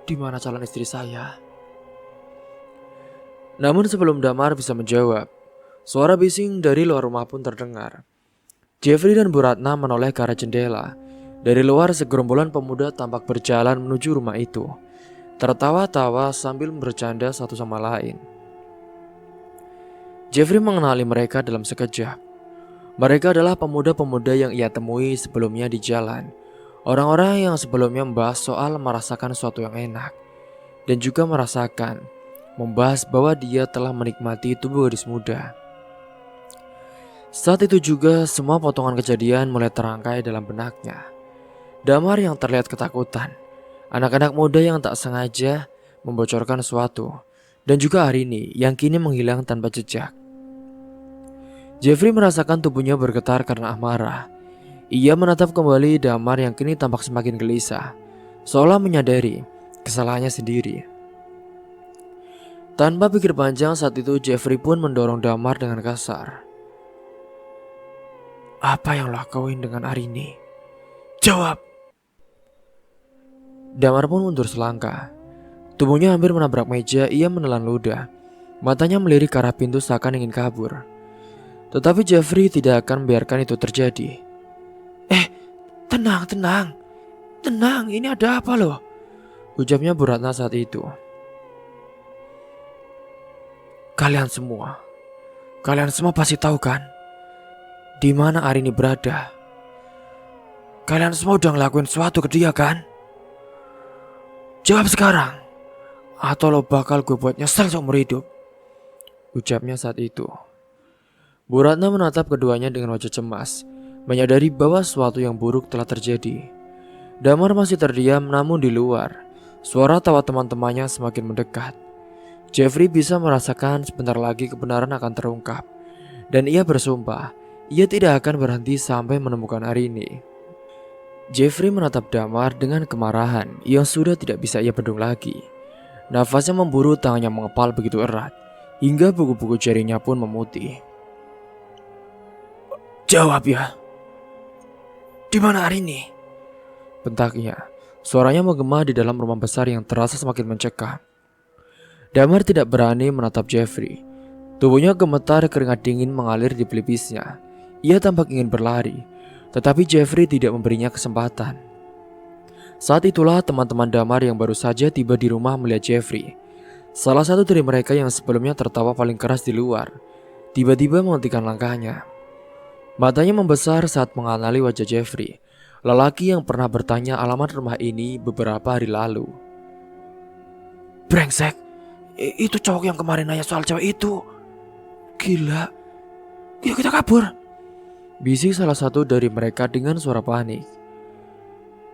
di mana calon istri saya? Namun sebelum Damar bisa menjawab, suara bising dari luar rumah pun terdengar. Jeffrey dan Bu Ratna menoleh ke arah jendela. Dari luar segerombolan pemuda tampak berjalan menuju rumah itu, tertawa-tawa sambil bercanda satu sama lain. Jeffrey mengenali mereka dalam sekejap. Mereka adalah pemuda-pemuda yang ia temui sebelumnya di jalan. Orang-orang yang sebelumnya membahas soal merasakan sesuatu yang enak, dan juga membahas bahwa dia telah menikmati tubuh gadis muda. Saat itu juga semua potongan kejadian mulai terangkai dalam benaknya. Damar yang terlihat ketakutan, anak-anak muda yang tak sengaja membocorkan sesuatu, dan juga Arini yang kini menghilang tanpa jejak. Jeffrey merasakan tubuhnya bergetar karena amarah. Ia menatap kembali Damar yang kini tampak semakin gelisah, seolah menyadari kesalahannya sendiri. Tanpa pikir panjang saat itu Jeffrey pun mendorong Damar dengan kasar. Apa yang lo lakuin dengan Arini? Jawab! Damar pun mundur selangkah. Tubuhnya hampir menabrak meja, ia menelan ludah. Matanya melirik ke arah pintu seakan ingin kabur. Tetapi Jeffrey tidak akan membiarkan itu terjadi. Tenang, ini ada apa loh? Ucapnya Bu Ratna saat itu. Kalian semua pasti tahu kan di mana Arini berada. Kalian semua udah ngelakuin sesuatu ke dia kan? Jawab sekarang, atau lo bakal gue buat nyesel seumur hidup. Ucapnya saat itu. Bu Ratna menatap keduanya dengan wajah cemas, menyadari bahwa sesuatu yang buruk telah terjadi. Damar masih terdiam, namun di luar suara tawa teman-temannya semakin mendekat. Jeffrey bisa merasakan sebentar lagi kebenaran akan terungkap, dan ia bersumpah ia tidak akan berhenti sampai menemukan Arini. Jeffrey menatap Damar dengan kemarahan yang sudah tidak bisa ia bendung lagi. Nafasnya memburu, tangannya mengepal begitu erat, hingga buku-buku jarinya pun memutih. Jawab ya, di mana Arini? Bentaknya, suaranya menggema di dalam rumah besar yang terasa semakin mencekam. Damar tidak berani menatap Jeffrey. Tubuhnya gemetar, keringat dingin mengalir di pelipisnya. Ia tampak ingin berlari, tetapi Jeffrey tidak memberinya kesempatan. Saat itulah teman-teman Damar yang baru saja tiba di rumah melihat Jeffrey. Salah satu dari mereka yang sebelumnya tertawa paling keras di luar, tiba-tiba menghentikan langkahnya. Matanya membesar saat mengenali wajah Jeffrey, lelaki yang pernah bertanya alamat rumah ini beberapa hari lalu. Brengsek, itu cowok yang kemarin nanya soal cewek itu. Gila, yuk kita kabur, bisik salah satu dari mereka dengan suara panik.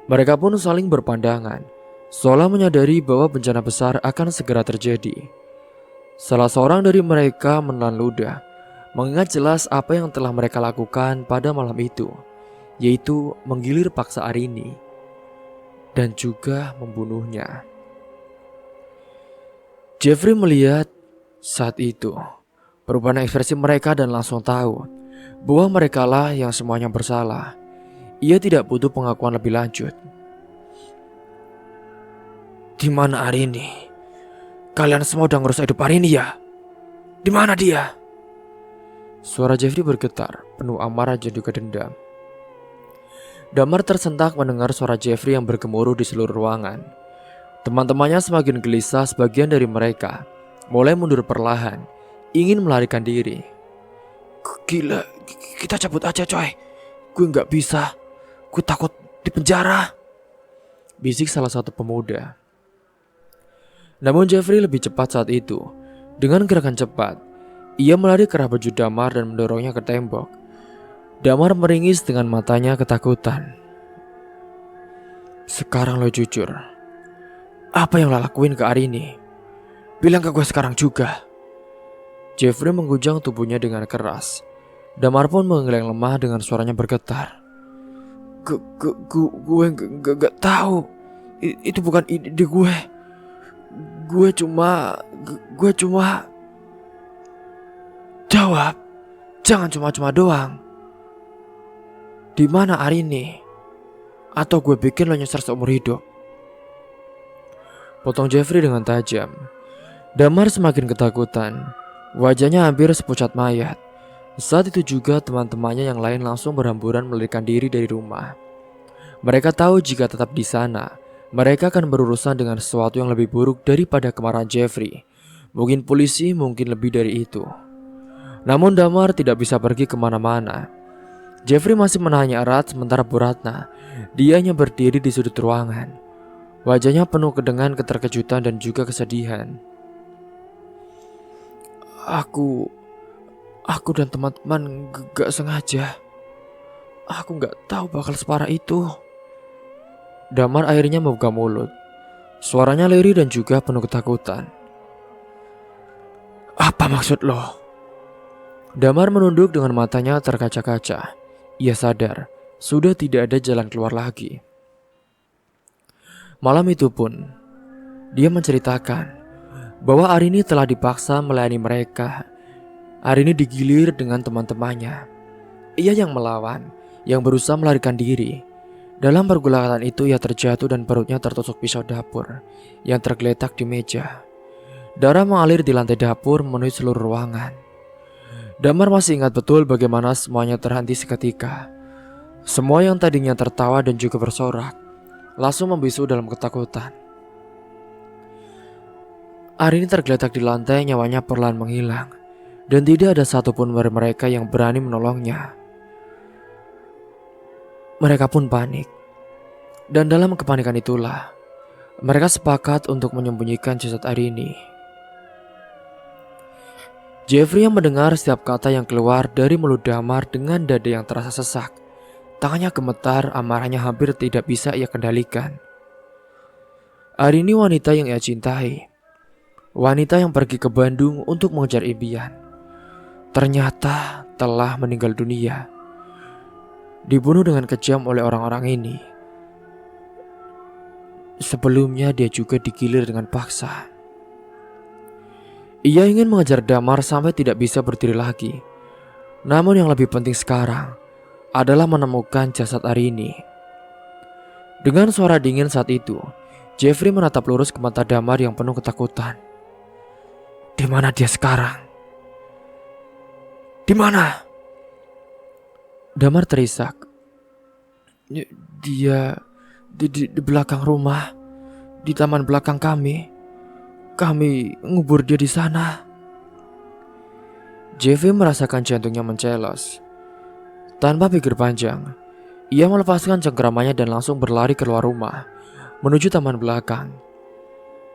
Mereka pun saling berpandangan, seolah menyadari bahwa bencana besar akan segera terjadi. Salah seorang dari mereka menelan ludah, mengingat jelas apa yang telah mereka lakukan pada malam itu, yaitu menggilir paksa Arini dan juga membunuhnya. Jeffrey melihat saat itu perubahan ekspresi mereka dan langsung tahu bahwa merekalah yang semuanya bersalah. Ia tidak butuh pengakuan lebih lanjut. Di mana Arini? Kalian semua udah ngurus hidup Arini ya? Di mana dia? Suara Jeffrey bergetar, penuh amarah dan juga dendam. Damar tersentak mendengar suara Jeffrey yang bergemuruh di seluruh ruangan. Teman-temannya semakin gelisah, sebagian dari mereka mulai mundur perlahan, ingin melarikan diri. Gila, kita cabut aja coy. Gue gak bisa, gue takut di penjara, bisik salah satu pemuda. Namun Jeffrey lebih cepat saat itu. Dengan gerakan cepat, ia melari ke arah baju Damar dan mendorongnya ke tembok. Damar meringis dengan matanya ketakutan. Sekarang lo jujur, apa yang lo lakuin ke Arini? Bilang ke gue sekarang juga. Jeffrey menggujang tubuhnya dengan keras. Damar pun menggeleng lemah dengan suaranya bergetar. Gue gak tahu. Itu bukan ide gue. Gue cuma jawab. Jangan cuma-cuma doang. Di mana Arini? Atau gue bikin lo nyesar seumur hidup. Potong Jeffrey dengan tajam. Damar semakin ketakutan. Wajahnya hampir sepucat mayat. Saat itu juga teman-temannya yang lain langsung berhamburan melarikan diri dari rumah. Mereka tahu jika tetap di sana, mereka akan berurusan dengan sesuatu yang lebih buruk daripada kemarahan Jeffrey. Mungkin polisi, mungkin lebih dari itu. Namun Damar tidak bisa pergi kemana-mana. Jeffrey masih menahannya erat sementara Bu Ratna, dia hanya berdiri di sudut ruangan. Wajahnya penuh dengan keterkejutan dan juga kesedihan. Aku dan teman-teman gak sengaja. Aku gak tahu bakal separah itu. Damar akhirnya membuka mulut. Suaranya lirih dan juga penuh ketakutan. Apa maksud lo? Damar menunduk dengan matanya terkaca-kaca. Ia sadar, sudah tidak ada jalan keluar lagi. Malam itu pun, dia menceritakan bahwa Arini telah dipaksa melayani mereka. Arini digilir dengan teman-temannya. Ia yang melawan, yang berusaha melarikan diri. Dalam pergulatan itu ia terjatuh dan perutnya tertusuk pisau dapur yang tergeletak di meja. Darah mengalir di lantai dapur menuju seluruh ruangan. Damar masih ingat betul bagaimana semuanya terhenti seketika. Semua yang tadinya tertawa dan juga bersorak langsung membisu dalam ketakutan. Arini tergeletak di lantai, nyawanya perlahan menghilang, dan tidak ada satupun dari mereka yang berani menolongnya. Mereka pun panik, dan dalam kepanikan itulah mereka sepakat untuk menyembunyikan jasad Arini. Jeffrey yang mendengar setiap kata yang keluar dari mulut Damar dengan dada yang terasa sesak. Tangannya gemetar, amarahnya hampir tidak bisa ia kendalikan. Arini wanita yang ia cintai, wanita yang pergi ke Bandung untuk mengejar impian, ternyata telah meninggal dunia. Dibunuh dengan kejam oleh orang-orang ini. Sebelumnya dia juga digilir dengan paksa. Ia ingin mengejar Damar sampai tidak bisa berdiri lagi. Namun yang lebih penting sekarang adalah menemukan jasad Arini. Dengan suara dingin saat itu, Jeffrey menatap lurus ke mata Damar yang penuh ketakutan. Di mana dia sekarang? Di mana? Damar terisak. Dia di belakang rumah, di taman belakang kami. Kami ngubur dia di sana. Jeffrey merasakan jantungnya mencelos. Tanpa pikir panjang, ia melepaskan cengkeramannya dan langsung berlari keluar rumah, menuju taman belakang.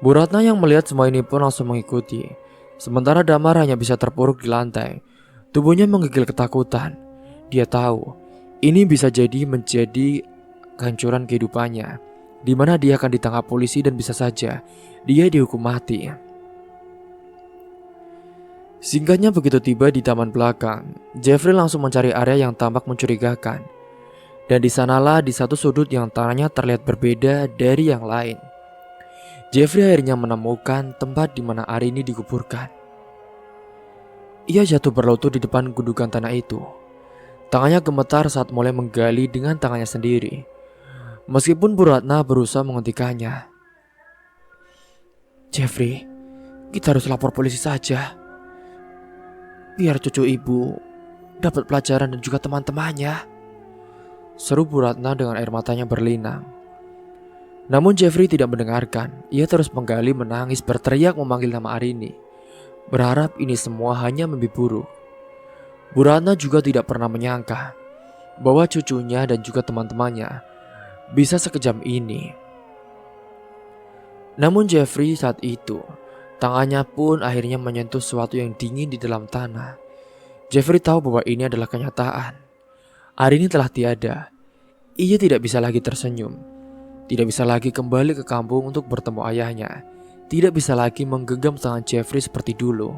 Bu Ratna yang melihat semua ini pun langsung mengikuti. Sementara Damar hanya bisa terpuruk di lantai. Tubuhnya menggigil ketakutan. Dia tahu ini bisa menjadi kehancuran kehidupannya, di mana dia akan ditangkap polisi dan bisa saja dia dihukum mati. Singkatnya begitu tiba di taman belakang, Jeffrey langsung mencari area yang tampak mencurigakan. Dan di sanalah di satu sudut yang tanahnya terlihat berbeda dari yang lain, Jeffrey akhirnya menemukan tempat di mana Arini dikuburkan. Ia jatuh berlutut di depan gundukan tanah itu. Tangannya gemetar saat mulai menggali dengan tangannya sendiri. Meskipun Bu Ratna berusaha menghentikannya. Jeffrey, kita harus lapor polisi saja. Biar cucu ibu dapat pelajaran dan juga teman-temannya. Seru Bu Ratna dengan air matanya berlinang. Namun Jeffrey tidak mendengarkan. Ia terus menggali, menangis, berteriak memanggil nama Arini. Berharap ini semua hanya mimpi buruk. Bu Ratna juga tidak pernah menyangka bahwa cucunya dan juga teman-temannya bisa sekejam ini. Namun Jeffrey saat itu, tangannya pun akhirnya menyentuh sesuatu yang dingin di dalam tanah. Jeffrey tahu bahwa ini adalah kenyataan. Arini telah tiada. Ia tidak bisa lagi tersenyum. Tidak bisa lagi kembali ke kampung untuk bertemu ayahnya. Tidak bisa lagi menggenggam tangan Jeffrey seperti dulu.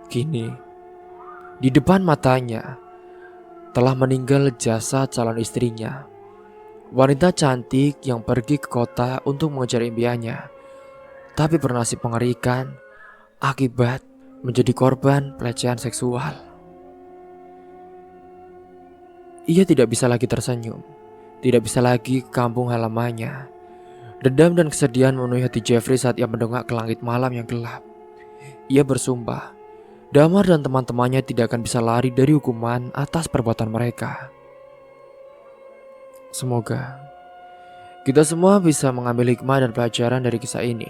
Kini, di depan matanya telah meninggal jasad calon istrinya. Wanita cantik yang pergi ke kota untuk mengejar impiannya, tapi bernasib mengerikan akibat menjadi korban pelecehan seksual. Ia tidak bisa lagi tersenyum, tidak bisa lagi ke kampung halamannya. Dendam dan kesedihan memenuhi hati Jeffrey saat ia mendongak ke langit malam yang gelap. Ia bersumpah, Damar dan teman-temannya tidak akan bisa lari dari hukuman atas perbuatan mereka. Semoga kita semua bisa mengambil hikmah dan pelajaran dari kisah ini.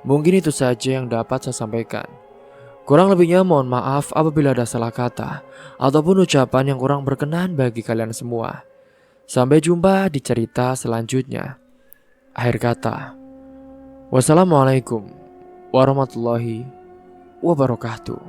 Mungkin itu saja yang dapat saya sampaikan. Kurang lebihnya mohon maaf apabila ada salah kata ataupun ucapan yang kurang berkenan bagi kalian semua. Sampai jumpa di cerita selanjutnya. Akhir kata, wassalamualaikum warahmatullahi wabarakatuh.